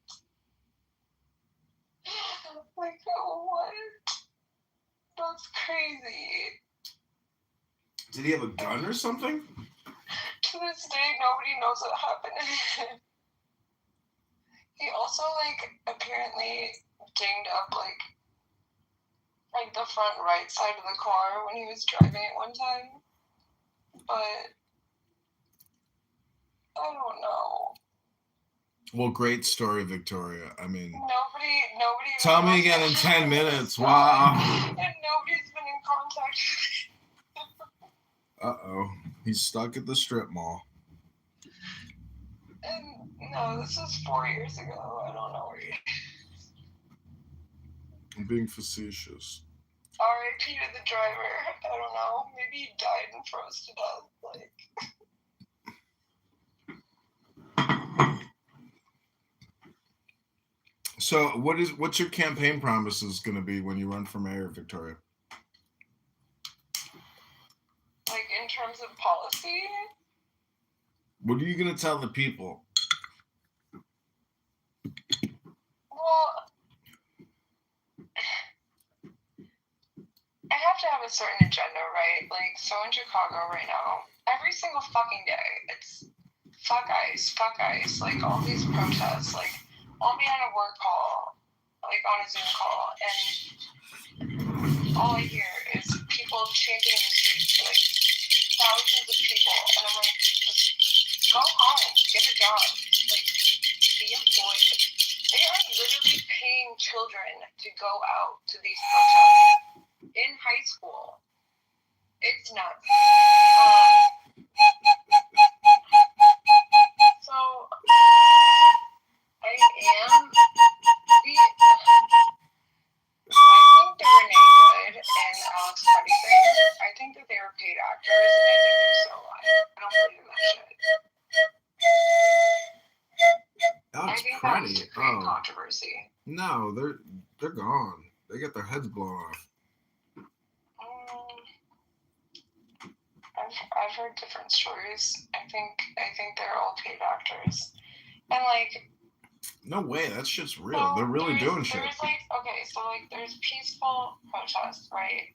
Like, what? That's crazy. Did he have a gun or something? To this day, nobody knows what happened. He also, like, apparently dinged up, like the front right side of the car when he was driving it one time. But I don't know. Well, great story, Victoria. I mean, Nobody. Tell me again in 10 minutes. Wow. And nobody's been in contact with me. Uh-oh. He's stuck at the strip mall. And no, this was 4 years ago. I don't know where he is. I'm being facetious. R.I.P. to the driver. I don't know. Maybe he died and froze to death. Like. So, what's your campaign promises going to be when you run for mayor, Victoria? Like, in terms of policy? What are you going to tell the people? Well, I have to have a certain agenda, right? Like, so in Chicago right now, every single fucking day, it's fuck ICE, like, all these protests, like, I'll be on a work call, like, on a Zoom call, and all I hear is people chanting in the streets, like, thousands of people, and I'm like, just go home, get a job, like, be employed. They are literally paying children to go out to these protests in high school. It's nuts. So, I think that Renee Good and Alex Putty thing, I think that they were paid actors, and I think they're still alive. I don't believe in that shit. Alex I think that was to Putty. create Oh, controversy. no, they're gone. They got their heads blown off. I've heard different stories. I think they're all paid actors, and like. No way, that shit's real. They're really doing shit. There's like, okay, so like there's peaceful protests, right?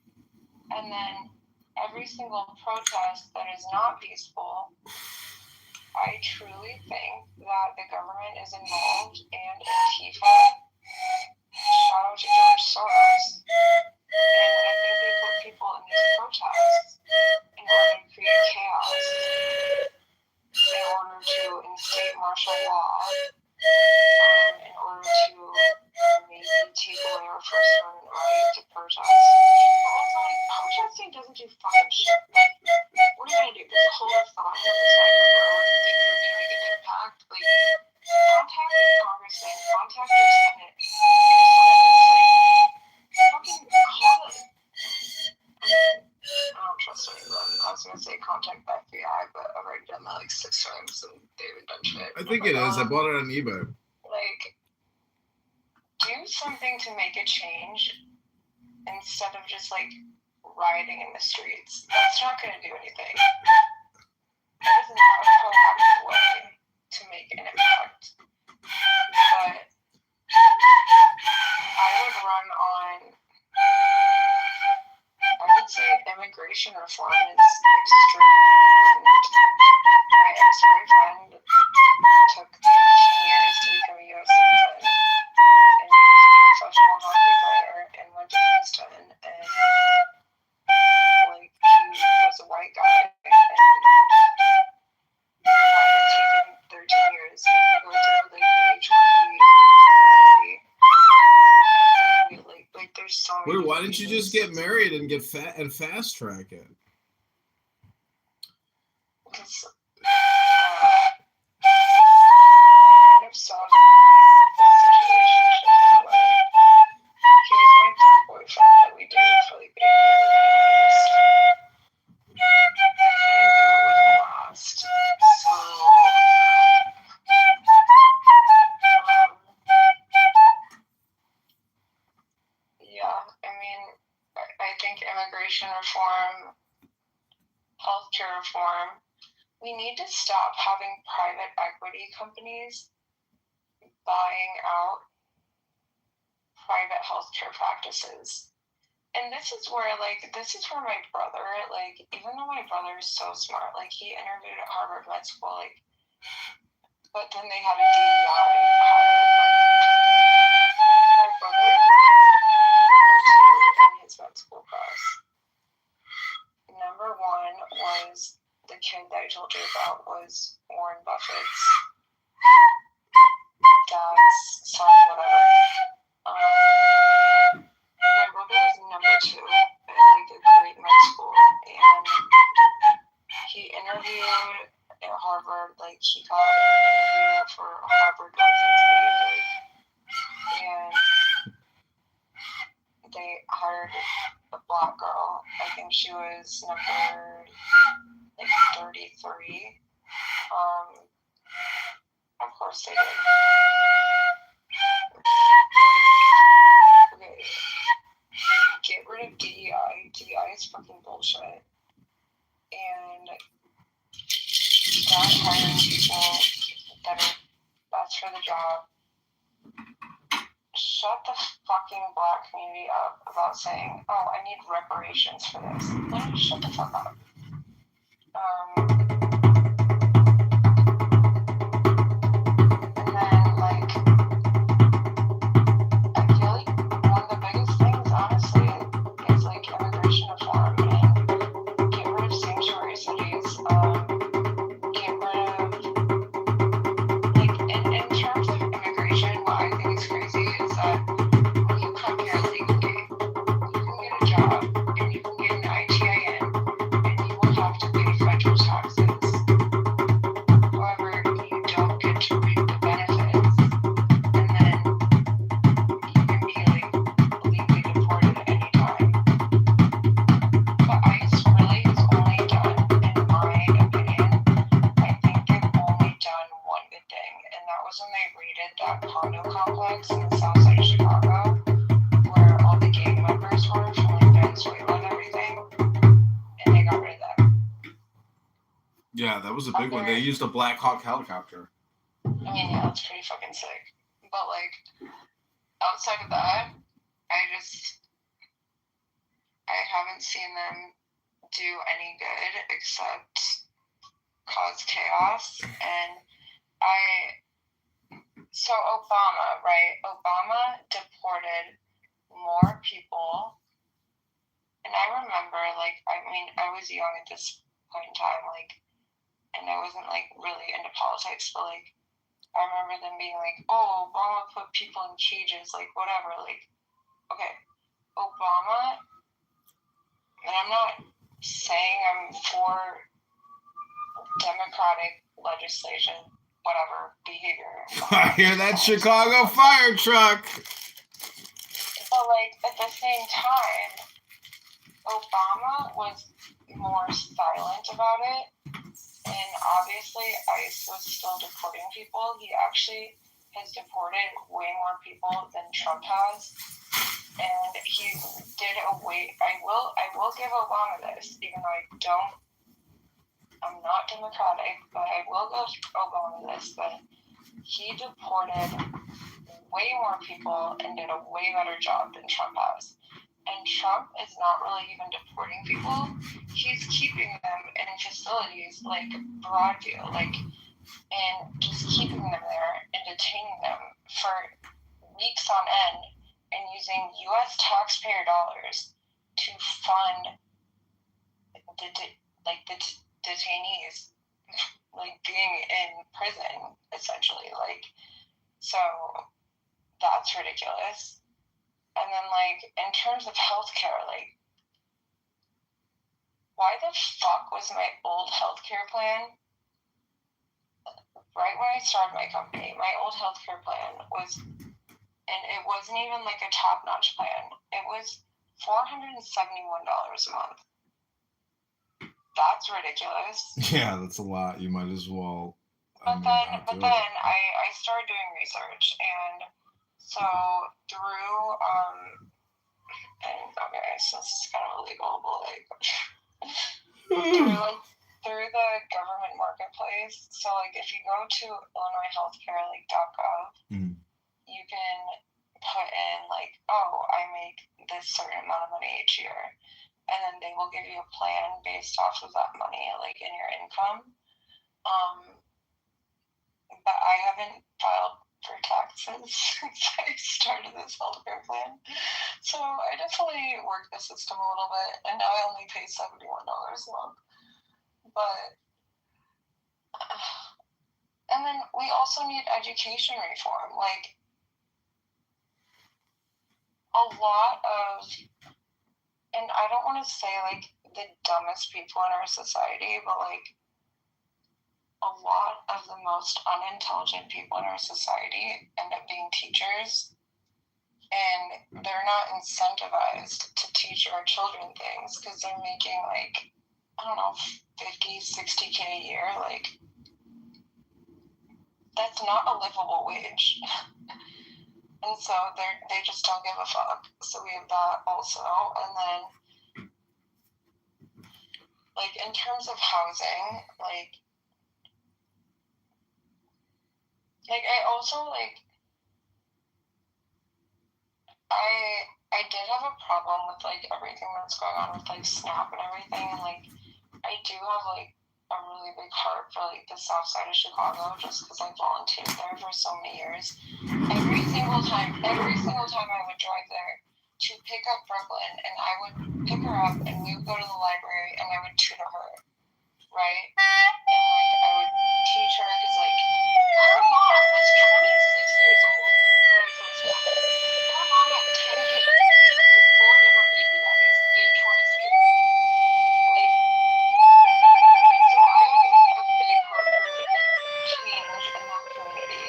And then every single protest that is not peaceful, I truly think that the government is involved, and Antifa, shout out to George Soros, and I think they put people in these protests in order to create chaos, in order to instate martial law, think it is. I bought it on eBay. Like, do something to make a change instead of just like rioting in the streets. That's not going to do anything. That is not a proactive way to make an impact. But I would run on, I would say immigration reform is extremely important. My ex-boyfriend took 13 years to become a U.S. citizen, and he was a professional hockey player and went to Princeton, and like he was a white guy, and why did it take him 13 years? And he go through like the H1B and like there's so many. Wait, why didn't you just get married and get fat and fast track it? Because I kind of saw the situation in a way. He was my third boyfriend that we dated for like 8 years. I kind of knew it wouldn't last. So, yeah, I mean, I think immigration reform, healthcare reform, we need to stop having private equity companies buying out private healthcare practices. And this is where my brother, like, even though my brother is so smart, like, he interviewed at Harvard Med School, like, but then they had a DEI hire. Like, my brother was number 2 in his med school class. Number 1 was the kid that I told you about was Warren Buffett's dad's son, whatever. My brother was number 2 at like a great med school, and he interviewed at Harvard. Like, he got an interview for Harvard residency, and they hired a black girl. I think she was number like 33. Of course they did. Like, okay, get rid of DEI. DEI is fucking bullshit. And start hiring people that are best for the job. Shut the fucking black community up about saying, oh, I need reparations for this. Literally, shut the fuck up. And then, like, I feel like one of the biggest things, honestly, is like immigration reform and get rid of sanctuary cities. Get rid of, like, in terms of immigration, what I think is crazy is that when you come here legally, you can get a job and you can get an ITIN and you will have to pay federal taxes. However, you don't get to reap the benefits, and then you can be like legally deported at any time. But ICE really has only done, in my opinion, I think they've only done one good thing, and that was when they raided that condo complex in the south side of Chicago, where all the gang members were from like Venezuela and everything, and they got rid of them. Yeah, that was a big one. They used a Black Hawk helicopter. I mean, yeah, that's pretty fucking sick. But like, outside of that, I haven't seen them do any good except cause chaos. And so Obama, right? Obama deported more people. And I remember, like, I mean, I was young at this point in time, like, and I wasn't, like, really into politics, but, like, I remember them being like, oh, Obama put people in cages, like, whatever, like, okay, Obama, and I'm not saying I'm for democratic legislation, whatever, behavior. I hear that Chicago fire truck. But, like, at the same time, Obama was more silent about it, And obviously, ICE was still deporting people. He actually has deported way more people than Trump has. And he did away. I will give Obama this, even though I'm not Democratic, but I will give Obama this, that he deported way more people and did a way better job than Trump has. And Trump is not really even deporting people. He's keeping them in facilities like Broadview, and just keeping them there and detaining them for weeks on end and using U.S. taxpayer dollars to fund the detainees being in prison, essentially. So that's ridiculous. And then, in terms of healthcare, why the fuck was my old healthcare plan? Right when I started my company, my old healthcare plan was, and it wasn't even a top-notch plan. It was $471 a month. That's ridiculous. Yeah, that's a lot. You might as well. But then I started doing research, and so through so this is kind of illegal, but through the government marketplace. So if you go to IllinoisHealthcare.gov, you can put in I make this certain amount of money each year, and then they will give you a plan based off of that money, in your income. But I haven't filed for taxes since I started this healthcare plan. So I definitely worked the system a little bit, and now I only pay $71 a month. But, and then we also need education reform. A lot of, and I don't want to say the dumbest people in our society, but a lot of the most unintelligent people in our society end up being teachers, and they're not incentivized to teach our children things because they're making I don't know, 50, 60K a year. That's not a livable wage. And so they just don't give a fuck. So we have that also. And then in terms of housing, I also I did have a problem with everything that's going on with SNAP and everything, and I do have a really big heart for the south side of Chicago just because I volunteered there for so many years. Every single time I would drive there to pick up Brooklyn, and I would pick her up and we would go to the library and I would tutor her, right? And I would teach her because her mom was 26 years old when I first met her. Her mom had 10 kids with 4 different baby daddies, age 26. So I have a big heart for change in that community.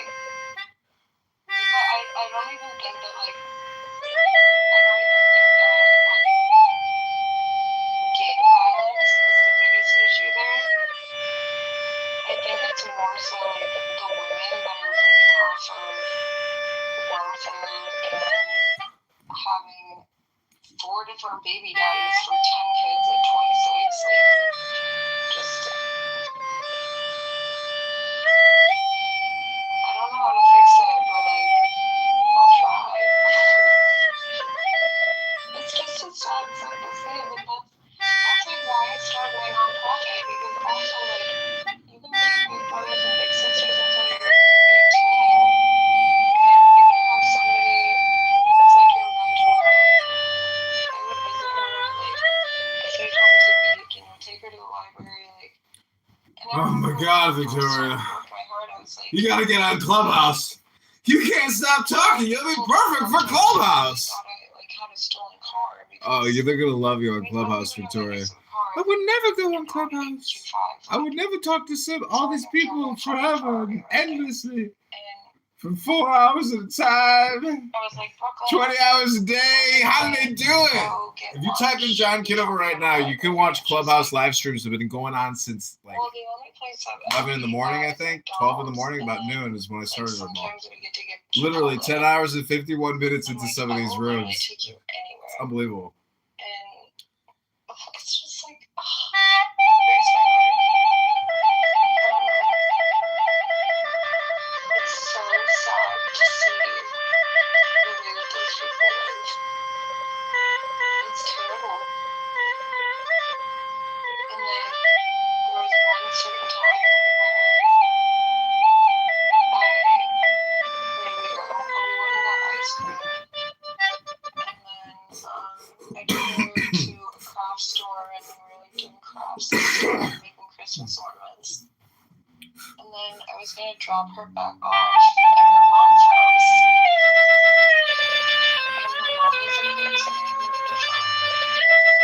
But I don't even think that gang violence is the biggest issue there. I think it's more so the women that are living off of welfare and having 4 different baby daddies for 10 kids at 26. Just I don't know how to fix it, but I'll try. It's just a sad thing to say, but that's why I started my nonprofit, because also you can be big brothers and big sisters until you're 18, and you can have somebody that's your mentor. I would visit her a few times a week, take her to the library, Oh my God, Victoria. You gotta get on Clubhouse. You can't stop talking. You'll be perfect for Clubhouse. Oh, they're gonna love you on Clubhouse, Victoria. I would never go on Clubhouse. I would never talk to all these people forever and endlessly. for 4 hours at a time, I was like, Brooklyn. 20 hours a day. How do they do it? Go get If you type in lunch. John Kitover right now, you can watch Clubhouse live streams that have been going on since like Well, the only place I've 11 in the morning, I think. 12 in the morning, about noon is when I started them all. Literally 10 hours and 51 minutes into some of these rooms. Take you anywhere. It's unbelievable. And it's just like, breaks my heart. It's so sad to see the way that those people live. It's terrible. And then there was one certain time where we got ice cream. And then I took her to a craft store and we were like doing crafts and stuff, making Christmas ornaments. And then I was gonna drop her back off at her mom's house. And her mom was amazing.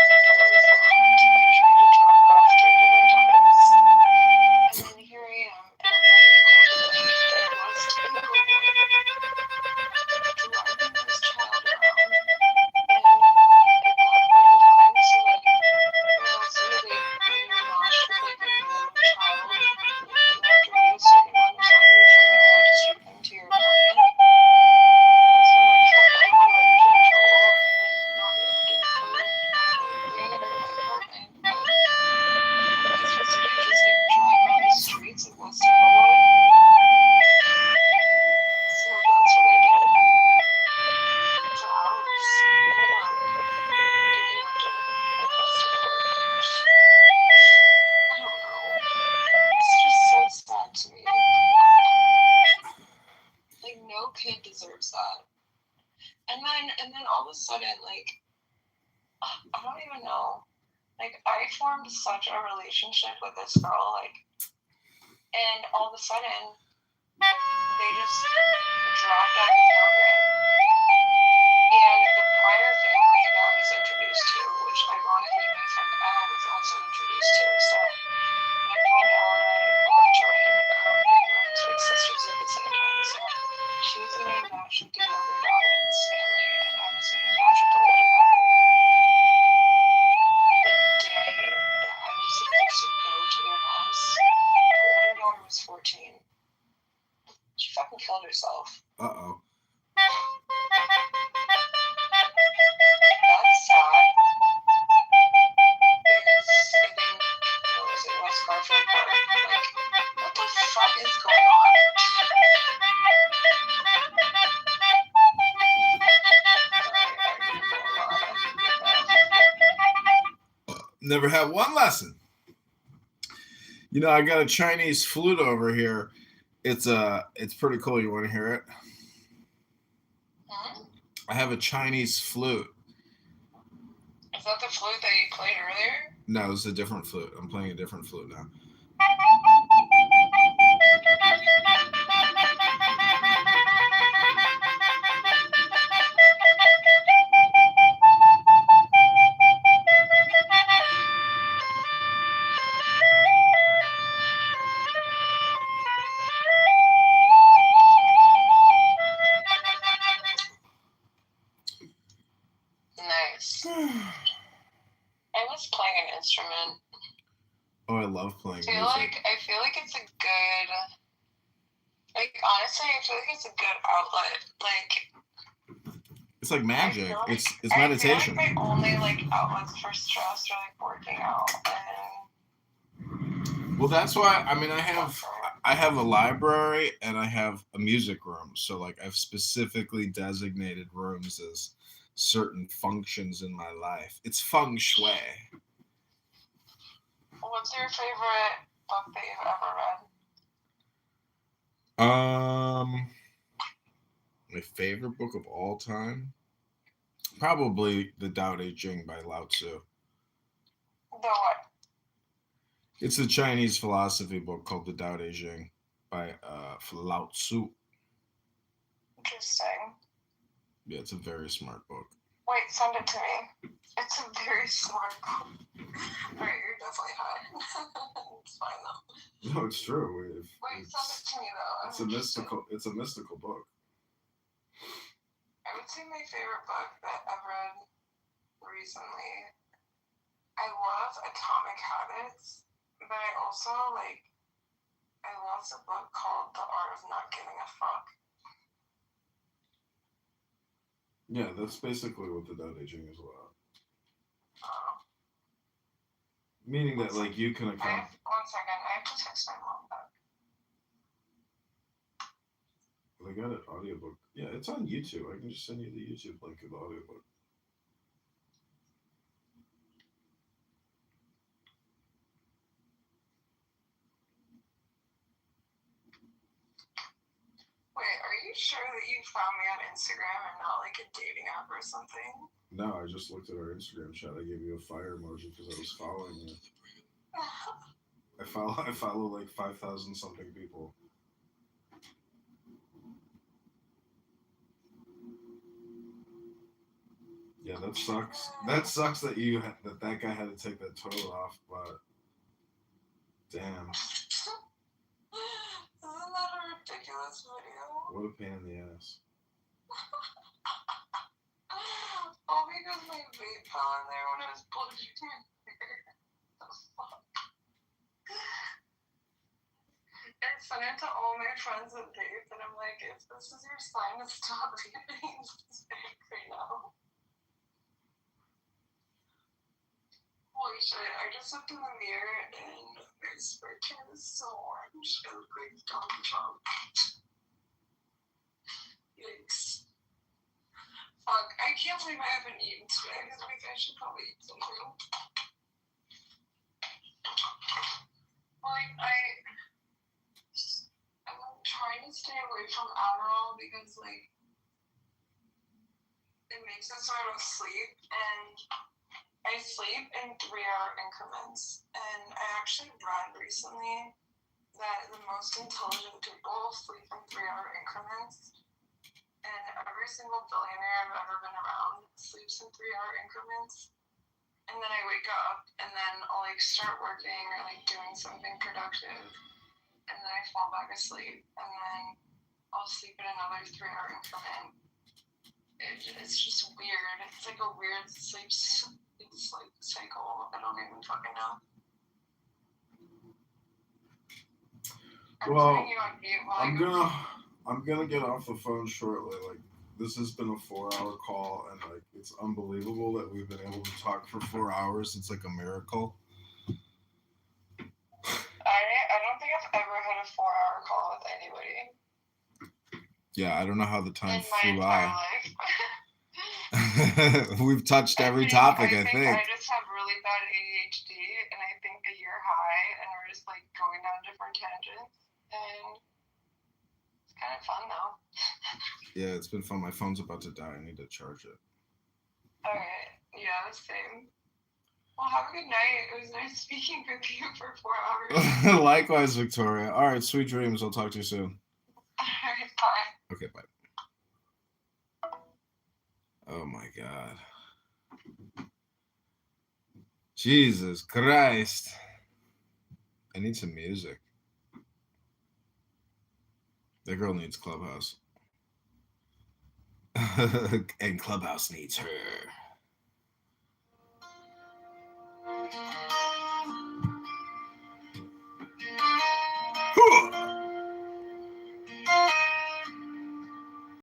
The door was locked. I tried to drop her off 3 different times. And then here I am at 11 o'clock at night in West Inglewood, driving this child around. And at that point in time, so like, say like when you're matched with like a new child, like you have to wait a certain amount of time before you're allowed to ship them to your apartment. And so like I want to like get in trouble and not be able to get them bring them to my apartment. But what am I supposed to do? Just like drive around the streets of West Inglewood? So that's what I did for hours in the dark during winter in West Inglewood. I don't know. It's just so sad to me. Like no kid deserves that. And then all of a sudden, like I don't even know. Like I formed such a relationship with this girl, like, and all of a sudden they just dropped out of the program. And the prior family that I was introduced to, which ironically my friend Elle was also introduced to. So my friend Elle and I both joined rooms with sisters at the same time. So she was getting matched with the younger daughter in this family, and I was getting matched with the older daughter. The day that I was supposed to go to their house, the older daughter was 14. She fucking killed herself. Uh-oh. That's sad. Because I think, what was it, West Garfield Park? Like, what the fuck is going on? Never had one lesson. You know, I got a Chinese flute over here. It's pretty cool. You want to hear it? I have a Chinese flute. Is that the flute that you played earlier? No, it's a different flute. I'm playing a different flute now. Nice. I was playing an instrument. Oh, I love playing music. I feel like it's a good, like, honestly, I feel like it's a good outlet. Like, It's like magic. I feel It's like, meditation. I feel like my only, like, outlets for stress are, like, working out and... Well, that's why, I mean, I have a library and I have a music room. So, like, I've specifically designated rooms as certain functions in my life. It's feng shui. What's your favorite book that you've ever read? My favorite book of all time? Probably The Tao Te Ching by Lao Tzu. The what? It's a Chinese philosophy book called The Tao Te Ching by Lao Tzu. Interesting. Yeah, it's a very smart book. Wait, Wait, send it to me. It's a very smart book. Alright, you're definitely high. It's fine though. No, it's true. Wait, send it to me though. It's a mystical. It's a mystical book. I would say my favorite book that I've read recently. I love Atomic Habits, but I also I love a book called The Art of Not Giving a Fuck. Yeah, that's basically what the Dead Aging is about. Meaning that like you can account. 1 second, I have to text my mom back. They got an audiobook. Yeah, it's on YouTube. I can just send you the YouTube link of the audiobook. Wait, are you sure that you found me on Instagram and not like a dating app or something? No, I just looked at our Instagram chat. I gave you a fire emoji because I was following you. I follow like 5,000 something people. Yeah, that sucks. That sucks that that guy had to take that toilet off, but damn. Isn't that a ridiculous video? What a pain in the ass. All because my vape fell in there when I was plugging my hair. The fuck? I sent it to all my friends that vape, and I'm like, if this is your sign to stop vaping, just vape right now. Holy shit, I just looked in the mirror and my sweatshirt is so orange. I look like Donald Trump. Yikes. Fuck, I can't believe I haven't eaten today. I feel like I should probably eat something. I'm trying to stay away from Adderall because, it makes it so I don't sleep, and I sleep in 3-hour increments. And I actually read recently that the most intelligent people sleep in 3-hour increments. And every single billionaire I've ever been around sleeps in 3-hour increments. And then I wake up and then I'll start working or doing something productive. And then I fall back asleep. And then I'll sleep in another 3-hour increment. It's just weird. It's like a weird sleep cycle. I don't even fucking know. I'm gonna get off the phone shortly. This has been a 4-hour call, and it's unbelievable that we've been able to talk for 4 hours. It's like a miracle. I don't think I've ever had a 4-hour call with anybody. Yeah, I don't know how the time flew by. We've touched every topic, I think. I just have really bad ADHD, and I think that you're high, and we're just going down different tangents, and it's kind of fun though. Yeah, it's been fun. My phone's about to die. I need to charge it. Okay, yeah, same. Well, have a good night. It was nice speaking with you for 4 hours. Likewise, Victoria. All right, sweet dreams. I'll talk to you soon. All right, bye. Okay, bye. Oh my God. Jesus Christ. I need some music. That girl needs Clubhouse. And Clubhouse needs her.